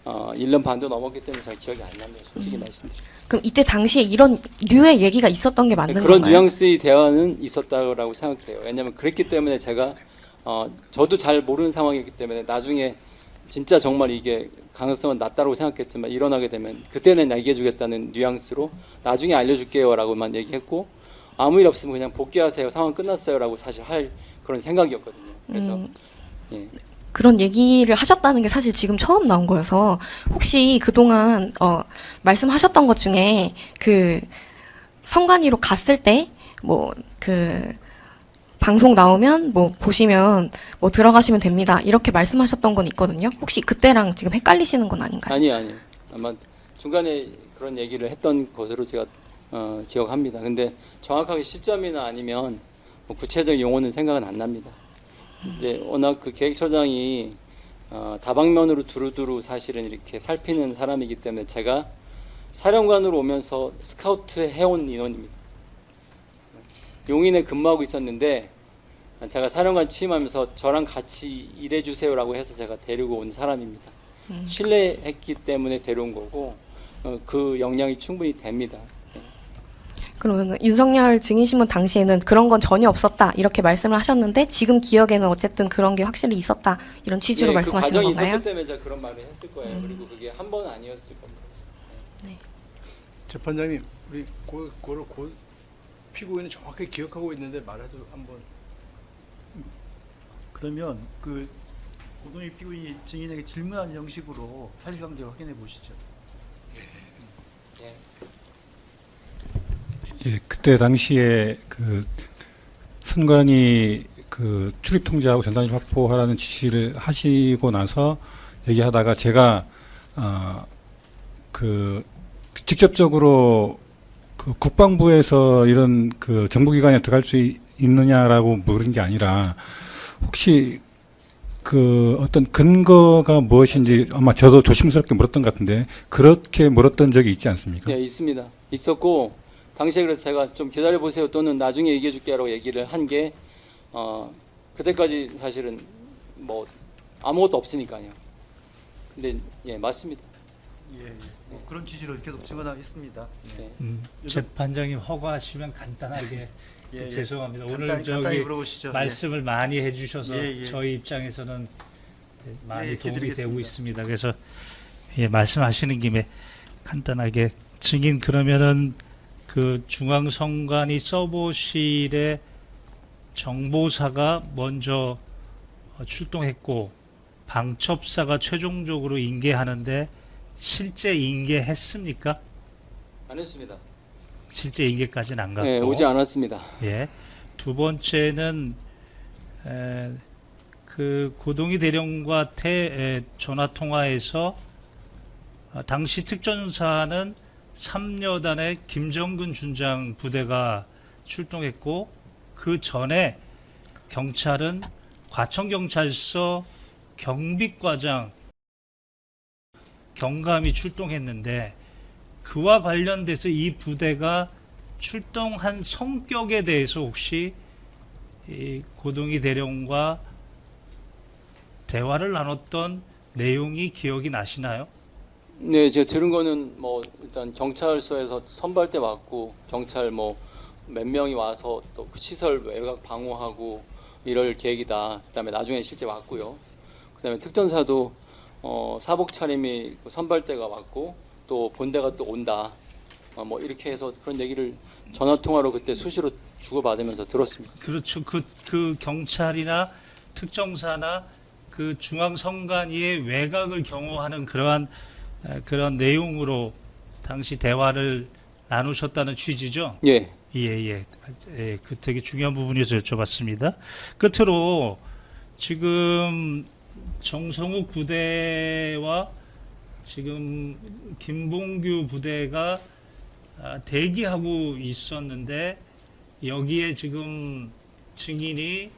1년 반도 넘었기 때문에 잘 기억이 안 나네요. 솔직히 말씀드리면. 그럼 이때 당시에 이런 류의 얘기가 있었던 게 맞는 그런 건가요? 뉘앙스의 대화는 있었다고 생각해요. 왜냐하면 그랬기 때문에 제가 저도 잘 모르는 상황이기 때문에 나중에 진짜 정말 이게 가능성은 낮다고 생각했지만 일어나게 되면 그때는 얘기해주겠다는 뉘앙스로 나중에 알려줄게요라고만 얘기했고, 아무 일 없으면 그냥 복귀하세요. 상황 끝났어요라고 사실 할 그런 생각이었거든요. 그래서 예. 그런 얘기를 하셨다는 게 사실 지금 처음 나온 거여서 혹시 그동안 말씀하셨던 것 중에 그 선관위로 갔을 때 뭐 그 방송 나오면 뭐 보시면 뭐 들어가시면 됩니다. 이렇게 말씀하셨던 건 있거든요. 혹시 그때랑 지금 헷갈리시는 건 아닌가요? 아니요. 아마 중간에 그런 얘기를 했던 것으로 제가 기억합니다. 근데 정확하게 시점이나 아니면 뭐 구체적 용어는 생각은 안 납니다. 이제 워낙 그 계획처장이 다방면으로 두루두루 사실은 이렇게 살피는 사람이기 때문에 제가 사령관으로 오면서 스카우트 해온 인원입니다. 용인에 근무하고 있었는데 제가 사령관 취임하면서 저랑 같이 일해주세요라고 해서 제가 데리고 온 사람입니다. 신뢰했기 때문에 데려온 거고 그 역량이 충분히 됩니다. 그러면 윤석열 증인신문 당시에는 그런 건 전혀 없었다 이렇게 말씀을 하셨는데 지금 기억에는 어쨌든 그런 게 확실히 있었다 이런 취지로 예, 말씀하시는 그 과정이 건가요? 있었기 때문에 제가 그런 말을 했을 거예요. 그리고 그게 한 번은 아니었을 겁니다. 재판장님, 우리 그거를 피고인은 정확하게 기억하고 있는데 말해도 한번. 그러면 그 고동희 피고인이 증인에게 질문한 형식으로 사실관계를 확인해 보시죠. 예, 그때 당시에 그 선관위 그 출입 통제하고 전단지 확보하라는 지시를 하시고 나서 얘기하다가 제가 그 직접적으로 그 국방부에서 이런 그 정부기관에 들어갈 수 있느냐라고 물은 게 아니라 혹시 그 어떤 근거가 무엇인지 아마 저도 조심스럽게 물었던 것 같은데 그렇게 물었던 적이 있지 않습니까? 네, 있습니다. 있었고 당시에 그래서 제가 좀 기다려 보세요 또는 나중에 얘기해 줄게라고 얘기를 한 게 그때까지 사실은 뭐 아무것도 없으니까요. 근데 예, 맞습니다. 뭐 그런 취지로 계속 증언하겠습니다. 네. 재판장님 허가하시면 간단하게 죄송합니다. 오늘 간단히 저기 물어보시죠. 말씀을 많이 해주셔서 예. 저희 입장에서는 많이 예, 도움이 해드리겠습니다. 되고 있습니다. 그래서 말씀하시는 김에 간단하게 증인 그러면은 그 중앙선관위 서버실에 정보사가 먼저 출동했고 방첩사가 최종적으로 인계하는데 실제 인계했습니까? 안 했습니다. 실제 인계까지는 안 갔고. 네, 오지 않았습니다. 예. 두 번째는 그 고동희 대령과 전화 통화에서 당시 특전사는 3여단의 김정근 준장 부대가 출동했고 그 전에 경찰은 과천경찰서 경비과장 경감이 출동했는데 그와 관련돼서 이 부대가 출동한 성격에 대해서 혹시 이 고동희 대령과 대화를 나눴던 내용이 기억이 나시나요? 네, 제가 들은 거는 뭐 일단 경찰서에서 선발대 왔고 경찰 뭐 몇 명이 와서 또 그 시설 외곽 방어하고 이럴 계획이다. 그다음에 나중에 실제 왔고요. 그다음에 특전사도 사복 차림이 선발대가 왔고 또 본대가 또 온다. 뭐 이렇게 해서 그런 얘기를 전화 통화로 그때 수시로 주고받으면서 들었습니다. 그렇죠. 그 경찰이나 특정사나 그 중앙선관위의 외곽을 경호하는 그런 내용으로 당시 대화를 나누셨다는 취지죠? 예. 예. 그 되게 중요한 부분에서 여쭤봤습니다. 끝으로 지금 정성욱 부대와 지금 김봉규 부대가 대기하고 있었는데 여기에 지금 증인이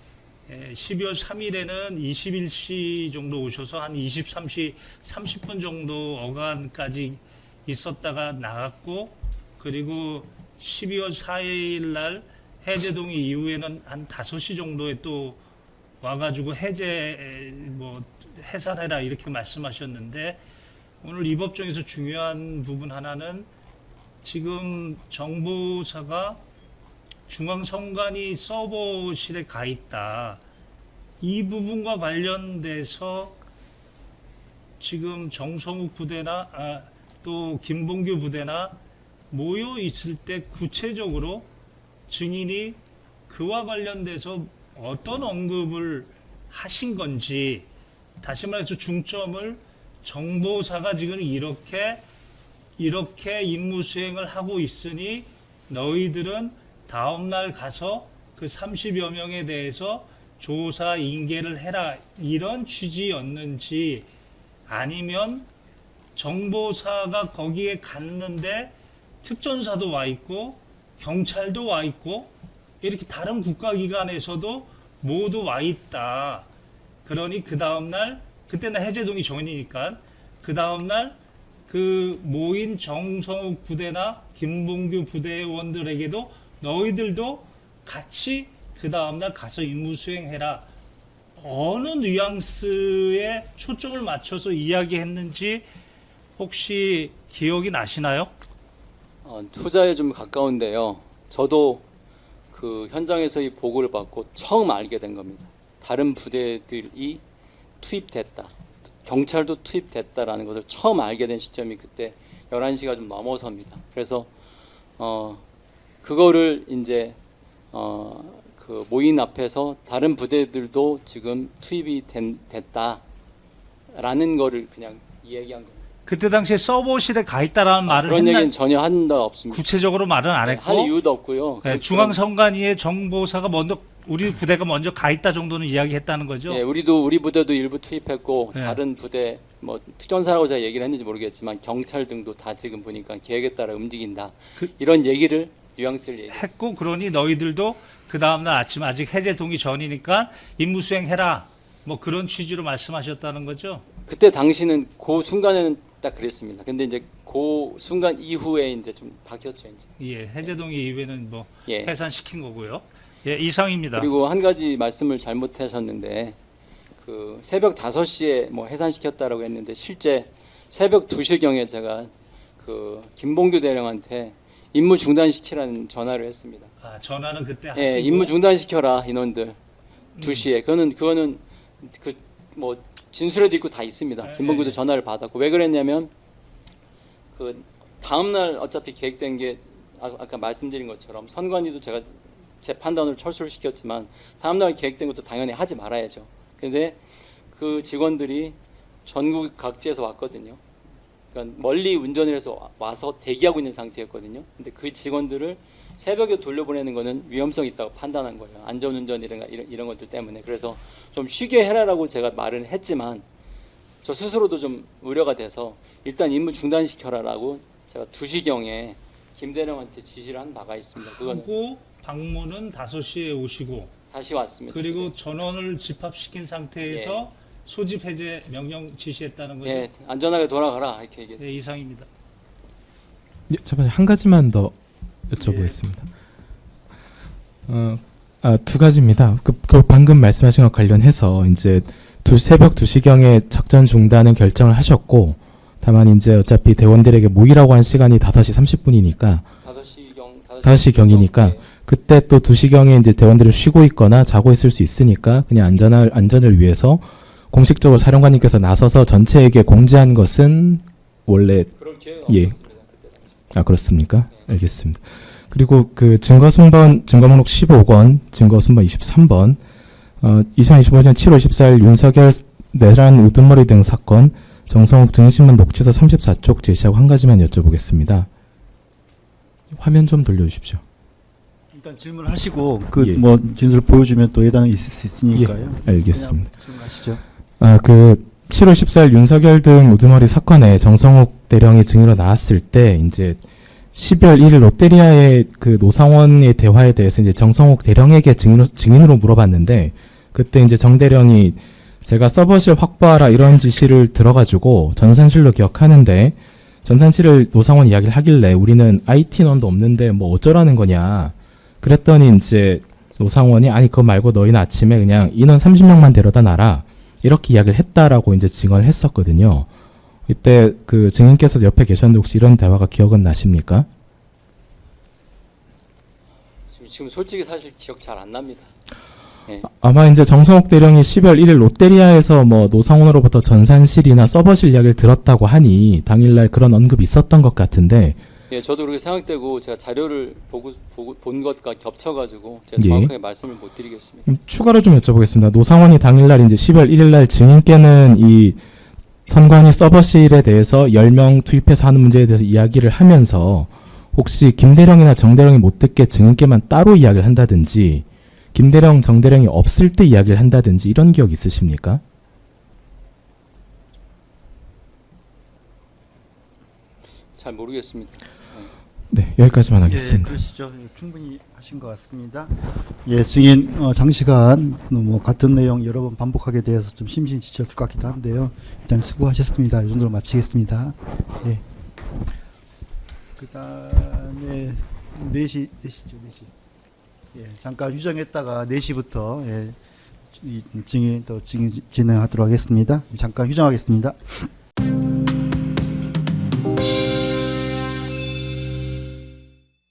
12월 3일에는 21시 정도 오셔서 한 23시 30분 정도 어간까지 있었다가 나갔고 그리고 12월 4일 날 해제동의 이후에는 한 5시 정도에 또 와가지고 해산해라 이렇게 말씀하셨는데 오늘 이 법정에서 중요한 부분 하나는 지금 정보사가 중앙선관위 서버실에 가 있다. 이 부분과 관련돼서 지금 정성욱 부대나 또 김봉규 부대나 모여 있을 때 구체적으로 증인이 그와 관련돼서 어떤 언급을 하신 건지 다시 말해서 중점을 정보사가 지금 이렇게 임무 수행을 하고 있으니 너희들은 다음날 가서 그 30여 명에 대해서 조사 인계를 해라, 이런 취지였는지, 아니면 정보사가 거기에 갔는데 특전사도 와 있고 경찰도 와 있고 이렇게 다른 국가기관에서도 모두 와 있다. 그러니 그 다음날, 그때는 해제동이 전이니까 그 다음날 그 모인 정성욱 부대나 김봉규 부대원들에게도 너희들도 같이 그 다음날 가서 임무 수행해라. 어느 뉘앙스에 초점을 맞춰서 이야기했는지 혹시 기억이 나시나요? 투자에 좀 가까운데요. 저도 그 현장에서 이 보고를 받고 처음 알게 된 겁니다. 다른 부대들이 투입됐다, 경찰도 투입됐다라는 것을 처음 알게 된 시점이 그때 11시가 좀 넘어섭니다. 그래서 그거를 이제 그 모인 앞에서 다른 부대들도 지금 투입이 됐다라는 거를 그냥 이야기한 겁니다. 그때 당시에 서버실에 가 있다라는 말을 그런 했나? 얘기는 전혀 한 적 없습니다. 구체적으로 말은 안 했고, 할 이유도 없고요. 네, 중앙선관위의 정보사가 먼저, 우리 부대가 먼저 가 있다 정도는 이야기했다는 거죠. 예, 우리 부대도 일부 투입했고 네. 다른 부대 뭐 특전사라고 제가 얘기를 했는지 모르겠지만 경찰 등도 다 지금 보니까 계획에 따라 움직인다. 이런 얘기를 뉘앙스를 얘기. 했고, 그러니 너희들도 그 다음날 아침, 아직 해제 동의 전이니까 임무 수행해라, 뭐 그런 취지로 말씀하셨다는 거죠. 그때 당시는 그 순간에는 딱 그랬습니다. 근데 이제 그 순간 이후에 이제 좀 바뀌었죠 이제. 예, 해제 동의 이후에는 뭐 예. 해산시킨 거고요. 예, 이상입니다. 그리고 한 가지 말씀을 잘못하셨는데 그 새벽 5시에 뭐 해산시켰다라고 했는데 실제 새벽 2시경에 제가 그 김봉규 대령한테 임무 중단시키라는 전화를 했습니다. 아, 전화는 그때 하시고. 예, 임무 중단시켜라 인원들 2시에. 그거는 그 뭐 진술에도 있고 다 있습니다. 네, 김봉규도 네. 전화를 받았고 왜 그랬냐면 그 다음 날 어차피 계획된 게 아까 말씀드린 것처럼 선관위도 제가 제 판단으로 철수를 시켰지만 다음 날 계획된 것도 당연히 하지 말아야죠. 근데 그 직원들이 전국 각지에서 왔거든요. 그러니까 멀리 운전을 해서 와서 대기하고 있는 상태였거든요. 근데 그 직원들을 새벽에 돌려보내는 거는 위험성이 있다고 판단한 거예요. 안전운전이나 이런 것들 때문에. 그래서 좀 쉬게 해라라고 제가 말은 했지만 저 스스로도 좀 우려가 돼서 일단 임무 중단시켜라라고 제가 2시경에 김 대령한테 지시를 한 바가 있습니다. 그거는 하고 방문은 5시에 오시고, 다시 왔습니다. 그리고 전원을 집합시킨 상태에서 소집 해제 명령 지시했다는 거죠. 예, 안전하게 돌아가라 이렇게 얘기했습니다. 네, 이상입니다. 예, 잠깐 한 가지만 더 여쭤보겠습니다. 두 가지입니다. 그 방금 말씀하신 것 관련해서 이제 새벽 2시경에 작전 중단은 결정을 하셨고, 다만 이제 어차피 대원들에게 모이라고 한 시간이 5시 30분이니까 5시경이니까 그때 또 2시경에 이제 대원들이 쉬고 있거나 자고 있을 수 있으니까 그냥 안전을 위해서 공식적으로 사령관님께서 나서서 전체에게 공지한 것은 원래 그런 기회가 예. 없었습니다. 그때. 그렇습니까? 알겠습니다. 그리고 그 증거순번 증거목록 15권, 증거순번 23번, 2025년 7월 14일 윤석열 내란 우두머리 등 사건 정성욱 증인신문 녹취서 34쪽 제시하고 한 가지만 여쭤보겠습니다. 화면 좀 돌려주십시오. 일단 질문하시고 그 예. 뭐 진술 보여주면 또 예단이 있을 수 있으니까요. 알겠습니다. 그냥 질문하시죠. 그 7월 14일 윤석열 등 우두머리 사건에 정성욱 대령이 증인으로 나왔을 때 이제 12월 1일 롯데리아의 그 노상원의 대화에 대해서 이제 정성욱 대령에게 증인으로 물어봤는데, 그때 이제 정 대령이 제가 서버실 확보하라 이런 지시를 들어가지고 전산실로 기억하는데, 전산실을 노상원 이야기를 하길래 우리는 IT 인원도 없는데 뭐 어쩌라는 거냐. 그랬더니 이제 노상원이 아니 그거 말고 너희는 아침에 그냥 인원 30명만 데려다 놔라 이렇게 이야기를 했다라고 이제 증언을 했었거든요. 이때 그 증인께서 옆에 계셨는데 혹시 이런 대화가 기억은 나십니까? 지금 솔직히 사실 기억 잘 안 납니다. 예. 아마 이제 정성욱 대령이 12월 1일 롯데리아에서 뭐 노상원으로부터 전산실이나 서버실 이야기를 들었다고 하니 당일날 그런 언급이 있었던 것 같은데 예, 저도 그렇게 생각되고 제가 자료를 본 것과 겹쳐가지고 제가 예. 정확하게 말씀을 못 드리겠습니다. 추가로 좀 여쭤보겠습니다. 노상원이 당일날 이제 10월 1일날 증인께는 이 선관위 서버실에 대해서 10명 투입해서 하는 문제에 대해서 이야기를 하면서 혹시 김대령이나 정대령이 못 듣게 증인께만 따로 이야기를 한다든지 김대령, 정대령이 없을 때 이야기를 한다든지 이런 기억 있으십니까? 잘 모르겠습니다. 네, 여기까지만 예, 하겠습니다. 그러시죠. 예, 충분히 하신 것 같습니다. 예, 증인 장시간 뭐 같은 내용 여러 번 반복하게 되어서 좀 심심지쳤을 것 같기도 한데요. 일단 수고하셨습니다. 이 정도로 마치겠습니다. 예. 그다음에 4시죠, 4시. 예, 잠깐 휴정했다가 4시부터 예, 이 증인 진행하도록 하겠습니다. 잠깐 휴정하겠습니다.